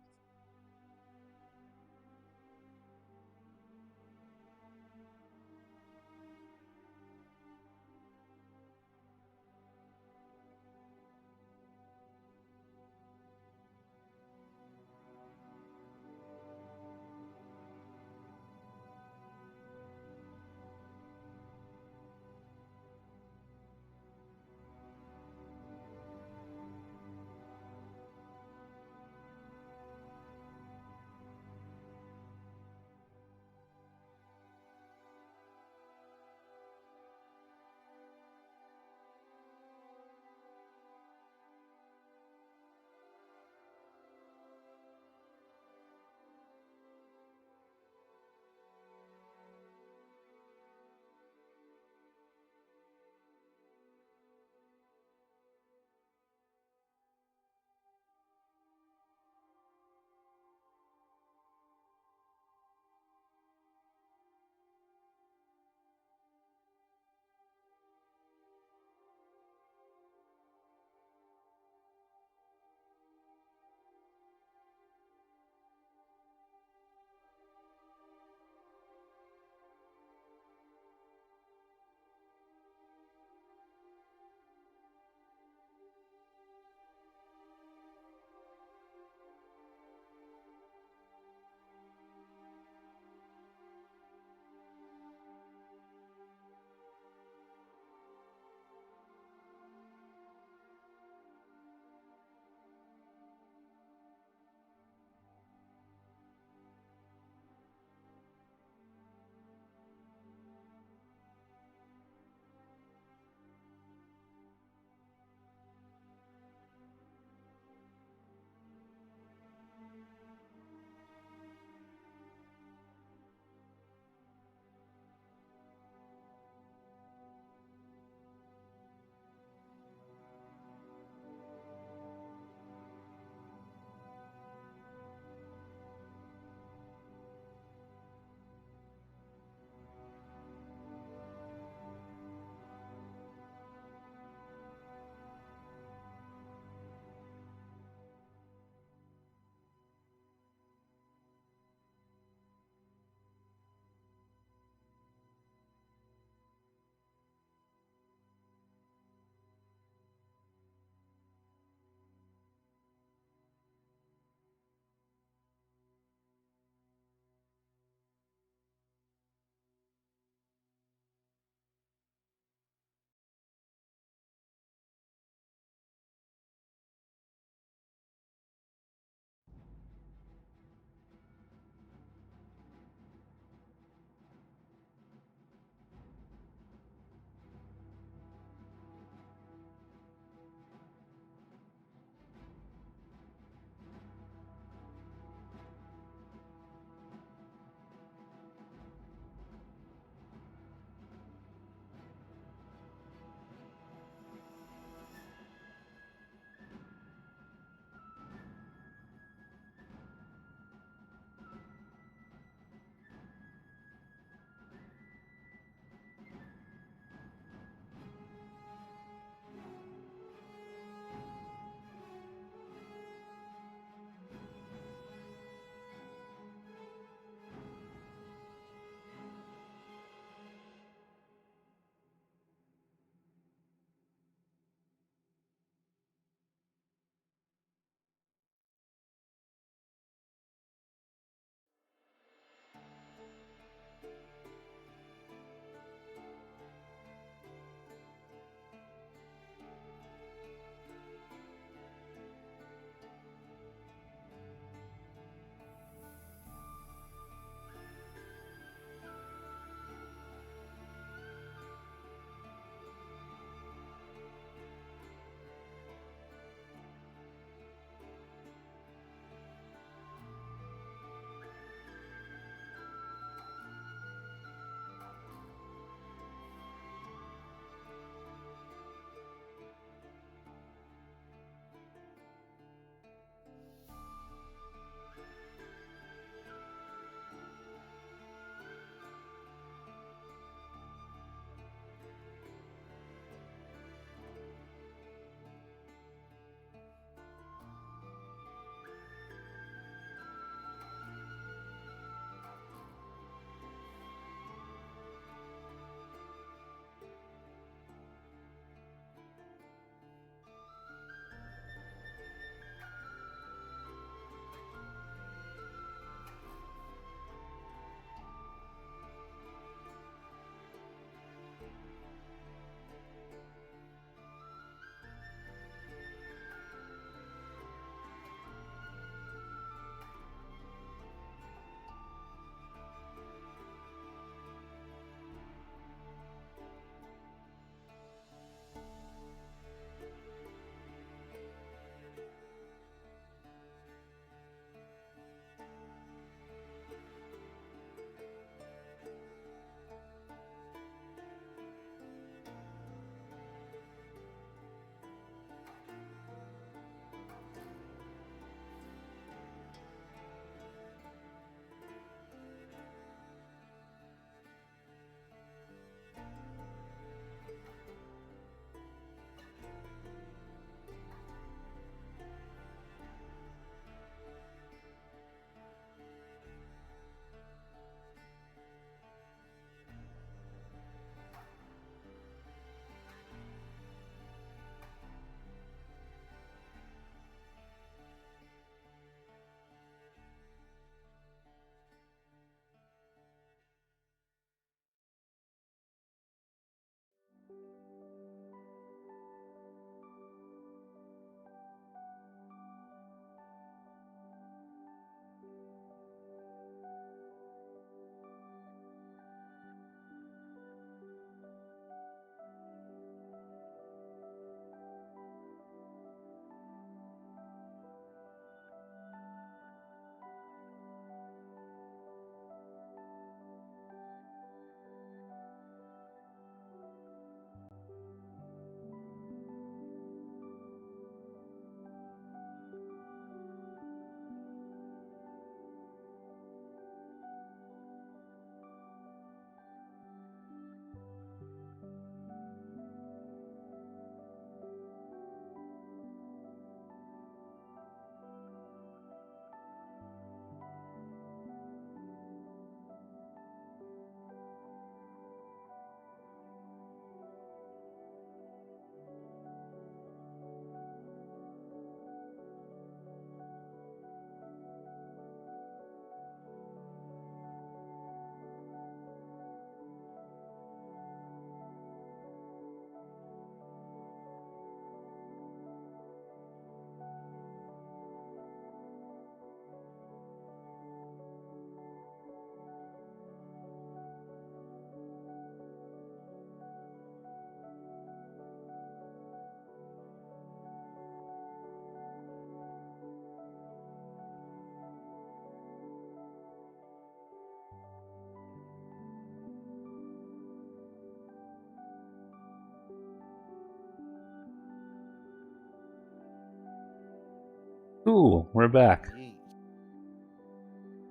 Cool, we're back. Yeet.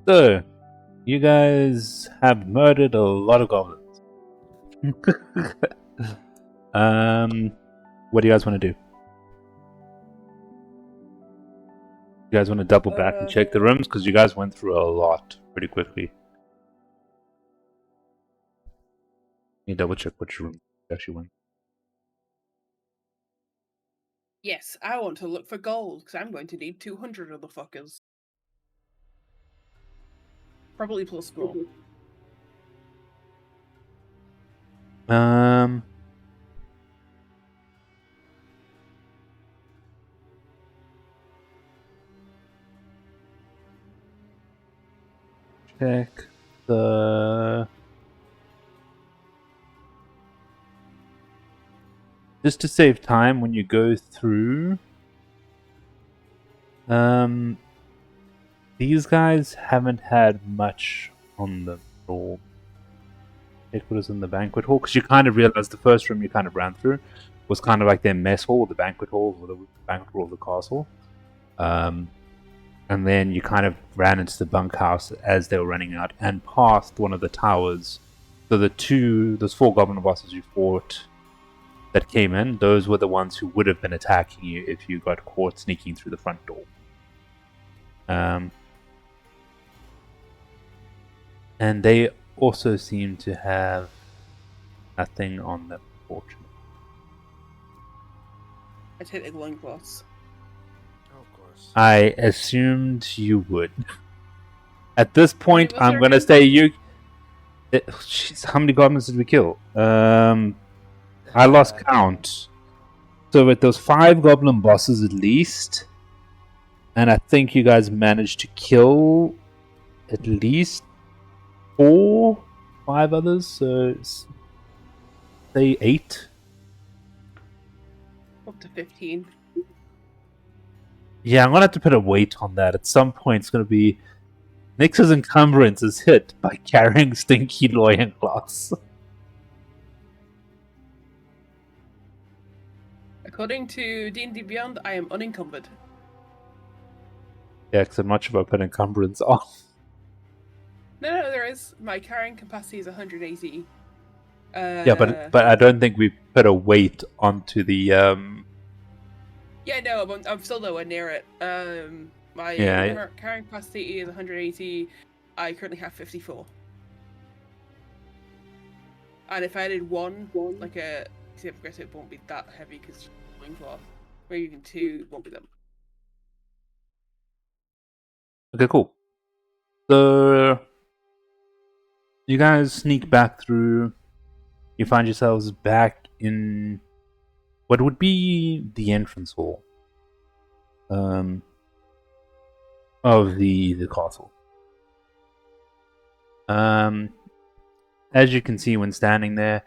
So, you guys have murdered a lot of goblins. What do you guys want to do? You guys want to double back and check the rooms? Because you guys went through a lot pretty quickly. You double check which room you actually went. Yes, I want to look for gold, because I'm going to need 200 of the fuckers. Probably plus more. Check the... Just to save time when you go through... These guys haven't had much on them at all. Check what is in the banquet hall, because you kind of realized the first room you kind of ran through was kind of like their mess hall, the banquet hall, or the banquet hall of the castle. And then you kind of ran into the bunkhouse as they were running out and past one of the towers. So those 4 goblin bosses you fought that came in, those were the ones who would have been attacking you if you got caught sneaking through the front door. And they also seem to have nothing on them, fortunately. I take the loincloths. Of course. I assumed you would. At this point, was I'm there gonna again? say you. Jeez, how many goblins did we kill? I lost count. So with those 5 goblin bosses at least, and I think you guys managed to kill at least 4, 5 others. So say 8. Up to 15. Yeah, I'm gonna have to put a weight on that. At some point, it's gonna be Nix's encumbrance is hit by carrying stinky loincloths. According to D&D Beyond, I am unencumbered. Yeah, because I'm not sure if I put encumbrance on. No, there is. My carrying capacity is 180. Yeah, but I don't think we put a weight onto the Yeah, no, I'm still nowhere near it. My Yeah. carrying capacity is 180. I currently have 54. And if I added one, like a progressive, won't be that heavy because it's loincloth. Maybe even 2 won't be that. Okay, cool. So you guys sneak back through. You find yourselves back in what would be the entrance hall of the castle. As you can see when standing there,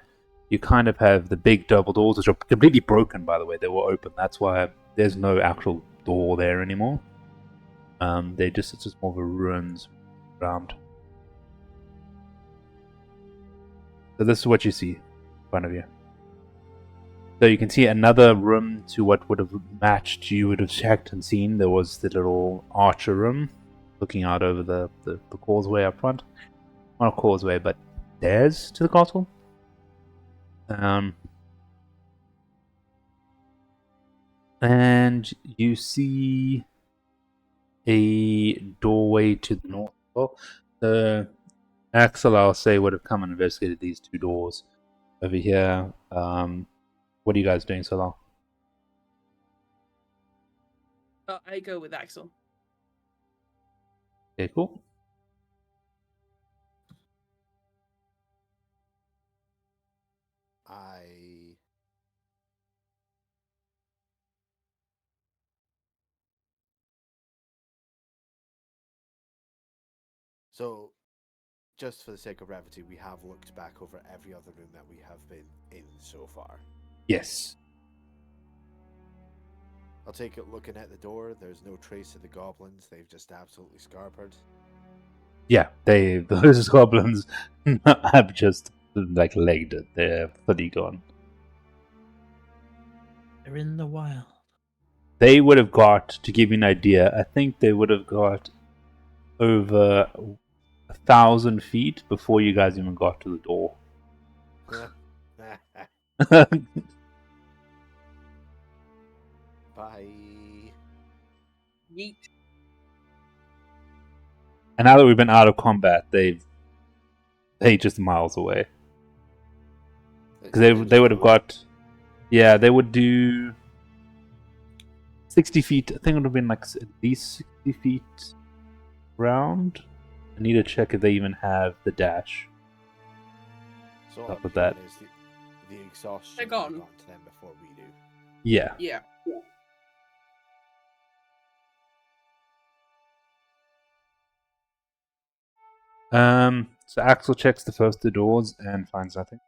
you kind of have the big double doors, which are completely broken, by the way. They were open. That's why there's no actual door there anymore. It's just more of a ruins around. So this is what you see in front of you. So you can see another room to what would have matched. You would have checked and seen there was the little archer room looking out over the causeway up front. Not a causeway, but stairs to the castle. And you see a doorway to the north. Well, the Axel, I'll say, would have come and investigated these 2 doors over here. What are you guys doing so long? I go with Axel. Okay, cool. So, just for the sake of brevity, we have looked back over every other room that we have been in so far. Yes. I'll take it looking at the door, there's no trace of the goblins, they've just absolutely scarpered. Yeah, those goblins have just like legged it. They're fully gone. They're in the wild. they would have got, to give you an idea, I think they would have got over 1,000 feet before you guys even got to the door. Bye. Yeet. And now that we've been out of combat, they just miles away. Because they would have got, yeah, they would do 60 feet. I think it would have been like at least 60 feet round. I need to check if they even have the dash. So Up what with I'm that. hearing is the exhaustion They're has gone. gone to them before we do. Yeah. Yeah. So Axel checks the first two doors and finds nothing.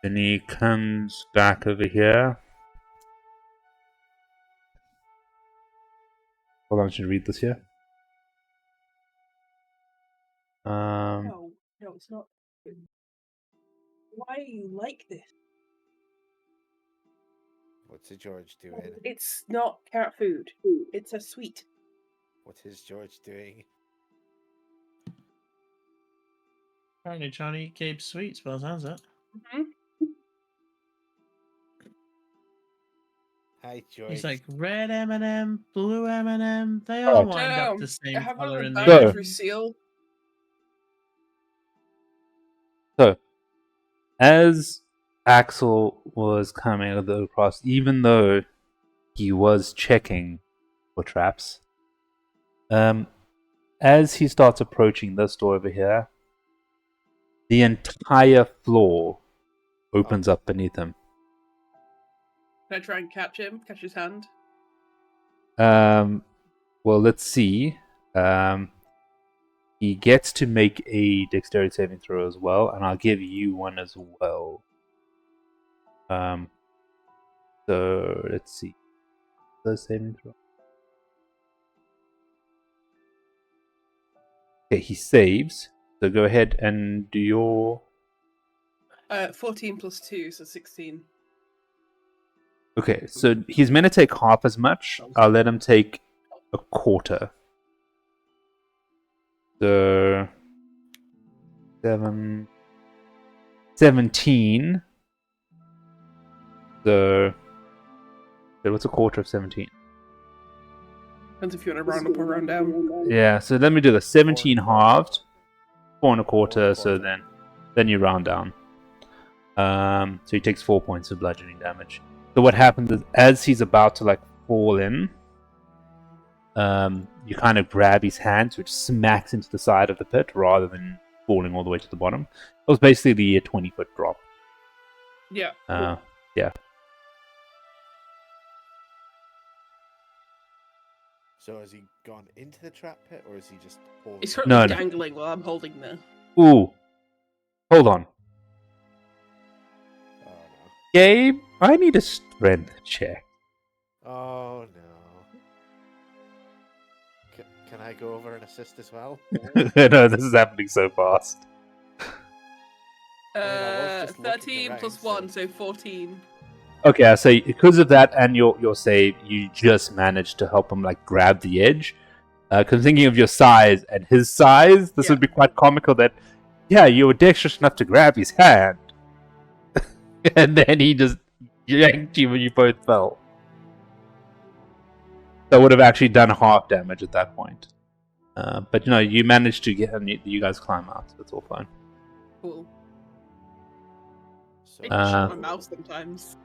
Then he comes back over here. Hold on, I should read this here. No, it's not. Why are you like this? What's the George doing? It's not cat food. It's a sweet. What is George doing? Apparently trying to eat Gabe's sweets, by the sounds of it. Mhm. Hi, George. He's like red M&M, blue M&M. They all Right. wind up No, the I same have one of color the in the So- boundary seal. So, as Axel was coming across, even though he was checking for traps, as he starts approaching this door over here, the entire floor opens up beneath him. Can I try and catch him? Catch his hand? Well, let's see. He gets to make a dexterity saving throw as well, and I'll give you one as well. So let's see. The saving throw. Okay, he saves. So go ahead and do your. 14 plus 2, so 16. Okay, so he's meant to take half as much. I'll let him take a quarter. So 17. So what's a quarter of 17? Depends if you want to round up or round down. Yeah, so let me do this. 17 halved, 4 and a quarter, so then you round down. So he takes 4 points of bludgeoning damage. So what happens is, as he's about to fall in, you kind of grab his hand, which smacks into the side of the pit rather than falling all the way to the bottom. It was basically a 20-foot drop. Yeah. Yeah. So has he gone into the trap pit, or is he just holding? He's it? currently No. dangling while I'm holding the. Ooh. Hold on. Oh no. Gabe, I need a strength check. Oh no. Can I go over and assist as well? No, this is happening so fast. I was just looking 13 around, plus so- 1, so 14. Okay, I say because of that and your save, you just managed to help him grab the edge. Because thinking of your size and his size, this Yeah. would be quite comical. That you were dexterous enough to grab his hand, and then he just yanked you when you both fell. That would have actually done half damage at that point. But you managed to get you guys climb out, so it's all fine. Cool. So, I can shut my mouth sometimes.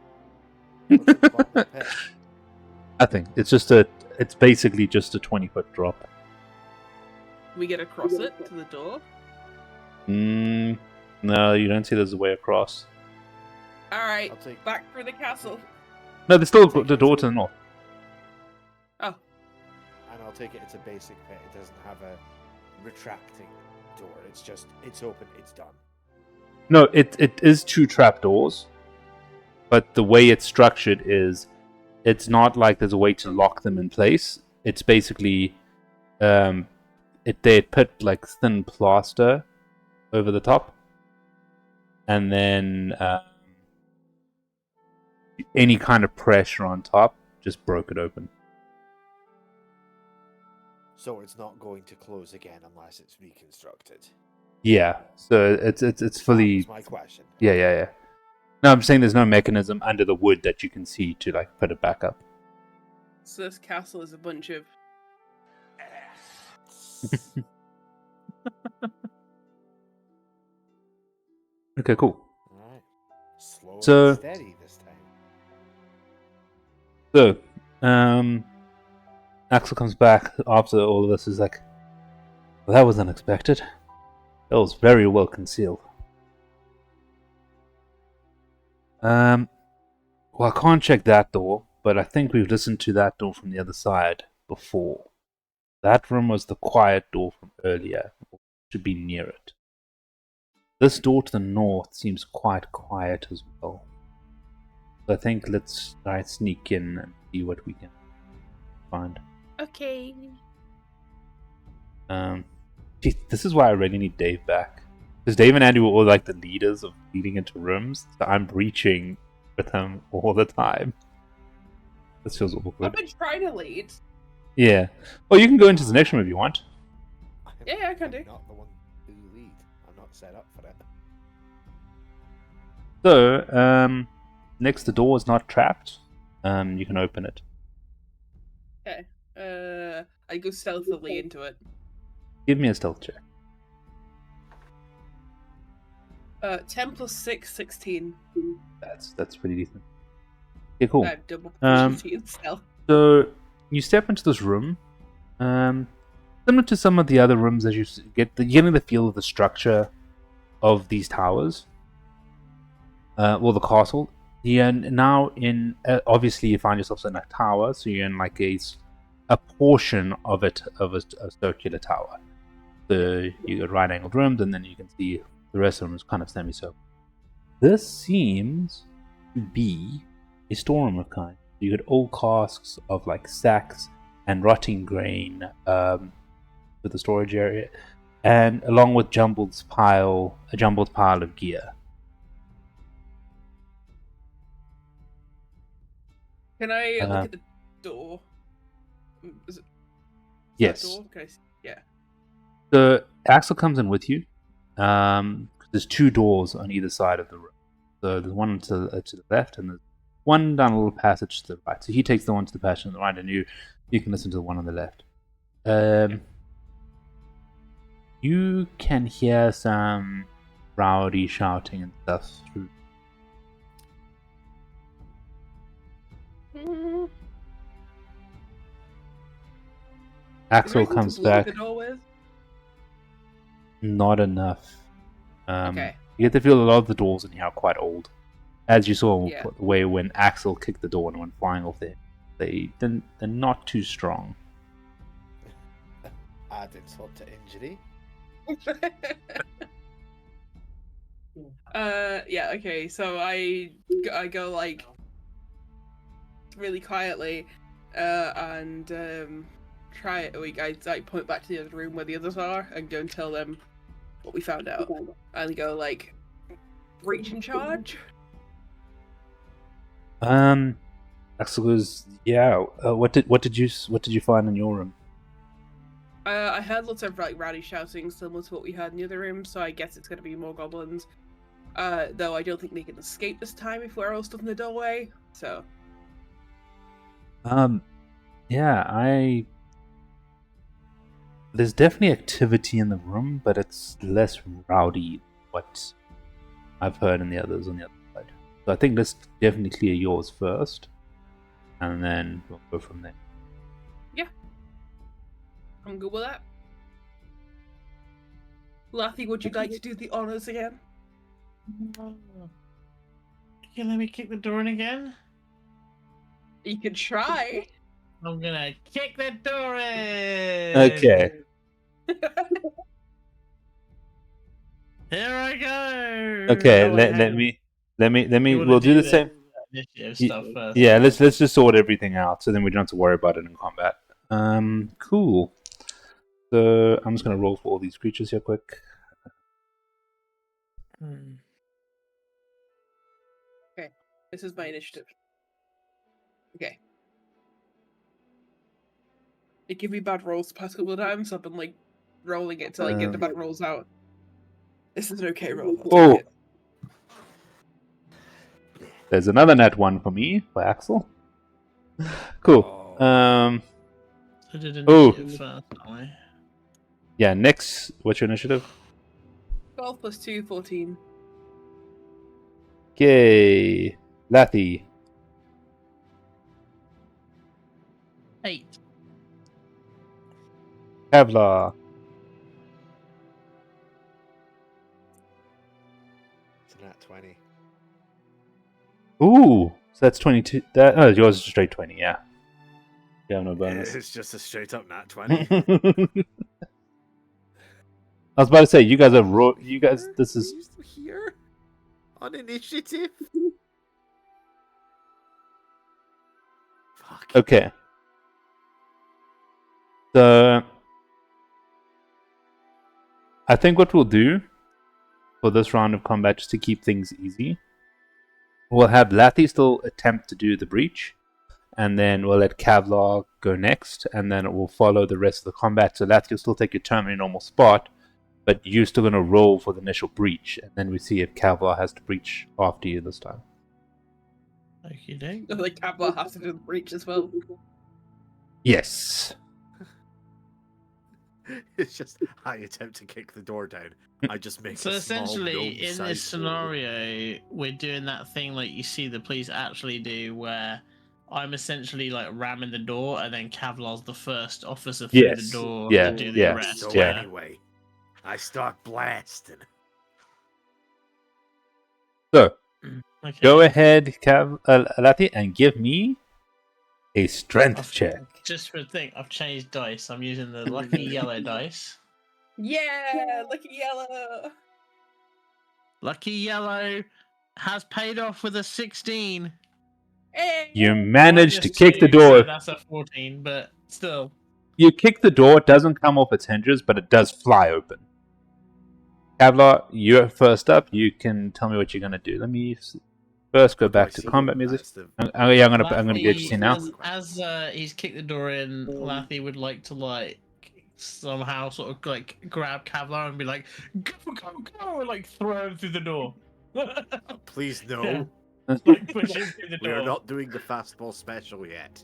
what's at the bottom of the pit? Nothing. It's basically just a 20-foot drop. We get across it to the door. No, you don't see there's a way across. Alright, I'll take. back through the castle. No, there's still the door to the north. Oh, And I'll take it. It's a basic pit. It doesn't have a retracting door. It's open. It's done. No, it is 2 trapdoors, but the way it's structured is it's not like there's a way to lock them in place. It's basically they put like thin plaster over the top, and then any kind of pressure on top just broke it open. So it's not going to close again unless it's reconstructed. Yeah, so it's fully. That's my question. Yeah. No, I'm saying there's no mechanism under the wood that you can see to like put it back up. So this castle is a bunch of Okay, cool. Alright. Slow So- and steady this time. So, Axel comes back after all of this. Is like, well, that was unexpected. That was very well concealed. Well, I can't check that door, but I think we've listened to that door from the other side before. That room was the quiet door from earlier. Should be near it. This door to the north seems quite quiet as well. So I think let's try and sneak in and see what we can find. okay. Gee, this is why I really need Dave back. Because Dave and Andy were all like the leaders of leading into rooms, so I'm breaching with them all the time. This feels I've awkward. been trying to lead. Yeah. Well, you can go into the next room if you want. Yeah, I can do. I'm not the one who lead. I'm not set up for it. So, next the door is not trapped. You can open it. Okay. I go stealthily into it. Give me a stealth check. 10 plus 6, 16. That's pretty decent. Okay, cool. I have double Um, proficiency in stealth. So you step into this room, similar to some of the other rooms, as you you're getting the feel of the structure of these towers. Well, the castle. You're now in. Obviously, you find yourself in a tower, so you're in like a portion of it of a circular tower. So you got right-angled rooms, and then you can see the rest of them is kind of semicircular. This seems to be a storeroom of kind. You got old casks of like sacks and rotting grain with the storage area, and along with a jumbled pile of gear. Can I look at the door? Is it Yes. that door? Can I see? Yeah. So Axel comes in with you. There's two doors on either side of the room. So there's one to the left, and there's one down a little passage to the right. So he takes the one to the passage on the right, and you can listen to the one on the left. You can hear some rowdy shouting and stuff through. Mm. Axel Is there anything comes to block back. the door with? Not enough. Okay. You get to feel a lot of the doors in here are quite old. As you saw Yeah. the way when Axel kicked the door and went flying off there. They're not too strong. Add insult to injury. Yeah, okay, so I go like really quietly and try like I point back to the other room where the others are and go and tell them what we found out and go like breach in charge. Axel goes, yeah. What did you find in your room? I heard lots of like rowdy shouting similar to what we heard in the other room, so I guess it's gonna be more goblins. Though I don't think they can escape this time if we're all stuck in the doorway. So Yeah, there's definitely activity in the room, but it's less rowdy than what I've heard in the others on the other side. So I think let's definitely clear yours first, and then we'll go from there. I'm good with that. Lathy, would you like to do the honors again? Okay, let me kick the door in again. You can try. I'm gonna kick the door in. Okay. Here I go. Okay, Oh, let me. You wanna We'll do the the same. initiative Y- stuff first. Yeah, let's just sort everything out, so then we don't have to worry about it in combat. Cool. So I'm just going to roll for all these creatures here quick. This is my initiative. Okay. It give me bad rolls the past couple of times. I've been like rolling it to like get the bad rolls out. This is an okay roll. I'll take it. There's another nat 1 for me, for Axel. Cool. I did Oh. initiative first, don't I? Yeah, next, what's your initiative? 12 plus 2, 14. Okay. Lathy. 8. Kevlar. It's a nat 20. Ooh, so that's 22. Yours is straight 20, yeah. You have no bonus. It's just a straight up nat 20. I was about to say, you guys are you guys, this is... Here? On initiative? Fuck. Okay. So, I think what we'll do for this round of combat, just to keep things easy, we'll have Lathy still attempt to do the breach, and then we'll let Kevlar go next, and then it will follow the rest of the combat. So Lathy will still take your turn in your normal spot, but you're still going to roll for the initial breach, and then we see if Kevlar has to breach after you this time. Okay, Like Kevlar has to do the breach as well. Yes. It's just, I attempt to kick the door down. I just make So a small essentially, in gnome-sized this scenario, we're doing that thing like you see the police actually do, where I'm essentially like ramming the door, and then Kevlar's the first officer through Yes. the door Yeah. to do the Yeah. arrest. So Yeah. anyway, I start blasting. So, Okay. go ahead, Lathy, and give me a strength check. Just for a thing, I've changed dice. I'm using the lucky yellow dice. Yeah, lucky yellow. Lucky yellow has paid off with a 16. Hey! You managed to Minus kick the 2, door. So that's a 14, but still. You kick the door, it doesn't come off its hinges, but it does fly open. Kevlar, you're first up. You can tell me what you're going to do. Let me first go back to combat music. I'm going to get you see now. As he's kicked the door in, Lathy would like to like somehow sort of like grab Kevlar and be like, go, go, go, and like throw him through the door. Please no. Yeah. Like push him through the We are door. not doing the fastball special yet.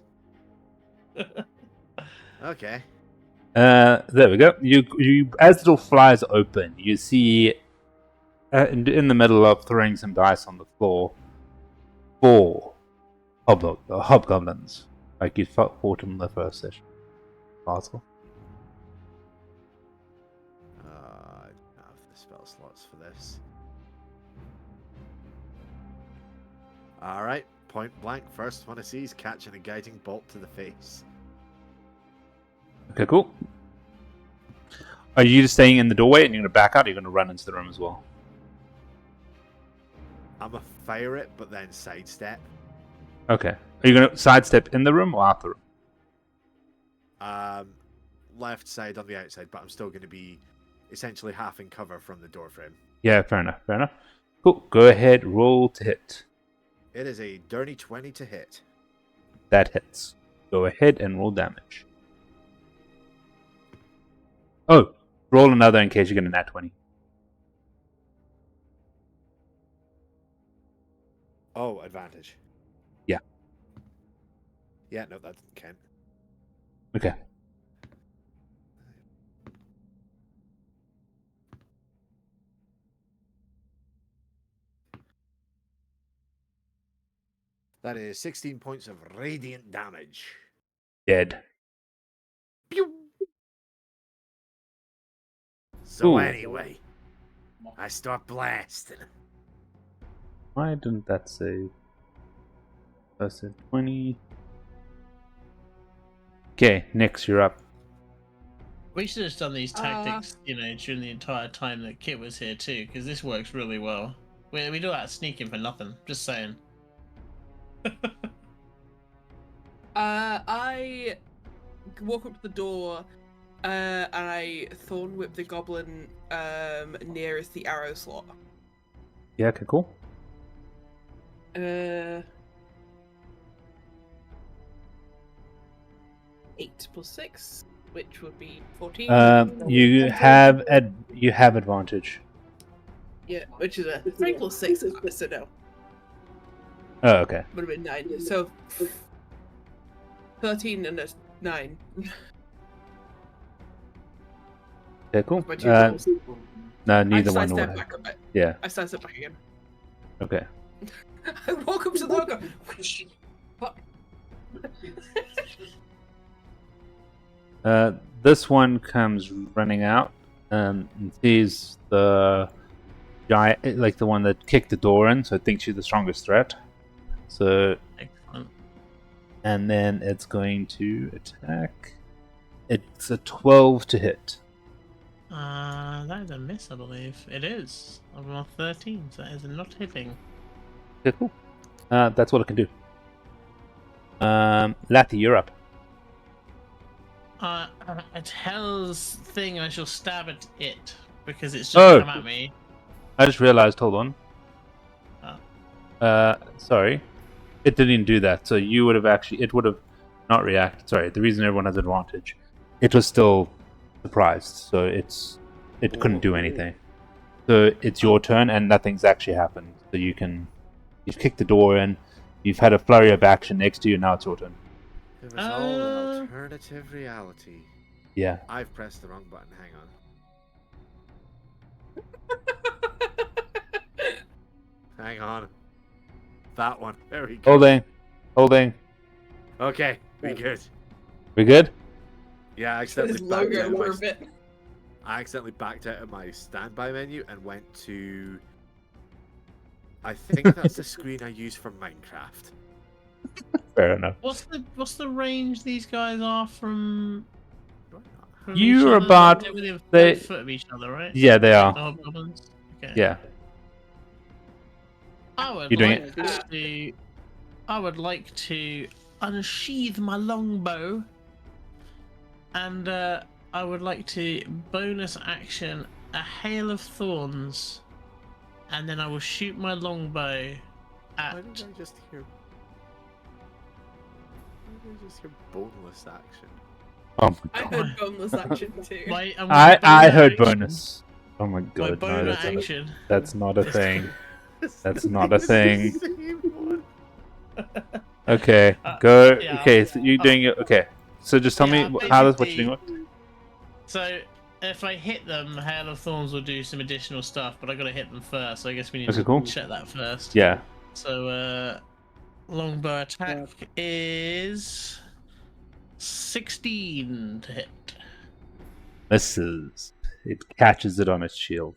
Okay. There we go. You as the door flies open, you see in the middle of throwing some dice on the floor, 4 hobgoblins, like you fought them in the first session. Castle. I don't have the spell slots for this. Alright, point blank. First one I see is catching a guiding bolt to the face. Okay, cool. Are you just staying in the doorway and you're going to back out, or are you going to run into the room as well? I'm going to fire it, but then sidestep. Okay. Are you going to sidestep in the room or out the room? Left side on the outside, but I'm still going to be essentially half in cover from the door frame. Yeah, fair enough. Fair enough. Cool. Go ahead, roll to hit. It is a dirty 20 to hit. That hits. Go ahead and roll damage. Oh, roll another in case you get a nat 20. Oh, advantage. Yeah. Yeah, no, that didn't count. Okay. That is 16 points of radiant damage. Dead. Pew! So Ooh. anyway, I start blasting. Why didn't that save? That's it. 20. Okay, Nyx, you're up. We should have done these tactics, during the entire time that Kit was here too, because this works really well. We do that sneaking for nothing. Just saying. I walk up to the door And I thorn whip the goblin nearest the arrow slot. Yeah, okay, cool. 8 plus 6, which would be 14. You have advantage. Yeah, which is a 3 plus 6, so no. Oh, okay. Would have been 9. So 13 and a 9. Okay, cool. My 2 rolls. No, neither I one will sidestep have. back. Yeah. I sidestep back again. Okay. I walk up to the logo. This one comes running out and sees the giant, like the one that kicked the door in, so it thinks she's the strongest threat. So, Excellent. and then it's going to attack. It's a 12 to hit. That is a miss, I believe. It is. I'm on 13, so that is not hitting. Okay, cool. That's what it can do. Latty, you're up. At Hell's thing, I shall stab at it because it's just Oh. come at me. I just realized, hold on. Sorry. It didn't do that, so you would have it would have not reacted. Sorry, the reason everyone has advantage, it was still surprised, so it couldn't do anything. So it's your turn, and nothing's actually happened. So you've kicked the door in, you've had a flurry of action next to you, now it's your turn. It was all an alternative reality. Yeah. I've pressed the wrong button. Hang on. Hang on. That one. There we go. Holding. Okay, we good. We good? Yeah, I His accidentally backed out logo of for a my, bit. I accidentally backed out of my standby menu and went to. I think that's the screen I use for Minecraft. Fair enough. What's the range these guys are from? from You're each other? about- They're within they- 1 foot of each other, right? Yeah, they are. The hobgoblins? Okay. Yeah. I would You're doing like to unsheath my longbow, and I would like to bonus action a hail of thorns, and then I will shoot my longbow at. Why did I just hear? Why did I just hear boneless action? Oh my I god. heard boneless action too. I heard bonus. Oh my My god, no, bonus action. that's not a thing. That's not a thing. Okay, go. yeah, Okay, so you're doing it. Okay, so just tell Yeah, me how this what you're basically- doing. So if I hit them, hail of thorns will do some additional stuff, but I gotta hit them first. So I guess we need Okay, to cool. check that first. Yeah. So longbow attack is 16 to hit. Misses. It catches it on its shield.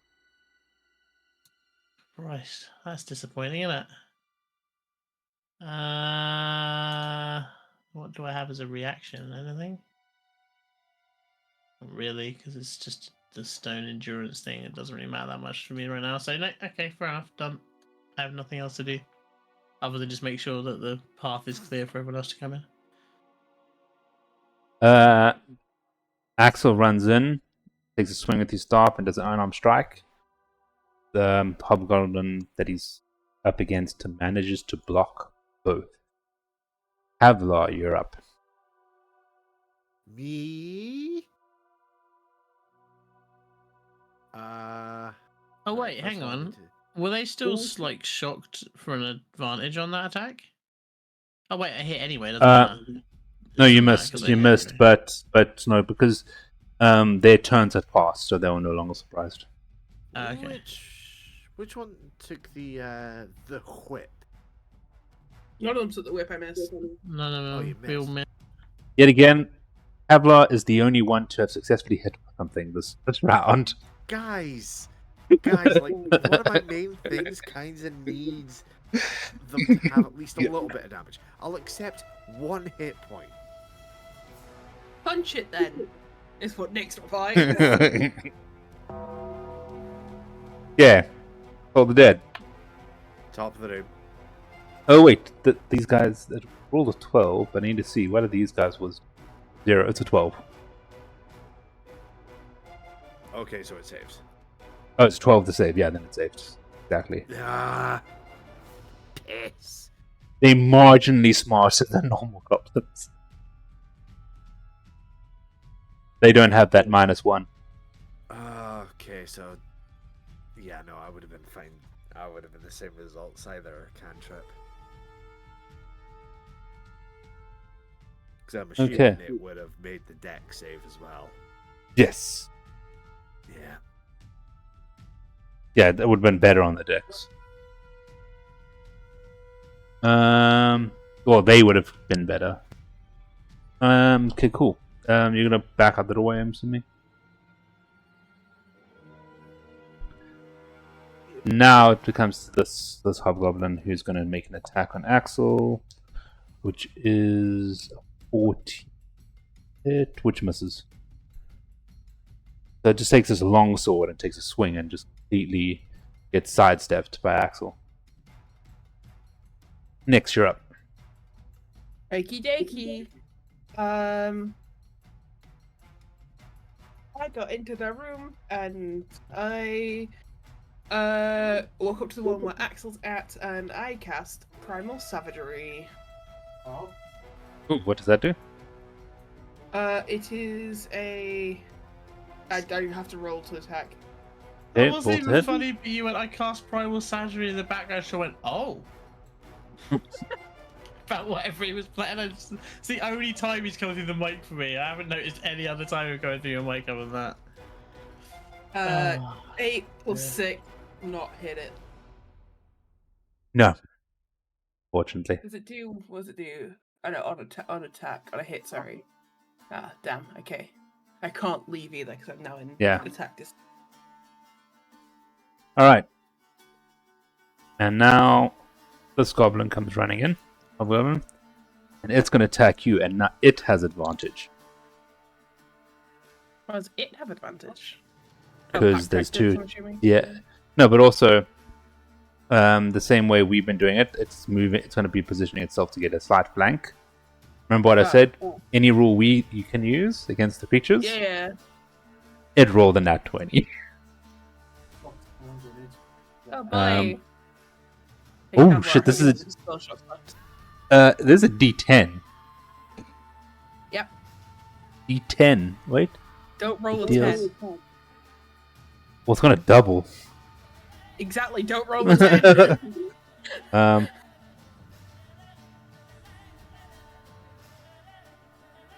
Right, that's disappointing, isn't it? What do I have as a reaction? Anything? Not really, because it's just the stone endurance thing. It doesn't really matter that much for me right now. So no, okay, fair enough. Done. I have nothing else to do, other than just make sure that the path is clear for everyone else to come in. Axel runs in, takes a swing with his staff, and does an unarmed strike. The hobgoblin that he's up against manages to block both. Havlar, you're up. Me? Oh wait, that's hang what I on. need to- Were they still like shocked for an advantage on that attack? Oh wait, I hit anyway. Doesn't matter. No, you Doesn't matter, missed. 'cause I You hit missed, anyway. but no, because their turns had passed, so they were no longer surprised. Okay. Which one took the whip? None of them took the whip, I missed. No, Oh, you we all missed. missed. Yet again, Havlar is the only one to have successfully hit something this round. Guys, like one of my main things kinds of needs them to have at least a little bit of damage. I'll accept 1 hit point. Punch it then, is what Nick's replying. Yeah, all the dead. Top of the room. Oh wait, these guys rolled a 12, but I need to see whether these guys was 0. It's a 12. Okay, so it saves. Oh, it's 12 to save. Yeah, then it saves. Exactly. Ah, piss. They're marginally smarter than normal goblins. They don't have that -1. Okay, so yeah, no, I would have been fine. I would have been the same results either. Cantrip. Because I'm assuming Okay. it would have made the deck save as well. Yes. Yeah. Yeah, that would have been better on the decks. Well, they would have been better. Okay, cool. You're gonna back up the doorway, I'm assuming. Now it becomes this hobgoblin who's gonna make an attack on Axel, which is a 14 hit, which misses. So it just takes this long sword and takes a swing and just completely gets sidestepped by Axel. Next, you're up. Okie dokie. I got into the room and I walk up to the one where Axel's at and I cast Primal Savagery. Oh, Ooh, what does that do? It is a. I don't have to roll to attack. Okay, That wasn't roll to even hit. funny, but you went, I cast Primal Savagery in the background, so I went, oh. About whatever he was playing. It's the only time he's coming through the mic for me. I haven't noticed any other time he's coming through your mic other than that. 8 plus 6, not hit it. No. Fortunately. Does it do? What does it do? Oh no, on attack, on a hit. Sorry. Ah, damn. Okay, I can't leave either because I'm now in attack distance. Alright. And now this goblin comes running in. Hobgoblin. And it's going to attack you, and now it has advantage. Why does it have advantage? Because there's tactics, two. I'm assuming? Yeah. No, but also, the same way we've been doing it, it's moving. It's going to be positioning itself to get a slight flank. Remember what I said? Oh. Any rule you can use against the creatures? Yeah. It rolled a nat 20. Oh boy. Oh shit! This is there's a D10. Yep. D10. Wait. Don't roll a Deals. 10. Well, it's gonna double. Exactly. Don't roll a 10.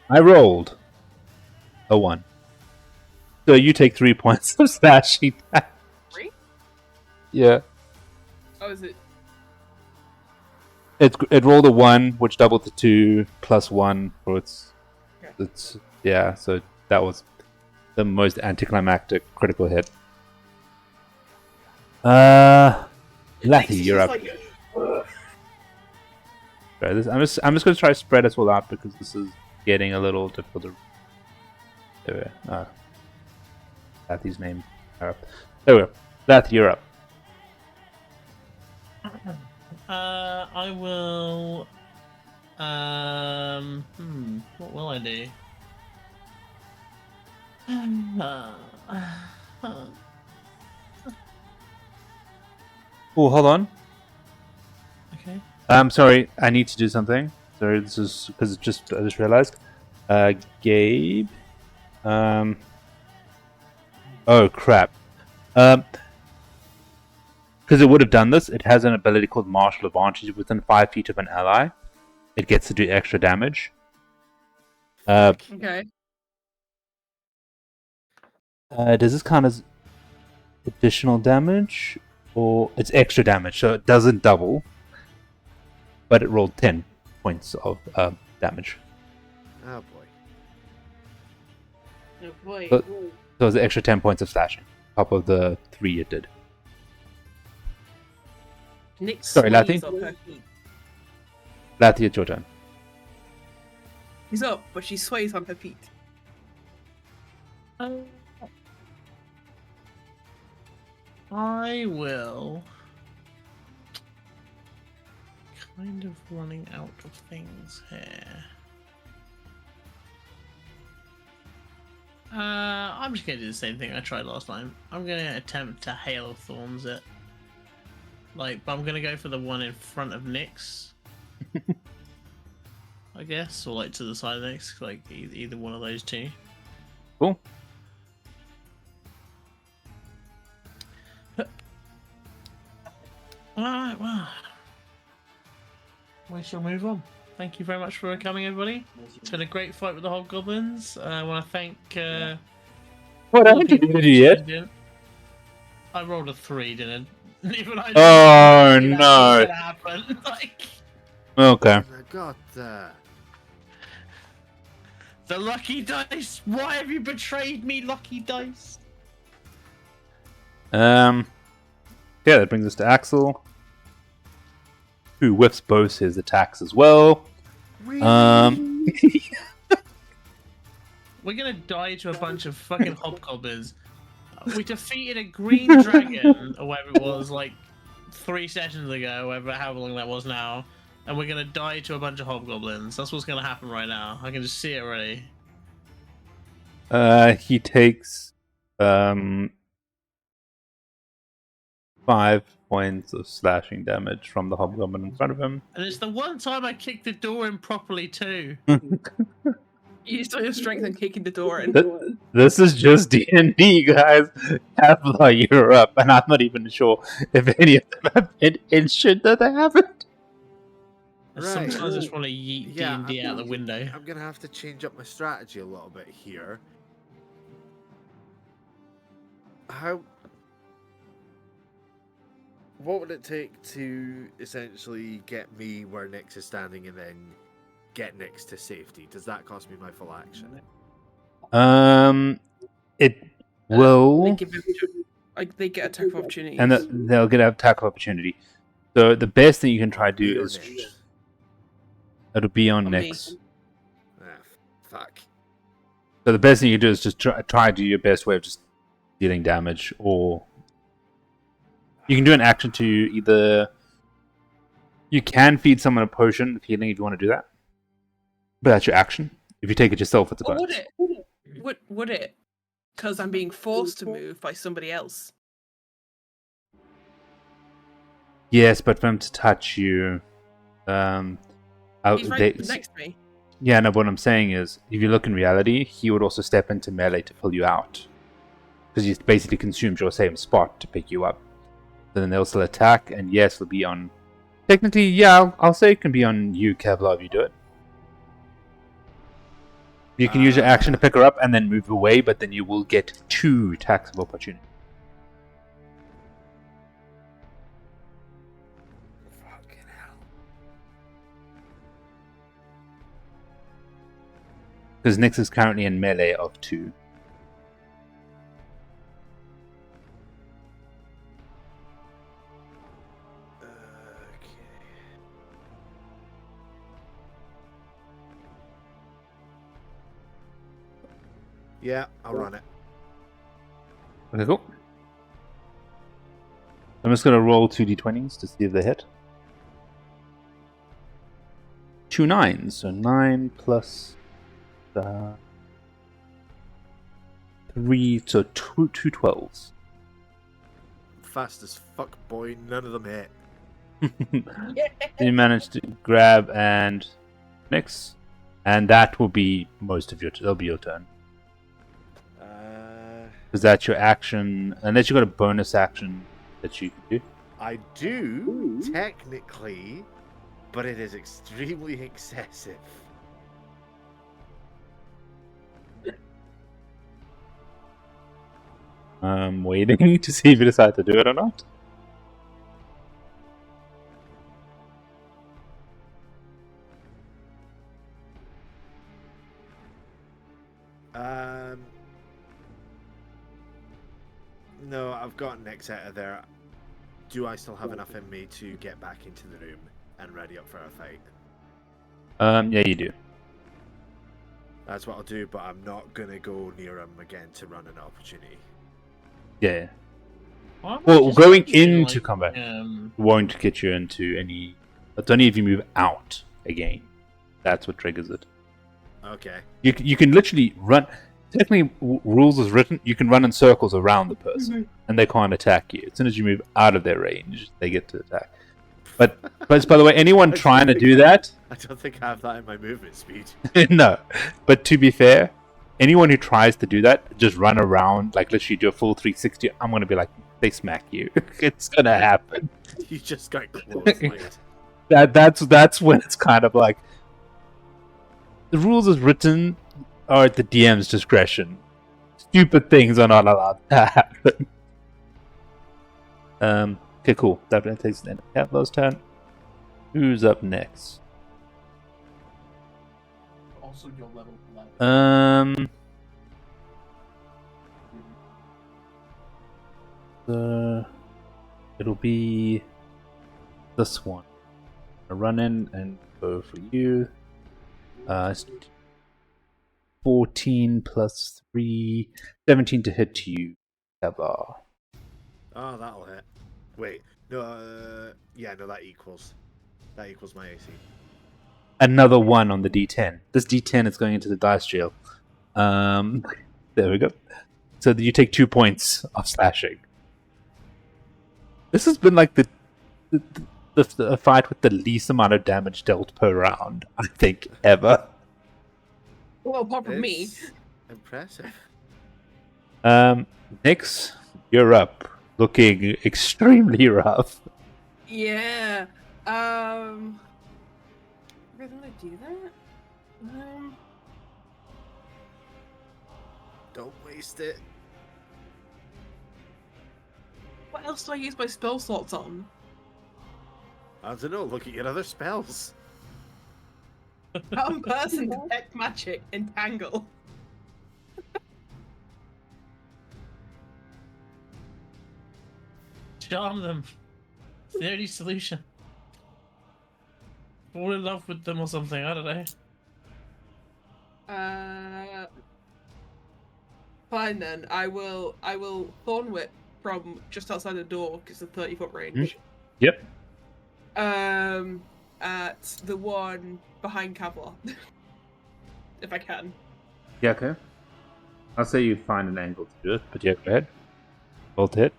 I rolled a 1. So you take 3 points of slashing. 3? Yeah. Oh, is it? It rolled a 1, which doubled to 2 plus 1 for its. Okay. It's yeah. So that was the most anticlimactic critical hit. Lathy, you're up. Right, I'm just going to try to spread us all out because this is getting a little difficult to. Lathy's name. There we go. Lathy, you're up. I will. What will I do? Oh, hold on. Okay. I'm sorry. I need to do something. Sorry, this is because I just realized. Gabe. Oh crap. Because it would have done this, it has an ability called Martial Advantage. Within 5 feet of an ally, it gets to do extra damage. Okay. Does this count as additional damage? Or it's extra damage, so it doesn't double. But it rolled 10 points of damage. Oh boy. Oh boy. So it was an extra 10 points of slashing. Top of the 3 it did. Nick Sorry, Lathy? sways up her feet. Lathy, it's your turn. She's up, but she sways on her feet. I will. Kind of running out of things here. I'm just gonna do the same thing I tried last time. I'm gonna attempt to hail thorns it. But I'm gonna go for the one in front of Nyx. I guess, or to the side of Nyx, either one of those two. Cool. Alright, well. We shall move on. Thank you very much for coming, everybody. It's been a great fight with the hobgoblins. I want to thank. What all the happened to people you who yet? tuned in. I rolled a 3, didn't I? Even I Oh, knew that no. was gonna happen. Okay. I got The lucky dice! Why have you betrayed me, lucky dice? Yeah, that brings us to Axel, who whiffs both his attacks as well. We're gonna die to a bunch of fucking hobgoblins. We defeated a green dragon, or whatever it was, 3 sessions ago, however long that was now, and we're gonna die to a bunch of hobgoblins. That's what's gonna happen right now. I can just see it already. He takes 5 points of slashing damage from the hobgoblin in front of him. And it's the one time I kicked the door in properly too. You still have strength in kicking the door in. This is just D&D, guys. Kevlar, you're up, and I'm not even sure if any of them have been injured that they haven't. Sometimes I just want to yeet D&D out the window. I'm gonna have to change up my strategy a little bit here. What would it take to essentially get me where Nyx is standing and then get Nyx to safety? Does that cost me my full action? It will, They get attack of opportunity. and they'll get an attack of opportunity. So the best thing you can try to do Be on is Nyx. it'll be on On me. Nyx. Ah, fuck. So the best thing you can do is just try to do your best way of just dealing damage, or you can do an action to either. You can feed someone a potion of healing if you want to do that, but that's your action. If you take it yourself, it's a Or bonus. would it? Because I'm being forced to move by somebody else. Yes, but for him to touch you, He's right next to me. yeah. No, what I'm saying is, if you look in reality, he would also step into melee to pull you out, because he's basically consumed your same spot to pick you up. So then they'll still attack, and yes, it'll be on. Technically, yeah, I'll say it can be on you, Kevlar, if you do it. You can use your action to pick her up and then move away, but then you will get 2 attacks of opportunity. Fucking hell. Because Nyx is currently in melee of 2. Yeah, I'll run it. Okay, cool. I'm just going to roll 2 d20s to see if they hit. 2 9s, so 9 plus 3, so 2 12s. Fast as fuck, boy. None of them hit. You managed to grab and Nyx, and that will be most of that'll be your turn. Because that's your action, unless you got a bonus action that you can do. I do, technically, but it is extremely excessive. I'm waiting to see if you decide to do it or not. No, I've got Nyx out of there. Do I still have enough in me to get back into the room and ready up for a fight? Yeah, you do. That's what I'll do, but I'm not gonna go near him again to run an opportunity. Yeah. Well, Well, just going thinking, into combat won't get you into any. It's only if you move out again. That's what triggers it. Okay. You can literally run. technically, rules is written. You can run in circles around the person, and they can't attack you. As soon as you move out of their range, they get to attack. But by the way, anyone trying to do that, I don't think I have that in my movement speed. no. But to be fair, anyone who tries to do that, just run around, like literally do a full 360. I'm gonna be like, they smack you. It's gonna happen. You just got clotheslined. That's when it's kind of like the rules as written are at the DM's discretion. Stupid things are not allowed to happen. Okay, cool. That takes the end of Catblow's turn. Who's up next? Also, your level 11. It'll be this one. I run in and go for you. It's 14 plus 3, 17 to hit you, Kevlar. Oh, that'll hit. Wait, no, yeah, no, that equals my AC. Another 1 on the D10. This D10 is going into the dice jail. There we go. So you take 2 points of slashing. This has been like the fight with the least amount of damage dealt per round, I think, ever. Well, apart from me. It's impressive. Nyx, you're up. Looking extremely rough. Yeah. Really want to do that? Don't waste it. What else do I use my spell slots on? I don't know, look at your other spells. Calm person, detect magic, entangle. Charm them. It's the only solution. Fall in love with them or something, I don't know. Fine then. I will Thorn Whip from just outside the door because it's a 30-foot range. Yep. At the one behind Kevlar. If I can. Yeah, okay. I'll say you find an angle to do it, but yeah, go ahead. Bolt hit.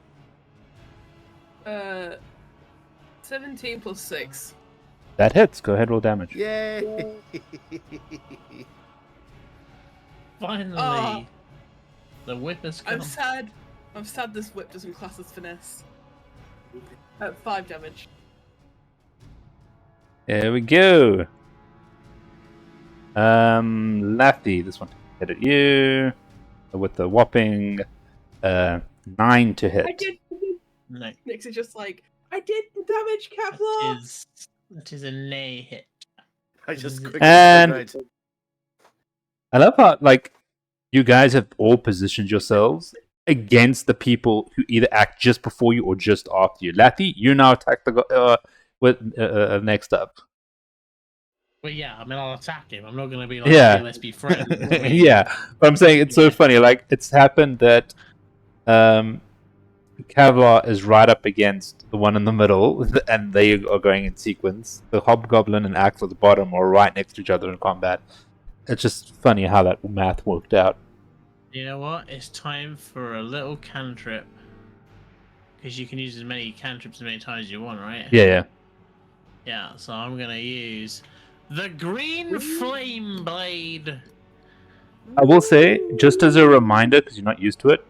17 plus 6. That hits. Go ahead, roll damage. Yay! Finally, the whip has come. I'm sad this whip doesn't class as finesse. 5 damage. There we go. Lafty, this one hit at you with the whopping 9 to hit. I did. No, Nyx is just like, I did damage, Kevlar. that is a nay hit. I just quickly And- read. I love how, like, you guys have all positioned yourselves against the people who either act just before you or just after you. Lafty, you now attack the with next up. Well, yeah, I mean, I'll attack him. I'm not going to be like, Yeah. hey, let's be friends. Yeah, but I'm saying it's so funny. Like, it's happened that Kevlar is right up against the one in the middle, and they are going in sequence. The Hobgoblin and Axe at the bottom are right next to each other in combat. It's just funny how that math worked out. You know what? It's time for a little cantrip. Because you can use as many cantrips as many times as you want, right? Yeah. Yeah, so I'm going to use the Green Flame Blade. I will say, just as a reminder, because you're not used to it,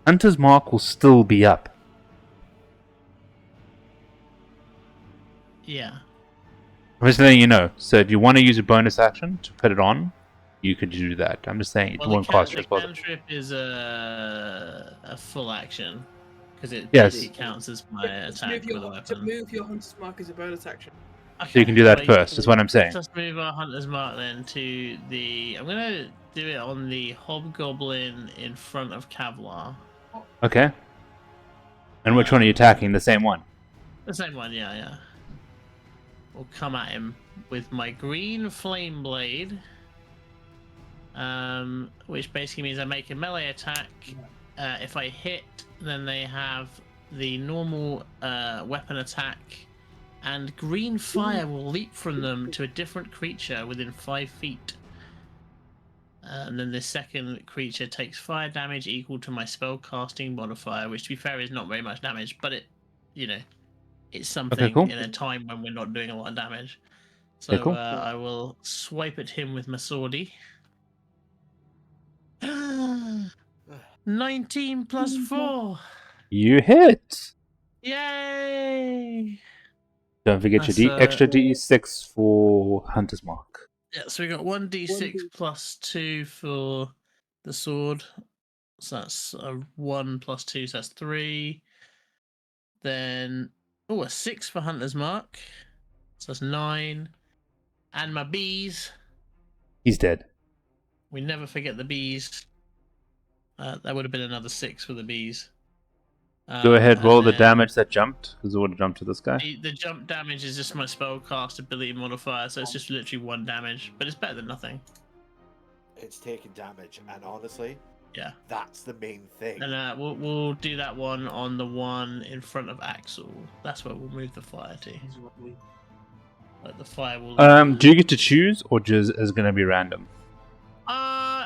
Hunter's Mark will still be up. Yeah. I'm just letting you know. So if you want to use a bonus action to put it on, you could do that. I'm just saying it Well, won't cost you as the well. cantrip is a full action. Because it Yes. basically counts as my To attack with a to weapon. move your Hunter's Mark as a bonus action. So you can do that well, first, is what I'm saying. Let's move our Hunter's Mark then to the... I'm going to do it on the Hobgoblin in front of Kevlar. Okay. And which one are you attacking? The same one? The same one, yeah. We'll come at him with my Green Flame Blade. Which basically means I make a melee attack. If I hit, then they have the normal weapon attack. And green fire will leap from them to a different creature within 5 feet. And then the second creature takes fire damage equal to my spell casting modifier, which to be fair is not very much damage, but it, it's something cool. in a time when we're not doing a lot of damage. So Okay, cool. I will swipe at him with my swordie. 19 plus 4. You hit. Yay! Don't forget That's, your extra D6 for Hunter's Mark. Yeah, so we got 1d6 plus 2 for the sword. So that's 1 plus 2, so that's 3. Then, a 6 for Hunter's Mark. So that's 9. And my bees. He's dead. We never forget the bees. That would have been another 6 for the bees. Go ahead, and roll the then damage that jumped, because it would have jumped to this guy. The jump damage is just my spellcast ability modifier, so it's just literally 1 damage, but it's better than nothing. It's taking damage, and honestly, Yeah. that's the main thing. And we'll do that one on the one in front of Axel. That's where we'll move the fire to. He's lovely. Like the fire will. Do you get to choose, or just is going to be random?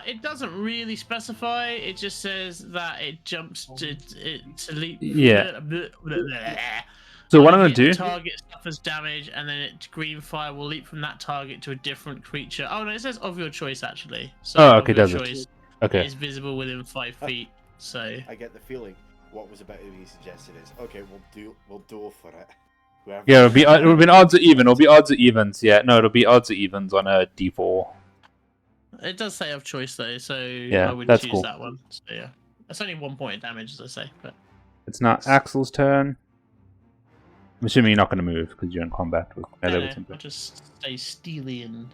It doesn't really specify. It just says that it jumps to leap. Yeah. So what I'm going to do... Target suffers damage, and then green fire will leap from that target to a different creature. Oh no, it says of your choice actually. So Oh, okay, of your does it? choice Okay. is visible within 5 feet. So I get the feeling what was about to be suggested is okay. We'll duel for it. Whoever Yeah, it'll be odds or even. It'll be odds or evens. Yeah, no, it'll be odds or evens on a D4. it does say of choice though, so Yeah, I would that's choose cool. that one. So yeah, that's only 1 point of damage, as I say. But It's not Axel's turn. I'm assuming you're not going to move because you're in combat with melee. I'll just stay steely and.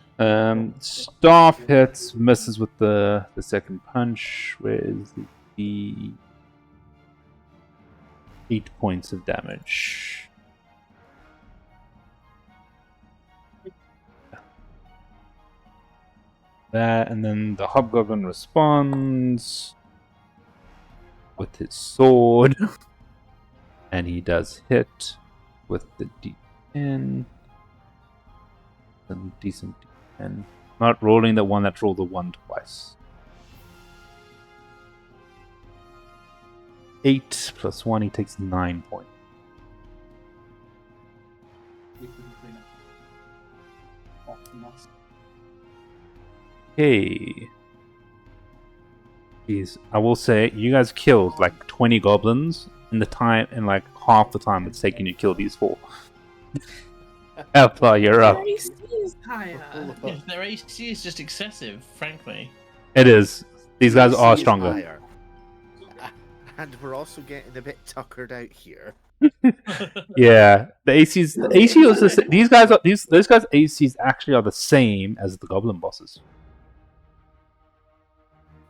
Staff hits, misses with the second punch. Where is the 8 points of damage? That, and then the hobgoblin responds with his sword, and he does hit with the D10. A decent D10. Not rolling the one that rolled the 1 twice. 8 plus 1, he takes 9 points. We couldn't clean it. Off the mess. Okay. Jeez, I will say, you guys killed like 20 goblins in like half the time it's taking you to kill these 4. Alpha, you're up. Their AC is higher. Yeah, their AC is just excessive, frankly. It is. These guys are AC is stronger. higher. And we're also getting a bit tuckered out here. Yeah, the AC is the, these guys ACs actually are the same as the goblin bosses.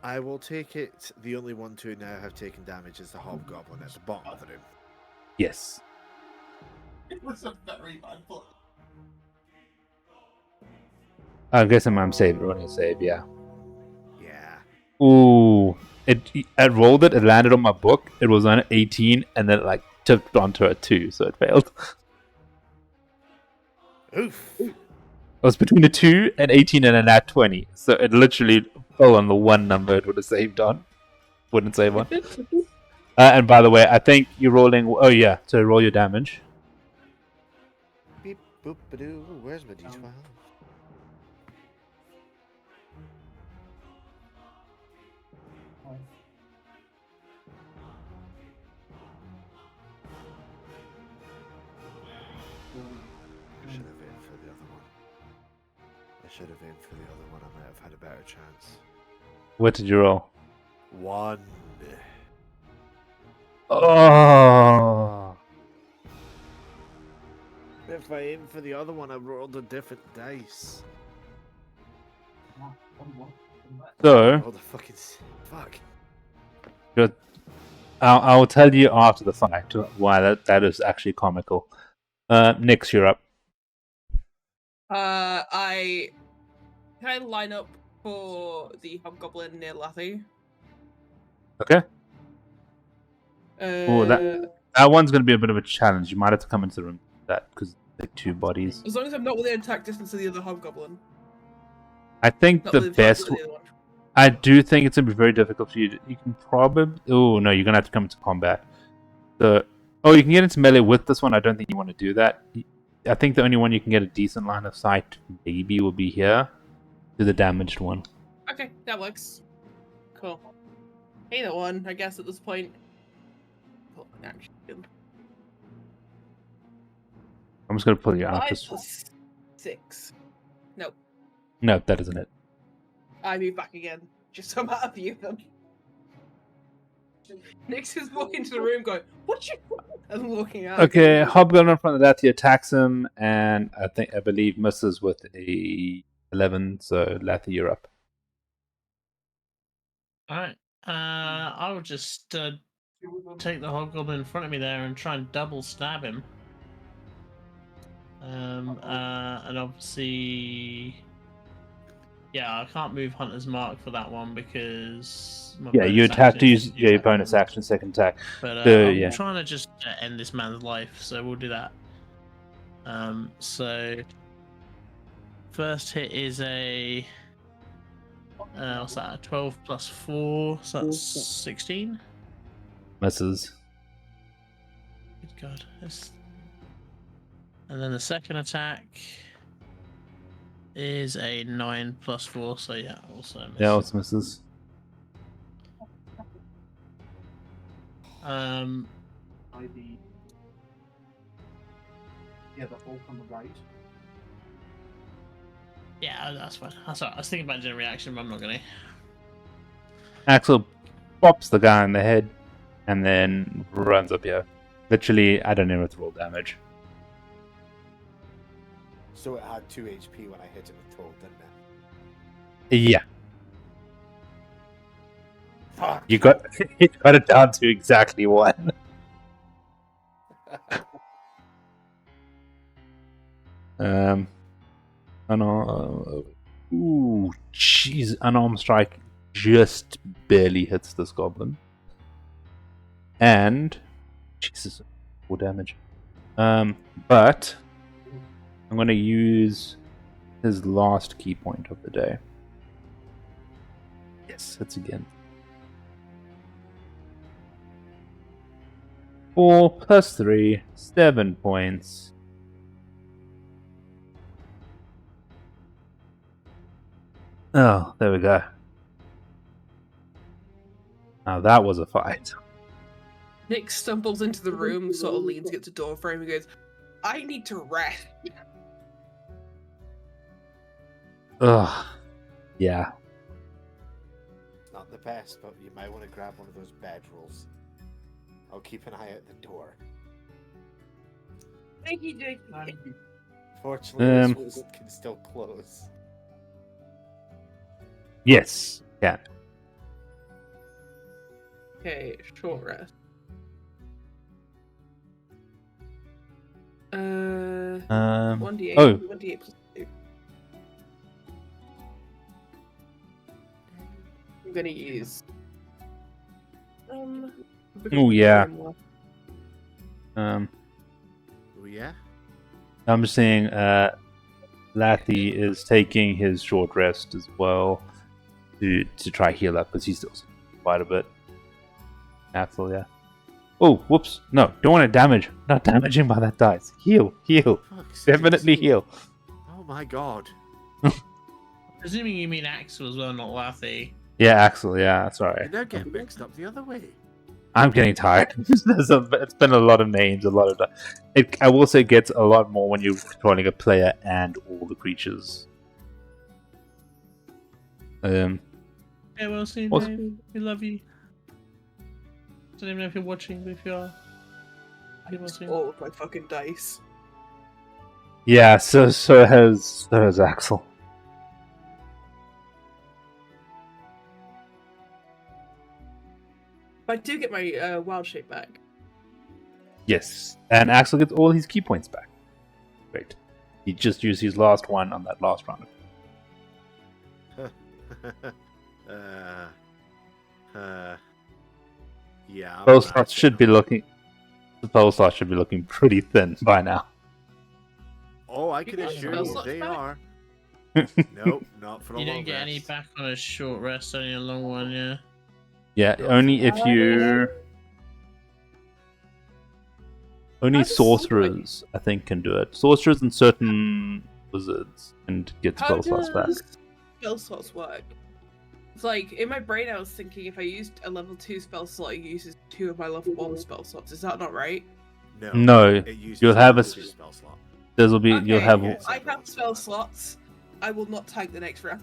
I will take it. The only one to now have taken damage is the hobgoblin at the bottom of the room. Yes. It was a very bad play. I'm guessing I'm saved. Running save, yeah. Yeah. Ooh, I rolled it. It landed on my book. It was on 18, and then it, like tipped onto a 2, so it failed. Oof. It was between a 2 and 18 and a nat 20, so it literally fell on the one number it would have saved on. Wouldn't save on. And by the way, I think you're rolling. Oh yeah, so roll your damage. Beep boop badoo. Where's my D12? I should have aimed for the other one. I should have aimed for the other one. I might have had a better chance. What did you roll? 1. Oh. If I aimed for the other one, I rolled a different dice. So Oh, the fucking fuck. I'll tell you after the fact why that is actually comical. Nix, you're up. Can I line up for the hobgoblin near Lathy? Okay. Oh, that one's going to be a bit of a challenge. You might have to come into the room for that because they're 2 bodies. As long as I'm not within attack distance of the other hobgoblin. I think Not the within 5 best. foot of the other one. I do think it's going to be very difficult for you. You can probably... Oh, no, you're going to have to come into combat. You can get into melee with this one. I don't think you want to do that. I think the only one you can get a decent line of sight maybe will be here to the damaged one. Okay, that works. Cool. Either one, I guess, at this point. Oh, action. I'm just going to pull you out. 5 Just... plus 6. Nope. No, that isn't it. I move back again, just so I'm out of view of them. Nyx is walking into the room going, "What you?" And walking out. Okay, Hobgoblin in front of that, he attacks him, and I believe misses with a 11, so Lathy, you're up. Alright. I would just take the hobgoblin in front of me there and try and double stab him. And obviously... Yeah, I can't move Hunter's Mark for that one because... Yeah, you'd have to use your bonus action, second attack. But Yeah. I'm trying to just end this man's life, so we'll do that. So... First hit is a... what's that? 12 plus 4, so that's 16? Misses. Good God. And then the second attack is a 9 plus 4, so yeah, also misses. Yeah, also misses. By the hole on the right. Yeah, that's fine. That's alright. I was thinking about doing a reaction, but I'm not gonna. Axel pops the guy in the head and then runs up here. Literally, I don't even have to roll damage. So it had 2 HP when I hit it with 12, didn't it? Yeah, Fuck! you got it down to exactly 1. Ooh, jeez, unarmed strike just barely hits this goblin. And Jesus, 4 damage. But I'm gonna use his last key point of the day. Yes, hits again. 4 plus 3, 7 points. Oh, there we go. Now that was a fight. Nyx stumbles into the room, sort of leans against the door frame and goes, "I need to rest." Ugh. Yeah. It's not the best, but you might want to grab one of those bedrolls. I'll keep an eye out the door. Thank you, Jake. Fortunately, this one can still close. Yes. Yeah. Okay, short rest. 1d8. Oh. 1d8 plus 2. I'm gonna use. Oh yeah. Oh yeah? I'm seeing Lathy is taking his short rest as well to try heal up because he's still quite a bit. Axel, yeah. Oh, whoops! No, don't want to damage. Not damaging by that dice. Heal. Fuck's Definitely sakes. heal. Oh my god. Presuming you mean Axel as well, not Lathy. Yeah, Axel. Yeah, that's You're alright. now getting mixed up the other way. I'm getting tired. It's been a lot of names, a lot of. I will say, it gets a lot more when you're controlling a player and all the creatures. Yeah, well, see, What's- Dave. We love you. Don't even know if you're watching, but if you are, I used all of my fucking dice. Yeah, so has Axel. But I do get my wild shape back. Yes, and Axel gets all his key points back. Great. He just used his last one on that last round. Yeah. I'm Spell not slots should be looking. The spell slots should be looking pretty thin by now. Oh, I can You got assure spell you slots they back? are. Nope, not for a You long don't get any rest. back on a short rest, only a long one, yeah. Yeah, No. only if you. Only How does this work? sorcerers, I think, can do it. Sorcerers and certain wizards can get How spell slots back. does spell slots work? It's like in my brain, I was thinking if I used a level 2 spell slot, it uses 2 of my level 1 spell slots. Is that not right? No. No, It uses you'll have a two spell slot. There'll be you'll Okay, have yeah. I have spell slots. I will not tank the next round.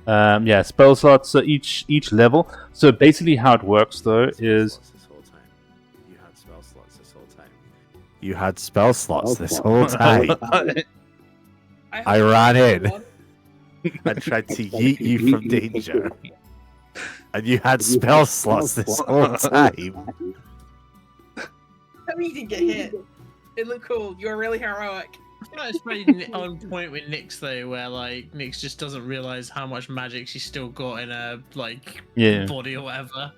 yeah, spell slots. So each level. So basically, how it works though Spell is slots this whole time. You had spell slots this whole time. You had spell slots this whole time. I ran in. I tried to yeet you from danger. And you had spell slots this whole time. I mean, you didn't get hit. It looked cool. You were really heroic. I feel like it's pretty on point with Nyx though, where like Nyx just doesn't realize how much magic she's still got in her like Yeah. body or whatever.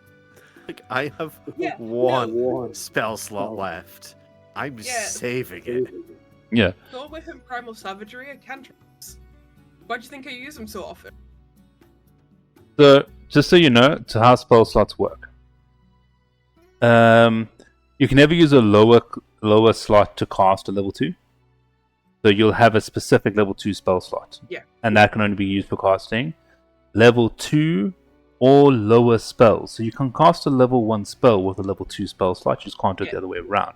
Like, I have Yeah, one spell slot left. I'm Yeah. saving it. yeah. Sword Whip and Primal Savagery are cantrips. Why do you think I use them so often? So just so you know, to how spell slots work. You can never use a lower slot to cast a level 2. So you'll have a specific level 2 spell slot. Yeah. And that can only be used for casting level 2 or lower spells. So you can cast a level 1 spell with a level 2 spell slot, you just can't do it Yeah. the other way around.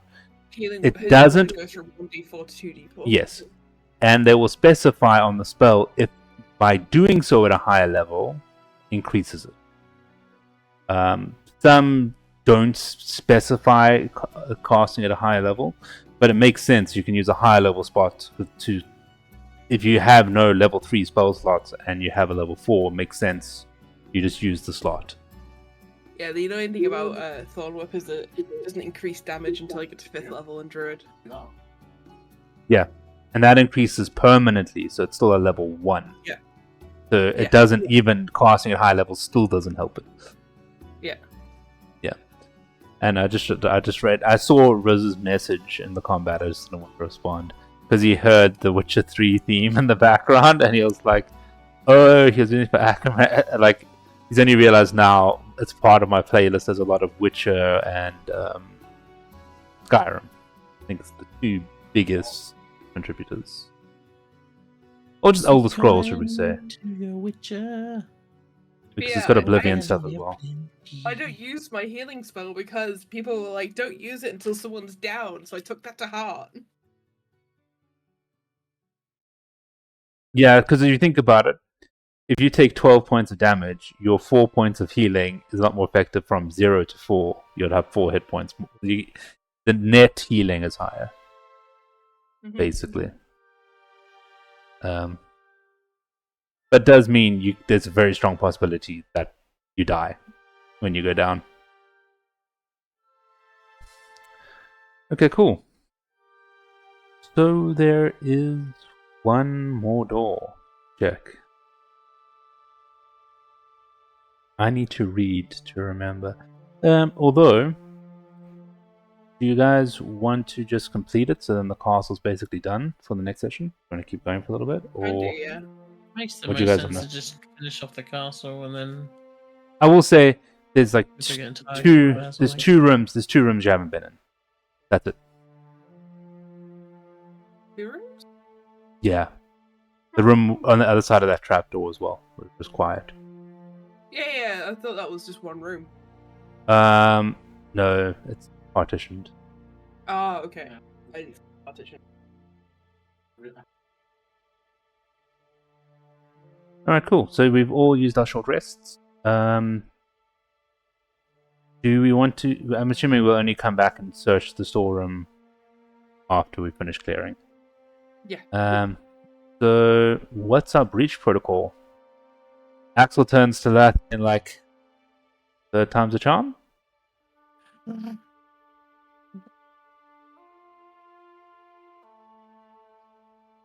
Healing It healing doesn't- goes from 1d4 to 2d4. Yes. And they will specify on the spell if by doing so at a higher level increases it. Some don't specify casting at a higher level, but it makes sense. You can use a higher level spot to. If you have no level 3 spell slots and you have a level 4, it makes sense. You just use the slot. Yeah, the annoying thing about Thorn Whip is that it doesn't increase damage until I get to 5th level in Druid. And that increases permanently, so it's still a level 1. Yeah. So it doesn't even casting at high levels still doesn't help it. Yeah. Yeah. And I saw Riz's message in the combat. I just didn't want to respond because he heard the Witcher 3 theme in the background, and he was like, "Oh, he was doing it for Akram." Like he's only realized now it's part of my playlist. There's a lot of Witcher and Skyrim. I think it's the 2 biggest contributors, or just Elder Scrolls, should we say? Because Yeah, it's got I- Oblivion I- stuff as well. I don't use my healing spell because people were like, don't use it until someone's down, so I took that to heart. Yeah, because if you think about it, if you take 12 points of damage, your 4 points of healing is a lot more effective from 0 to 4. You'd have 4 hit points. The net healing is higher, Mhm. basically. That does mean there's a very strong possibility that you die when you go down. Okay, cool. So there is one more door. Check. I need to read to remember. Although, do you guys want to just complete it so then the castle's basically done for the next session? Want to keep going for a little bit, I do, or yeah. Makes the What most do you guys sense wanna- to just finish off the castle and then I will say there's like if we get into there's two rooms. There's 2 rooms you haven't been in. That's it. 2 rooms? Yeah, the room on the other side of that trapdoor as well was quiet. Yeah, I thought that was just one room. No, it's partitioned. Oh, okay. I didn't partition. Alright, cool. So we've all used our short rests. Do we want to... I'm assuming we'll only come back and search the storeroom after we finish clearing. Yeah. So what's our breach protocol? Axel turns to that in like 3rd time's a charm?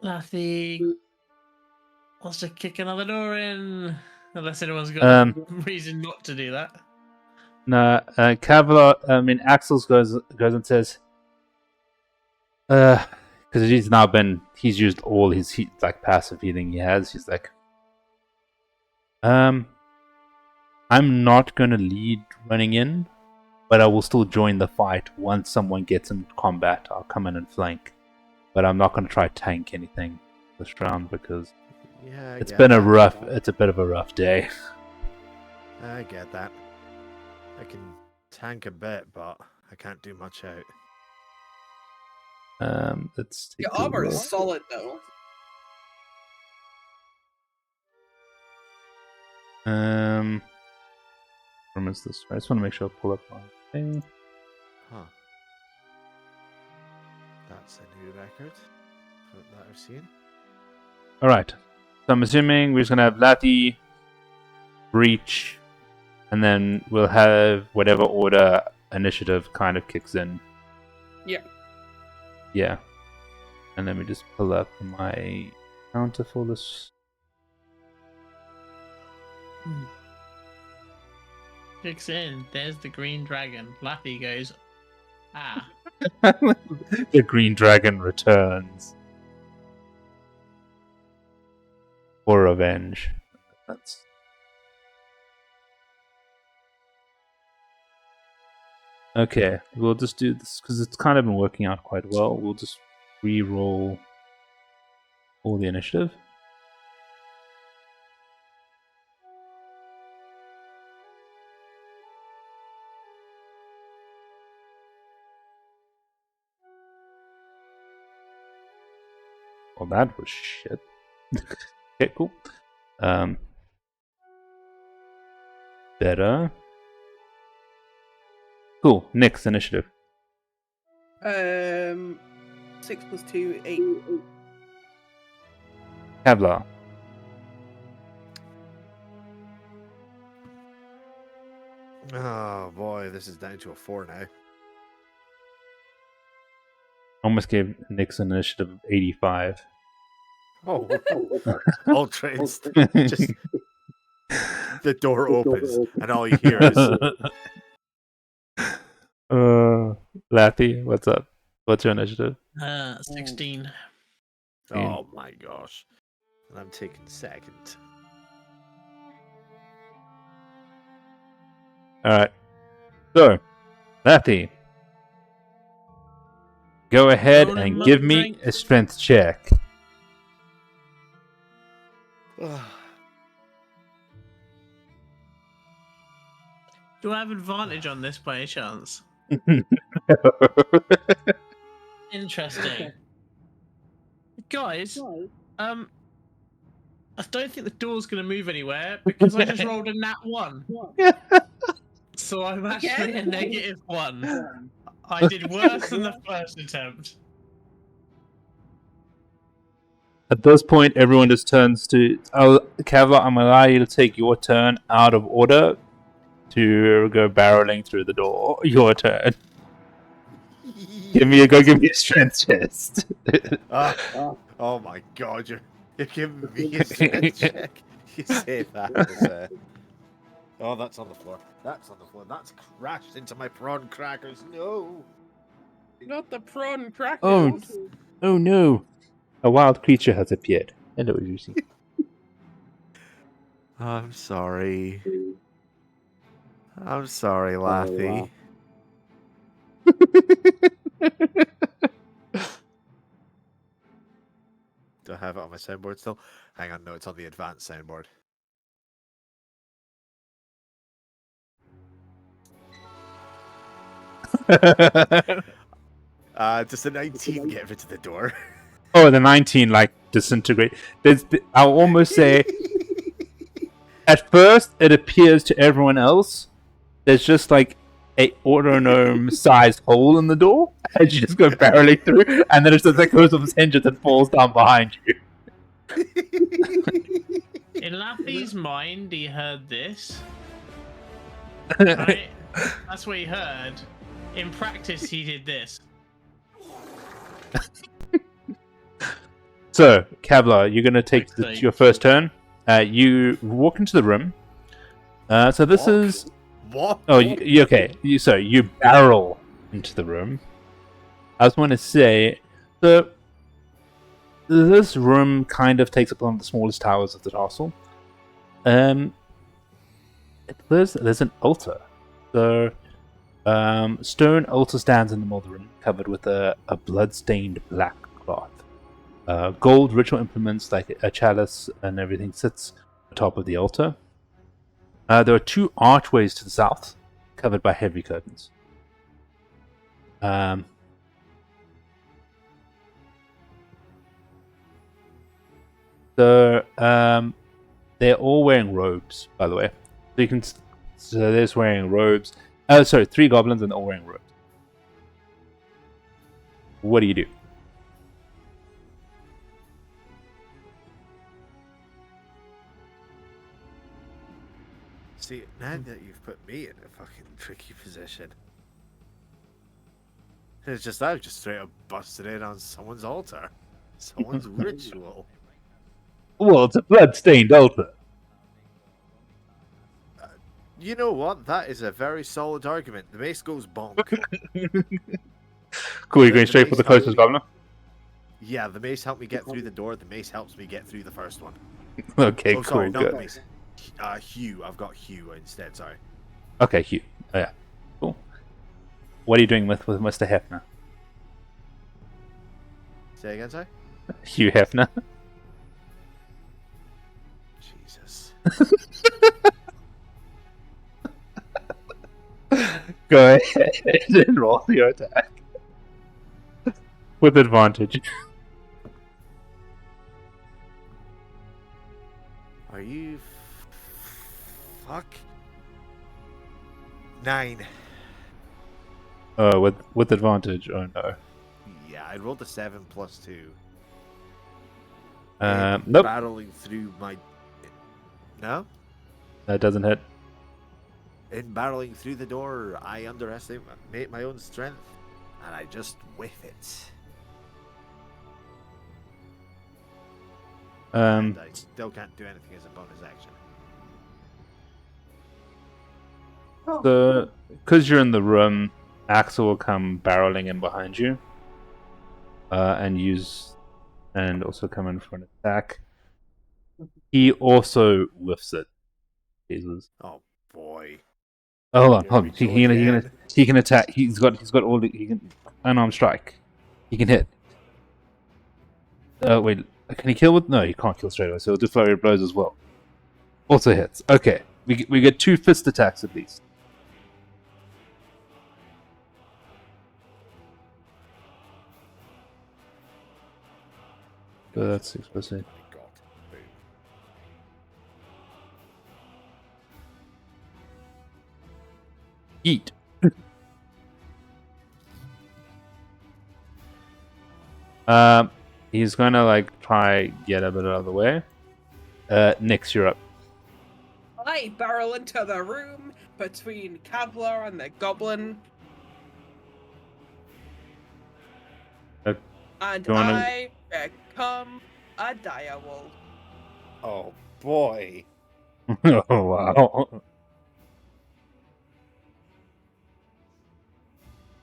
Lathy wants to kick another door in, unless anyone's got a reason not to do that. No, Axel goes and says, because he's used all his passive healing he has. He's like, I'm not gonna lead running in, but I will still join the fight once someone gets in combat. I'll come in and flank, but I'm not gonna try tank anything this round because Yeah, it's been it's a bit of a rough day. I get that. I can tank a bit, but I can't do much out. Let's take Your a armor look. is solid though. When is this? I just want to make sure I pull up my thing. Huh. That's a new record that I've seen. Alright. So I'm assuming we're just gonna have Lati, Breach, and then we'll have whatever order initiative kind of kicks in. Yeah. Yeah. And let me just pull up my counter for this. Kicks in. There's the green dragon. Laffy goes, ah. The green dragon returns. For revenge. That's okay. We'll just do this because it's kind of been working out quite well. We'll just re-roll all the initiative. Well, that was shit. Okay, cool. Better. Cool. Next initiative. 6 + 2, 8. Kevlar. Oh boy, this is down to a 4 now. Almost gave Nix an initiative of 85. Oh, all trains. Just the door opens and all you hear is Lathi, what's up? What's your initiative? 16. oh my gosh. And I'm taking second. Alright. So, Lathi, go ahead Roll and him give up, me Frank. a strength check. Do I have advantage on this by any chance? Interesting. Guys, I don't think the door's going to move anywhere because I just rolled a nat 1. So I'm actually a -1. I did worse than the first attempt. At this point, everyone just turns to... Kevlar, I'm going to allow you to take your turn out of order to go barreling through the door. Your turn. Give me a strength test. Oh my god, you're giving me a strength check. You say that as oh, that's on the floor. That's on the floor. That's crashed into my prawn crackers. No. Not the prawn crackers. Oh no. A wild creature has appeared. Hello, Lucy. I'm sorry. I'm sorry, Lathi. Do I have it on my soundboard still? Hang on, no, it's on the advanced soundboard. Does the 19 get rid of the door? Oh, the 19, disintegrate. I'll almost say, at first, it appears to everyone else, there's just a autognome-sized hole in the door, and you just go barreling through, and then it just goes off its hinges and falls down behind you. In Laffy's mind, he heard this. Right? That's what he heard. In practice, he did this. So, Kevlar, you're going to take your first turn. You walk into the room. So this is... What? Oh, okay. You barrel into the room. I just want to say, so this room kind of takes up one of the smallest towers of the castle. There's an altar. So, stone altar stands in the middle of the room, covered with a blood-stained black cloth. Gold ritual implements like a chalice and everything sits on top of the altar. There are 2 archways to the south, covered by heavy curtains. So they're all wearing robes, by the way. So you can. So they're just wearing robes. Sorry, 3 goblins and they're all wearing robes. What do you do? See, now that you've put me in a fucking tricky position, it's just I've just straight up busted in on someone's altar, someone's ritual. Well, it's a blood-stained altar. You know what? That is a very solid argument. The mace goes bonk. Cool, you're going straight for the closest goblin? Yeah, the mace helped me get through the door. The mace helps me get through the first one. Okay, Oh, sorry, cool, not good. the mace. Hugh. I've got Hugh instead. Sorry. Okay, Hugh. Oh, yeah, cool. What are you doing with Mr. Hefner? Say again, sorry. Hugh Hefner? Jesus. Go ahead and roll your attack. With advantage. Are you? Fuck. 9. With advantage, oh no. Yeah, I rolled a 7 plus 2. Nope. Battling through my. No? That doesn't hit. In barreling through the door, I underestimate my own strength, and I just whiff it. And I still can't do anything as a bonus action. Because you're in the room, Axel will come barreling in behind you, and also come in for an attack. He also whiffs it. Jesus. Oh boy. Hold Here on. we go again. He can attack. He's got all the. He can unarmed strike. He can hit. Wait. Can he kill with? No, he can't kill straight away. So he'll do flurry of blows as well. Also hits. Okay. We get 2 fist attacks at least. So that's 6%. Oh my god. Boom. Eat. He's gonna like try get a bit out of the way. Nyx, you're up. I barrel into the room between Kevlar and the goblin. And you wanna- I become a direwolf. Oh boy. Oh wow.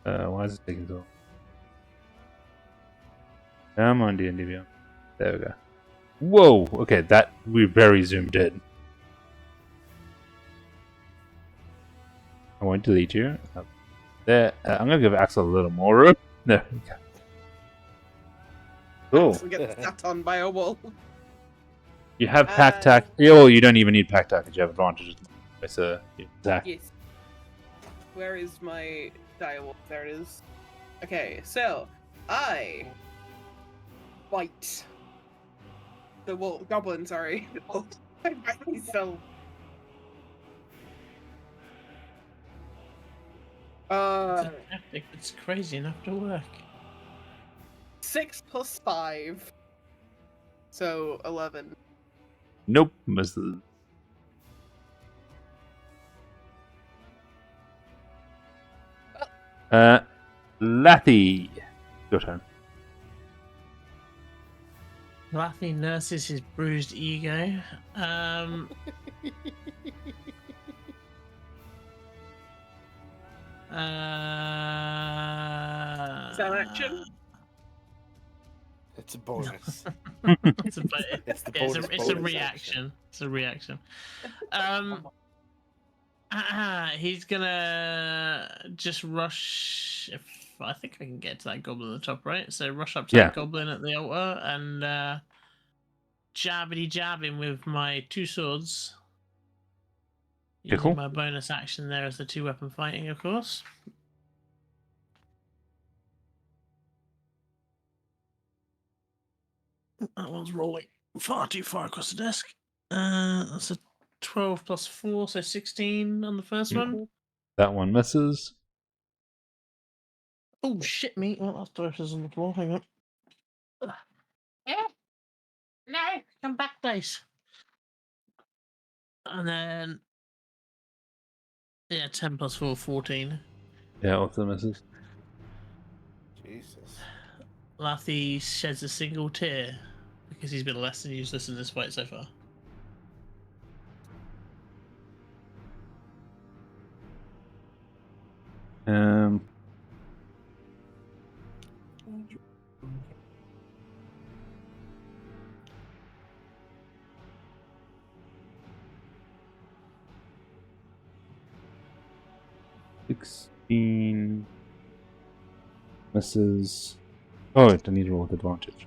Why is it taking so long? Come on, D&D Beyond. There we go. Whoa! Okay, that we very zoomed in. I won't delete you. There, I'm gonna give Axel a little more room. There we go. Cool. Axel gets sat on by a wolf. You have pack tack. Oh, you don't even need pack tack. You have advantages. So attack. Yes. Where is my direwolf? There it is. Okay, so I bite the wolf goblin. Sorry, I bite myself. It's a tactic that's crazy enough to work. 6 plus 5, so 11. Nope, misses. Lathy, your turn. Lathy nurses his bruised ego. Is that action? It's a bonus. It's a, bo- It's the yeah, it's bonus. a, it's a bonus reaction. It's a reaction. He's gonna just rush. If I think I can get to that goblin at the top, right? So rush up to Yeah. that goblin at the altar and jabbity jab him with my two swords. Yeah, Using cool. my bonus action there as the 2-weapon fighting, of course. That one's rolling far too far across the desk. That's a 12 plus 4, so 16 on the first one. That one misses. Oh, shit me. Oh, that's dice on the floor. Hang on. Yeah. No, come back, dice. And then, yeah, 10 plus 4, 14. Yeah, also misses. Jesus. Lathy sheds a single tear because he's been less than useless in this fight so far. $16 misses. Oh, wait, I need to roll with advantage.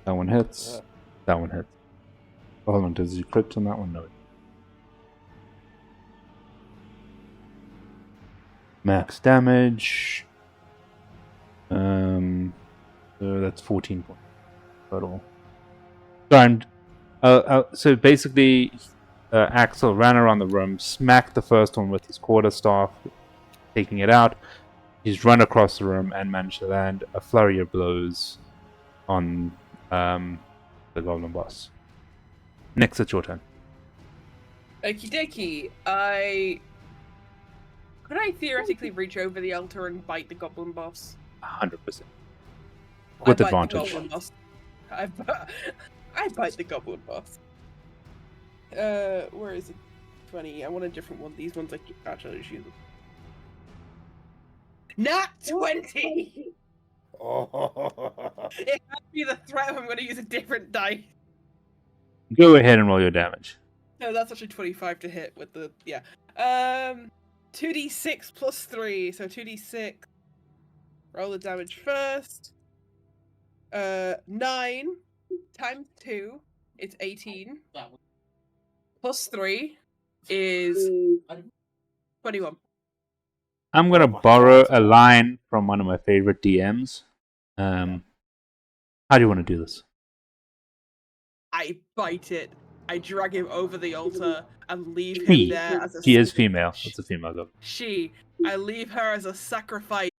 That one hits. Yeah. That one hits. Oh, hold on, does he crit on that one? No. Max damage. So that's 14 points total. So basically, Axel ran around the room, smacked the first one with his quarterstaff, taking it out. He's run across the room and managed to land a flurry of blows on the goblin boss. Next, it's your turn. Okie dokie. Could I theoretically reach over the altar and bite the goblin boss? 100%. I With bite advantage. The goblin boss. I bite the goblin boss. Where is it? 20. I want a different one. These ones I can actually use them. Not 20! Oh. It has to be the threat if I'm going to use a different die. Go ahead and roll your damage. No, that's actually 25 to hit with the... Yeah. 2d6 plus 3, so 2d6. Roll the damage first. 9 times 2, it's 18. Plus 3 is 21. I'm going to borrow a line from one of my favorite DMs. How do you want to do this? I bite it. I drag him over the altar and leave She. him there as a... She is female. It's a female goblin. I leave her as a sacrifice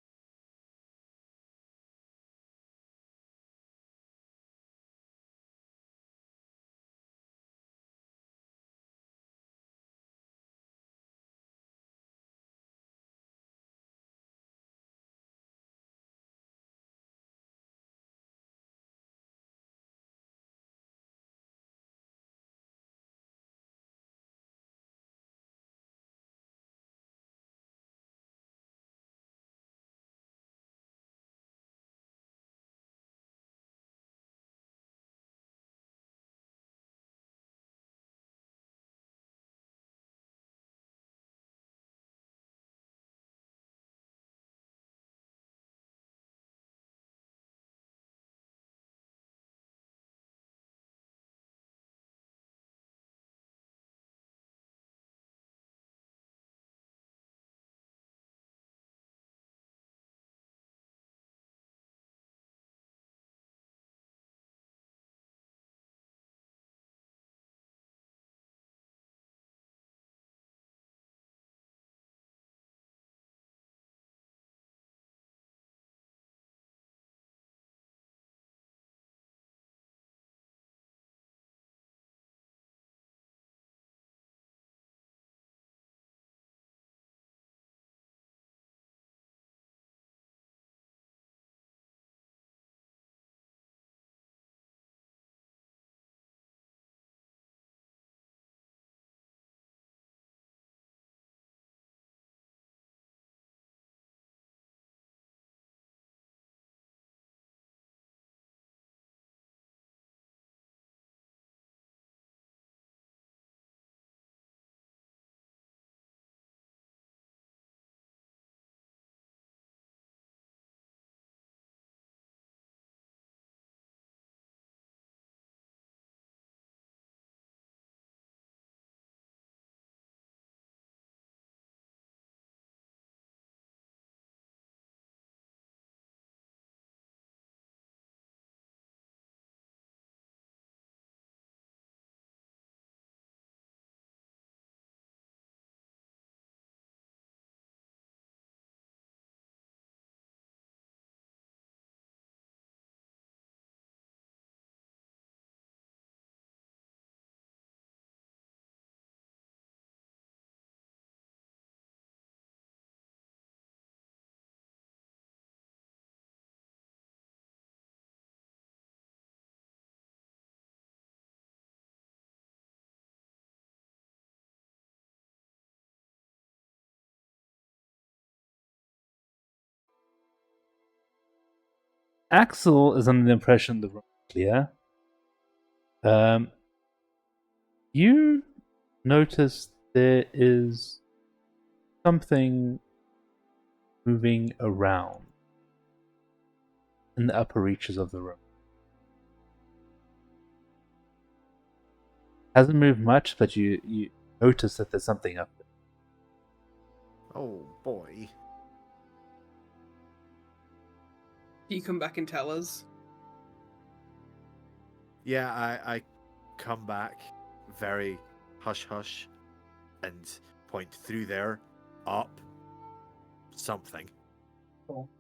Axel is under the impression the room is clear. You notice there is something moving around in the upper reaches of the room. Hasn't moved much, but you notice that there's something up there. Oh boy. Do you come back and tell us? Yeah, I come back very hush hush and point through there, up, something.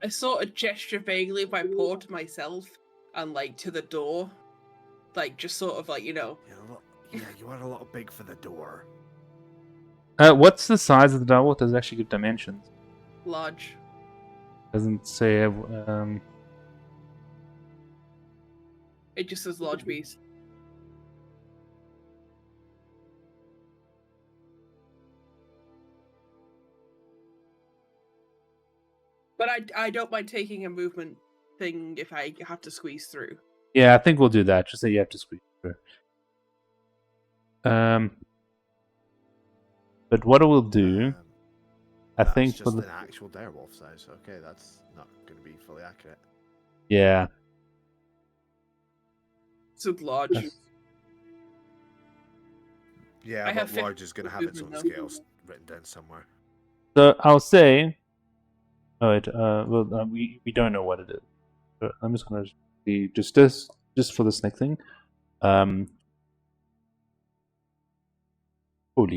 I sort of gesture vaguely by paw to myself and like to the door. Like just sort of like, Yeah, you are a little big for the door. What's the size of the door? Does it actually give dimensions? large. Doesn't say. It just says large beast. But I don't mind taking a movement thing if I have to squeeze through. Yeah, I think we'll do that. Just say you have to squeeze through. But what I will do, I That's think, just an actual direwolf size. Okay, that's not going to be fully accurate. yeah. So large. Yeah, I but have large is going to have its own movement, though. scales written down somewhere. So I'll say. Oh, we don't know what it is. So I'm just gonna see just for this next thing. Holy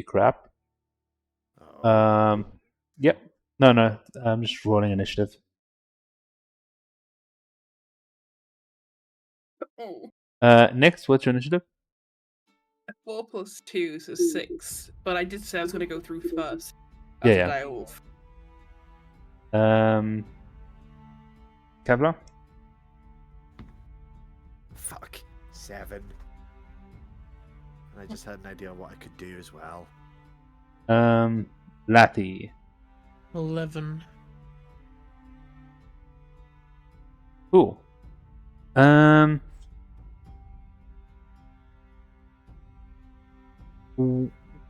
crap. Oh. Yep. No. I'm just rolling initiative. Oh. Next, what's your initiative? 4 plus 2, so 6. But I did say I was going to go through first. Yeah, As yeah. a direwolf. Kevlar? Fuck. 7. And I just had an idea of what I could do as well. Lathy. 11. Cool.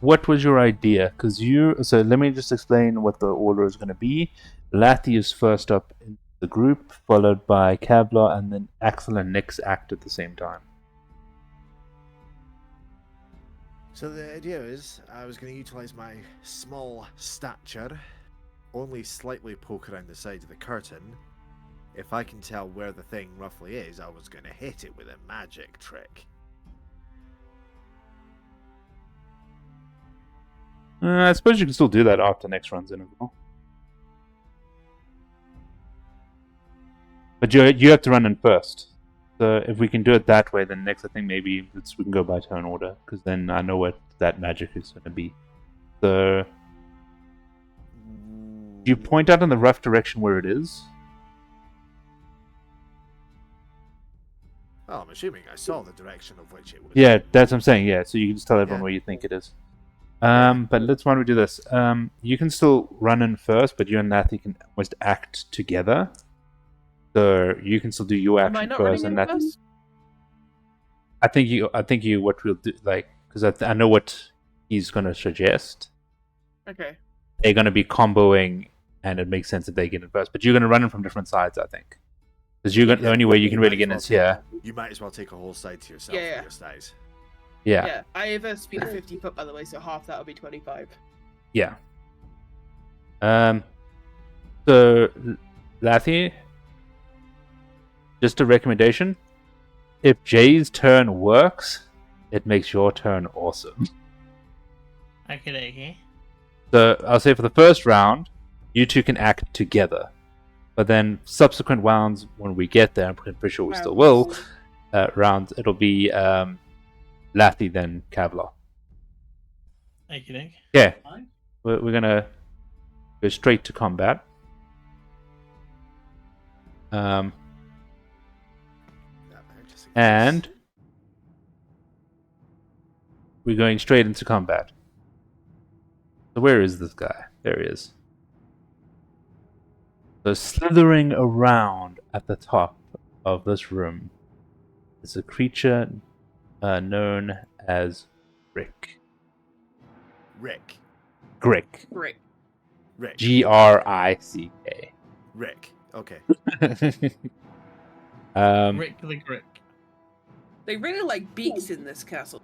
What was your idea? So let me just explain what the order is going to be. Lathy is first up in the group, followed by Kevlar, and then Axel and Nyx act at the same time. So the idea is, I was going to utilize my small stature, only slightly poke around the side of the curtain. If I can tell where the thing roughly is, I was going to hit it with a magic trick. I suppose you can still do that after Nyx runs in as well. But you have to run in first. So if we can do it that way, then next I think maybe we can go by turn order, because then I know what that magic is going to be. So do you point out in the rough direction where it is? Well, I'm assuming I saw the direction of which it was. Yeah, that's what I'm saying. Yeah, so you can just tell everyone where you think it is. But why don't we do this? You can still run in first, but you and Nathy can almost act together. So you can still do your Am I action not first, running and in that. first? I think you. What we'll do, because I know what he's going to suggest. Okay. They're going to be comboing, and it makes sense if they get in first. But you're going to run in from different sides, I think, because the only way you can really get in is here. You might as well take a whole side to yourself Yeah. with your size. Yeah. I have a speed of 50 foot, by the way, so half that would be 25. Yeah. So, Lathy, just a recommendation. If Jay's turn works, it makes your turn awesome. Okay. So, I'll say for the first round, you two can act together. But then, subsequent rounds, when we get there, I'm pretty sure we still will, rounds, it'll be Lathy, then Kevlar. Okay. Yeah. We're going to go straight to combat. And we're going straight into combat. So where is this guy? There he is. So slithering around at the top of this room is a creature known as Rick. Rick. Grick. Right. Rick. Grick. Rick. Okay. Rick the Grick. They really like beaks in this castle.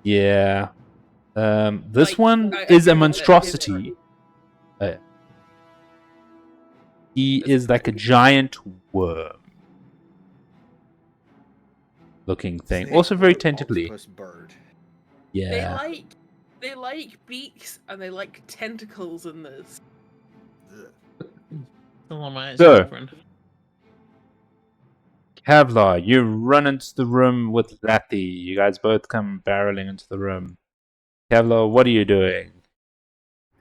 Yeah. This Like, one I is a do know that monstrosity. He is like a giant worm looking thing. Snake Also very or tentacly. octopus bird. Yeah. They like beaks and they like tentacles in this. Ugh. Still on my So- ex-girlfriend. Kevlar, you run into the room with Lathy. You guys both come barreling into the room. Kevlar, what are you doing?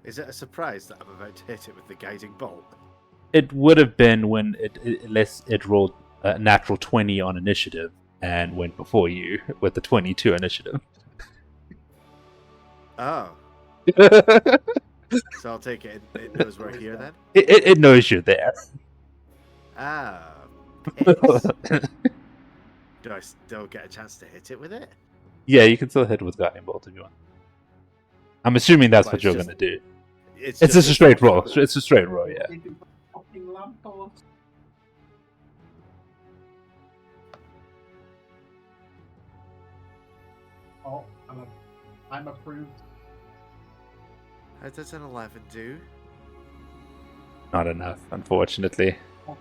Is it a surprise that I'm about to hit it with the guiding bolt? It would have been when unless it rolled a natural 20 on initiative and went before you with the 22 initiative. Oh, so I'll take it. It knows we're here then. It knows you're there. Ah, piss. Do I still get a chance to hit it with it? Yeah, you can still hit with Guiding Bolt if you want. I'm assuming that's Well, what it's you're just- going to do. It's It's just a straight fucking- roll. It's a straight roll, yeah. They do fucking lamppost. Oh, I'm approved. How does an 11 do? Not enough, unfortunately.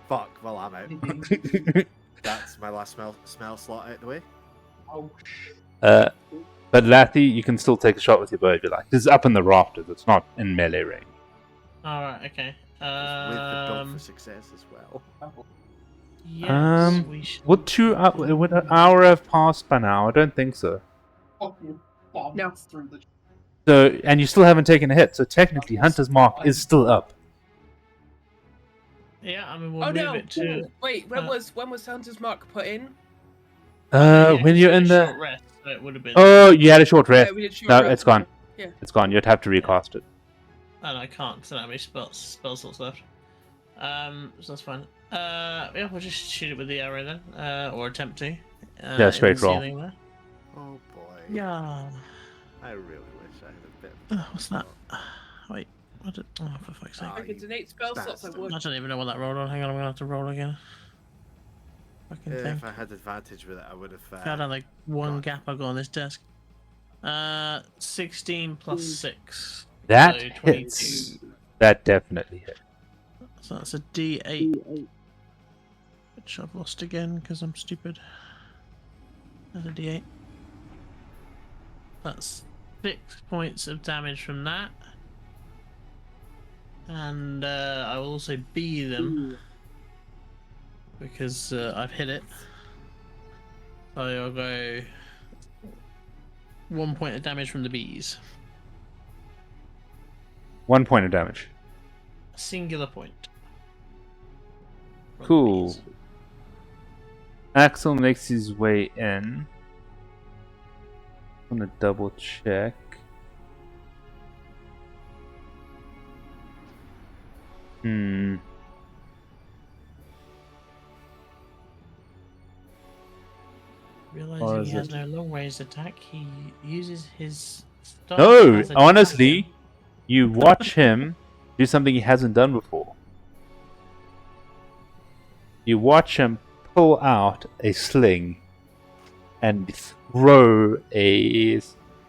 Fuck. Well, I'm out. That's my last smell slot out the way. Oh, But Lathy, you can still take a shot with your bow if you like. This is up in the rafters. It's not in melee range. Alright, okay. With the build for success as well. Yes, we should. Would an hour have passed by now? I don't think so. fucking bombs No. through the. So, and you still haven't taken a hit. So technically, Hunter's Mark is still up. Yeah, I mean, we'll Oh move no! it to. Wait, when was Hunter's Mark put in? When you're in short the. rest, so it would have been. Oh, you had a short rest. Yeah, we did short No, rest. it's gone. Yeah. It's gone. You'd have to recast it. And I can't because I don't have any spell slots left. So that's fine. Yeah, we'll just shoot it with the arrow then, or attempt to. Yeah, in straight the roll. ceiling there. Oh boy. Yeah. I really wish I had a bit. Of What's that? Wait, what did? Oh, for fuck's sake! Ah, If I could donate spell slots, I bastard. would. I don't even know what that rolled on. Hang on, I'm gonna have to roll again. Fucking thing. If I had advantage with it, I would have. God, I like one God. gap I got on this desk. 16 plus 6. That So hits. That definitely hits. So that's a D8. Which I've lost again because I'm stupid. That's a D8. That's 6 points of damage from that. And I will also B them. Because I've hit it. So I'll go 1 point of damage from the bees. 1 point of damage. A singular point. from the Cool. bees. Axel makes his way in. I'm gonna double check. Realizing is he has it? no long range attack, he uses his staff No, as a honestly, dagger. you watch him do something he hasn't done before. You watch him pull out a sling and throw a,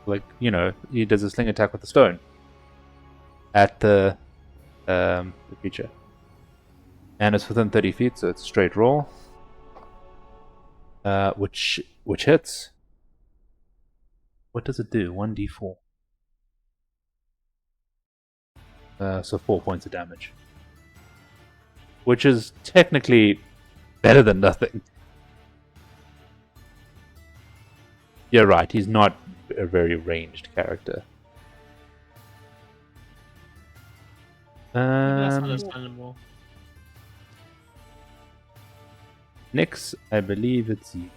like, you know, he does a sling attack with the stone at the creature. And it's within 30 feet, so it's a straight roll. Which hits. What does it do? 1d4. So 4 points of damage. Which is technically better than nothing. You're right, he's not a very ranged character. That's understandable. Nyx, I believe it's you.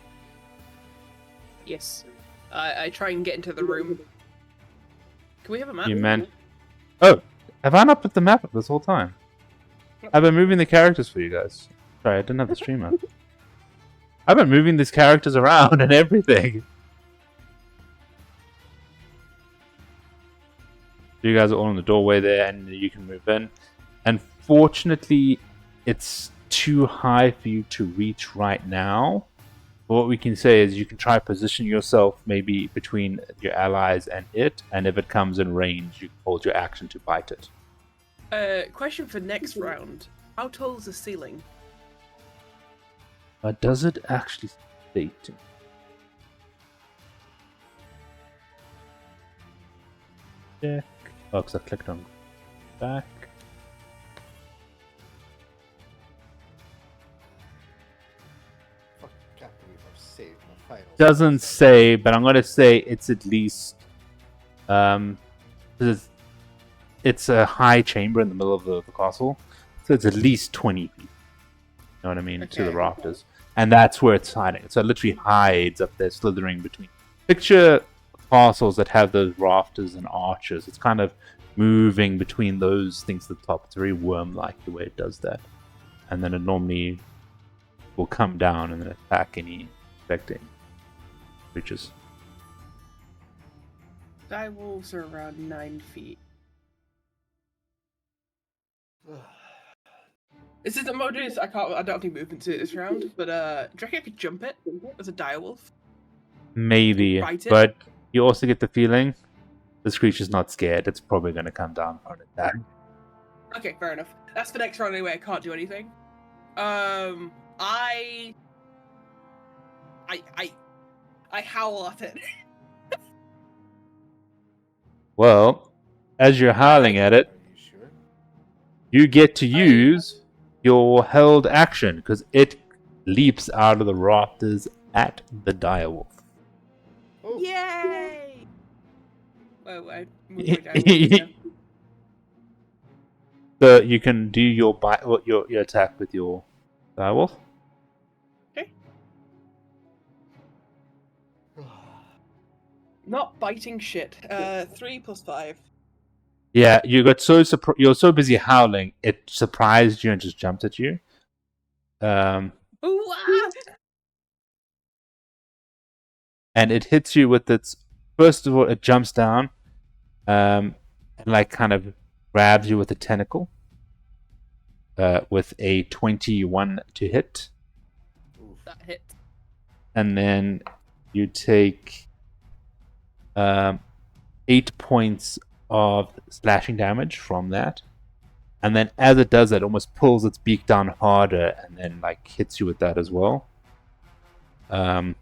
Yes. I try and get into the room. Can we have a map? You man. Oh, have I not put the map up this whole time? I've been moving the characters for you guys. Sorry, I didn't have the stream up. I've been moving these characters around and everything. You guys are all in the doorway there, and you can move in. Unfortunately, it's too high for you to reach right now. But what we can say is you can try position yourself maybe between your allies and it, and if it comes in range, you can hold your action to bite it. Question for next round. How tall is the ceiling? Does it actually state? Check. Oh, because I clicked on back. Can't believe I've saved my final. Doesn't say, but I'm going to say it's at least... it's a high chamber in the middle of the castle, so it's at least 20 feet. You know what I mean? To the Okay. rafters. And that's where it's hiding. So it literally hides up there, slithering between. Picture castles that have those rafters and arches. It's kind of moving between those things at the top. It's very worm-like the way it does that. And then it normally will come down and then attack any infecting creatures. Die wolves are around 9 feet. This is the modus. I don't have any movement to this round, but do you reckon I could jump it as a direwolf? Maybe, Bite it? but you also get the feeling this creature's not scared. It's probably going to come down for an attack. Okay, fair enough. That's the next round anyway. I can't do anything. I howl at it. Well, as you're howling at it, Are you sure? you get to use your held action because it leaps out of the rafters at the direwolf. Oh, Yay! Well, I moved my direwolf now. So you can do your your attack with your direwolf. Not biting shit. 3 + 5. Yeah, you got you're so busy howling, it surprised you and just jumped at you. Ooh, ah! And it hits you with its. First of all, it jumps down, and like kind of grabs you with a tentacle. With a 21 to hit, That hit. and then you take 8 points of slashing damage from that. And then as it does that, it almost pulls its beak down harder and then like hits you with that as well. That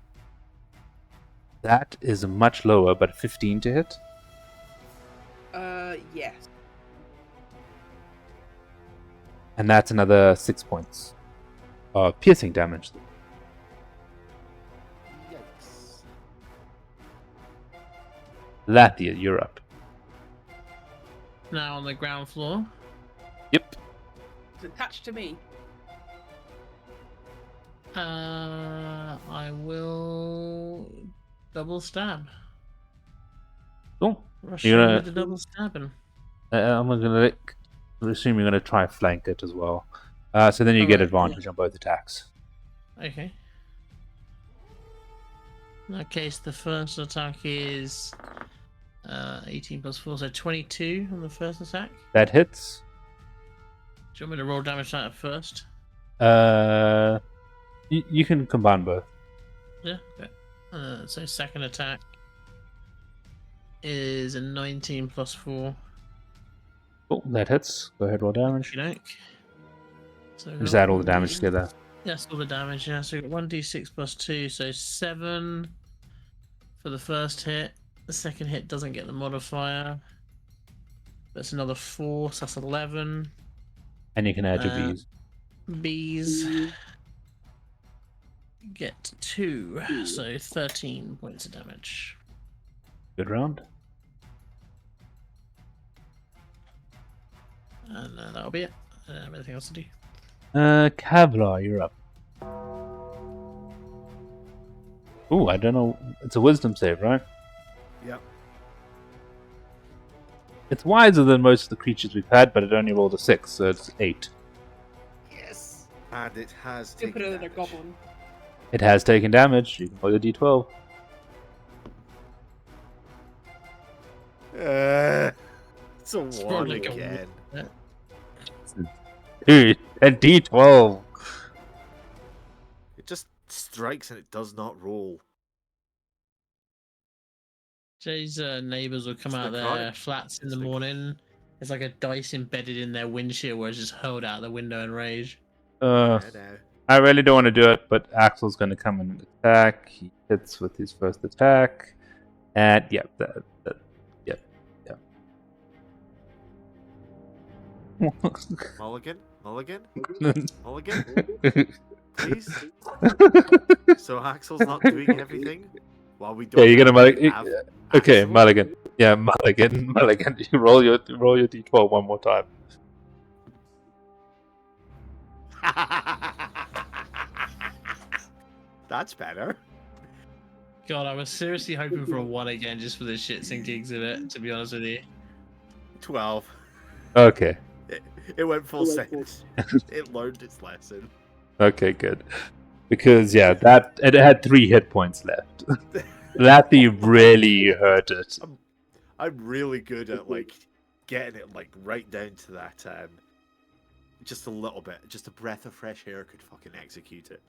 is much lower, but 15 to hit. Yes. And that's another 6 points of piercing damage. yikes. Lathia, you're up. Now on the ground floor. Yep. It's attached to me. I will double stab. Cool. Rush You're in gonna- with the double stabbing. I'm gonna assume you're gonna try flank it as well. So then you get Alright, advantage on both attacks. Okay. In that case, the first attack is 18 + 4, so 22 on the first attack. That hits. Do you want me to roll damage to that first? You can combine both. Yeah. Okay. So second attack is a 19 + 4. Cool, that hits. Go ahead, roll damage. You know. So Just add all the damage together. Yes, all the damage. Yeah. So 1d6 + 2, so 7 for the first hit. The second hit doesn't get the modifier. That's another 4, so that's 11. And you can add your Uh, bees. Bees get 2, so 13 points of damage. Good round. And that'll be it. I don't have anything else to do. Kavlar, you're up. Ooh, I don't know. It's a wisdom save, right? Yep. It's wiser than most of the creatures we've had, but it only rolled a 6, so it's 8. And it has You taken put it in a damage. goblin. It has taken damage. You can roll your d12. It's a It's 1 probably like a again. Dude, a d12. It just strikes and it does not roll. Jay's neighbors will come It's out of necrotic. their flats in It's the nec- morning. There's like a dice embedded in their windshield where it's just hurled out the window in rage. Yeah, no. I really don't want to do it, but Axel's going to come and attack. He hits with his first attack. And, yeah, yeah. Mulligan? Mulligan? Please? So Axel's not doing everything? While we don't Yeah, you're gonna actually have Okay, Axel? Mulligan. Yeah, Mulligan. You roll your d12 one more time. That's better. God, I was seriously hoping for a 1 again just for the shits and gigs of it, to be honest with you. 12. Okay. It went full send. It learned its lesson. Okay, good. Because yeah, that it had 3 hit points left. Lappy really hurt it. I'm really good at like getting it like right down to that just a little bit. Just a breath of fresh air could fucking execute it.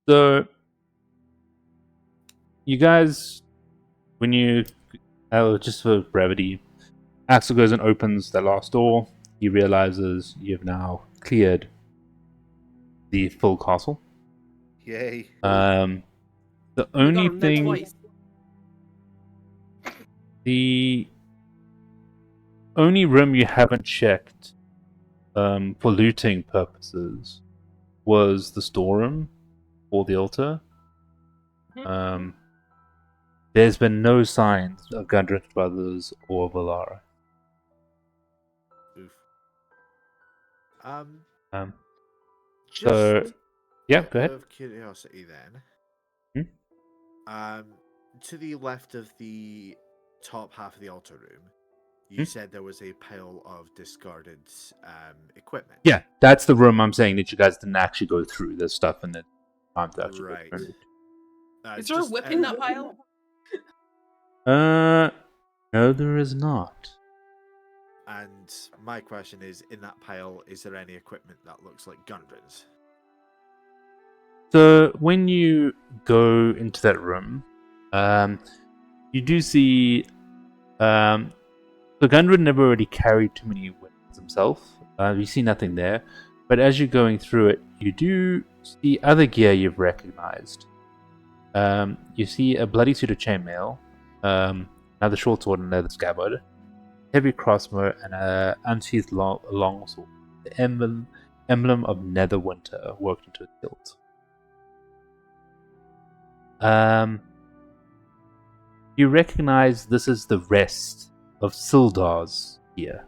So you guys, when you just for brevity, Axel goes and opens the last door. He realizes you've now cleared the full castle. Yay. The We got only him there thing, twice. the only room you haven't checked for looting purposes was the storeroom or the altar. There's been no signs of Gundre brothers or Valara. Oof. Just So yeah, bit go ahead. of curiosity then. To the left of the top half of the altar room, you said there was a pile of discarded equipment. Yeah, that's the room I'm saying that you guys didn't actually go through. There's stuff in the time to actually Right. go through. Is there a whip in that pile? No, there is not. And my question is, in that pile, is there any equipment that looks like Gundren's? So when you go into that room, you do see. So Gundre never really carried too many weapons himself. You see nothing there, but as you're going through it, you do see other gear you've recognized. You see a bloody suit of chainmail, another short sword and leather scabbard, heavy crossbow, and a unsheathed long sword. The emblem of Netherwinter worked into a hilt. You recognize this is the rest of Sildar's gear.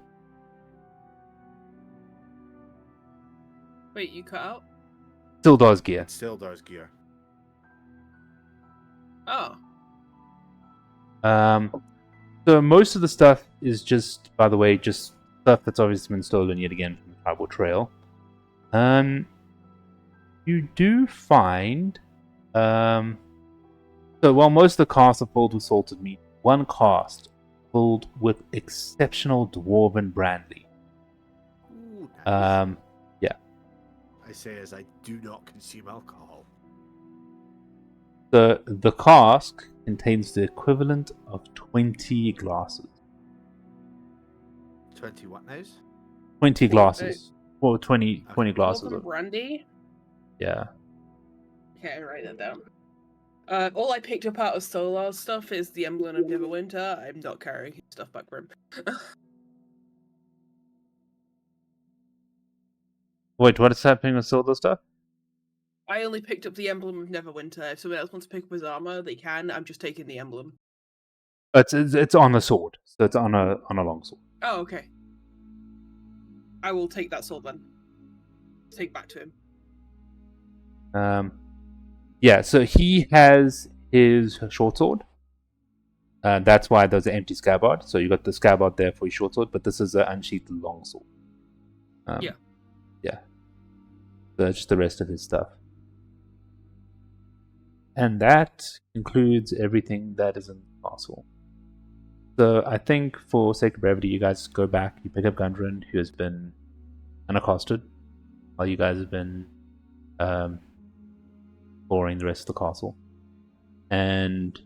Wait, you cut out? Sildar's gear. It's Sildar's gear. Oh. So most of the stuff is just, by the way, just stuff that's obviously been stolen yet again from the tribal trail. You do find, so while most of the casts are filled with salted meat, one cast filled with exceptional dwarven brandy. Ooh, nice. Yeah. I say as I do not consume alcohol. The cask contains the equivalent of 20 glasses. 20 what now? 20 glasses. Well, 20 glasses. Dwarven Of, brandy? yeah. Okay, write that down. All I picked up out of Solar's stuff is the emblem of Neverwinter. I'm not carrying his stuff back for him. Wait, what is happening with Silder stuff? I only picked up the emblem of Neverwinter. If someone else wants to pick up his armor, they can. I'm just taking the emblem. It's on a sword, so it's on a long sword. Oh, okay. I will take that sword then. Take back to him. Yeah, so he has his short sword. That's why there's an empty scabbard. So you got the scabbard there for your short sword, but this is an unsheathed long sword. Yeah. search the rest of his stuff. And that concludes everything that is in the castle. So I think for sake of brevity, you guys go back, you pick up Gundre, who has been unaccosted, while you guys have been exploring the rest of the castle. And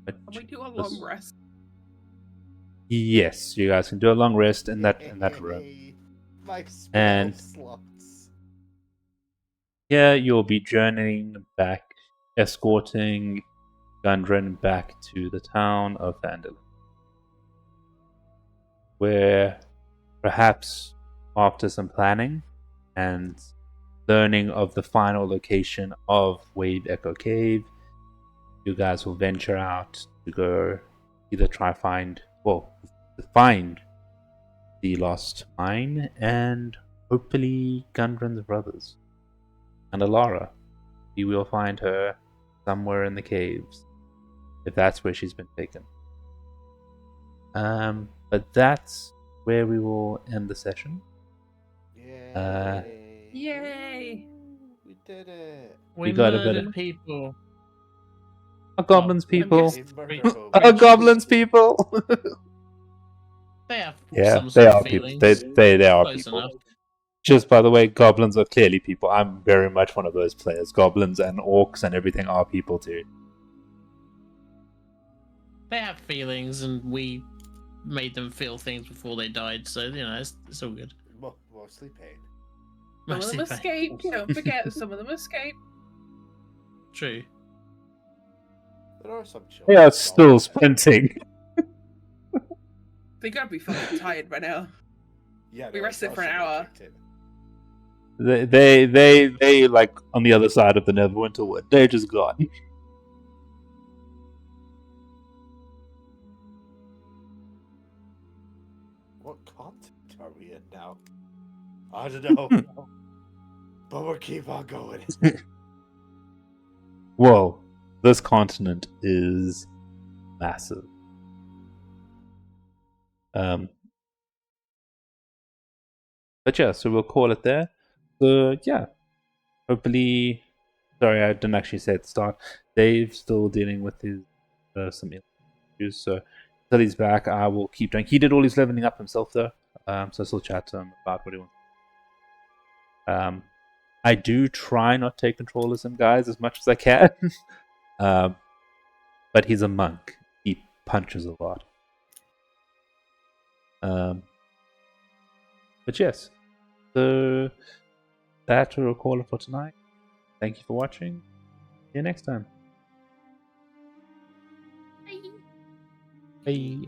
Can we do a long rest? yes, you guys can do a long rest in that room. My spell And slots. here you'll be journeying back, escorting Gundre back to the town of PHANDELVER, where perhaps after some planning and learning of the final location of Wave Echo Cave, you guys will venture out to go either find the lost mine and hopefully Gundren's brothers. And Alara, you will find her somewhere in the caves, if that's where she's been taken. But that's where we will end the session. Yay! We did it. We got a bit murdered of- people. Are goblins Well, people? guessing- Are goblins people? They have Yeah, some they sort are of people. feelings. They are Close people. enough. Just by the way, goblins are clearly people. I'm very much one of those players. Goblins and orcs and everything are people too. They have feelings, and we made them feel things before they died. So it's all good. Mostly pain. Some of them Mostly fine. escaped. Don't forget, some of them escaped. True. There are some children. They are still sprinting. They gotta be fucking tired by now. Yeah, We no, rested it's for an also hour. addicted. They like on the other side of the Neverwinter Wood. They're just gone. What continent are we in now? I don't know. But we'll keep on going. Whoa, this continent is massive. But yeah, so we'll call it there. So yeah, hopefully. Sorry, I didn't actually say at the start. Dave's still dealing with his some issues, so until he's back, I will keep doing. He did all his leveling up himself though, so I still chat to him about what he wants. I do try not to take control of some guys as much as I can, but he's a monk. He punches a lot. But yes, so that will call it for tonight. Thank you for watching. See you next time. Bye.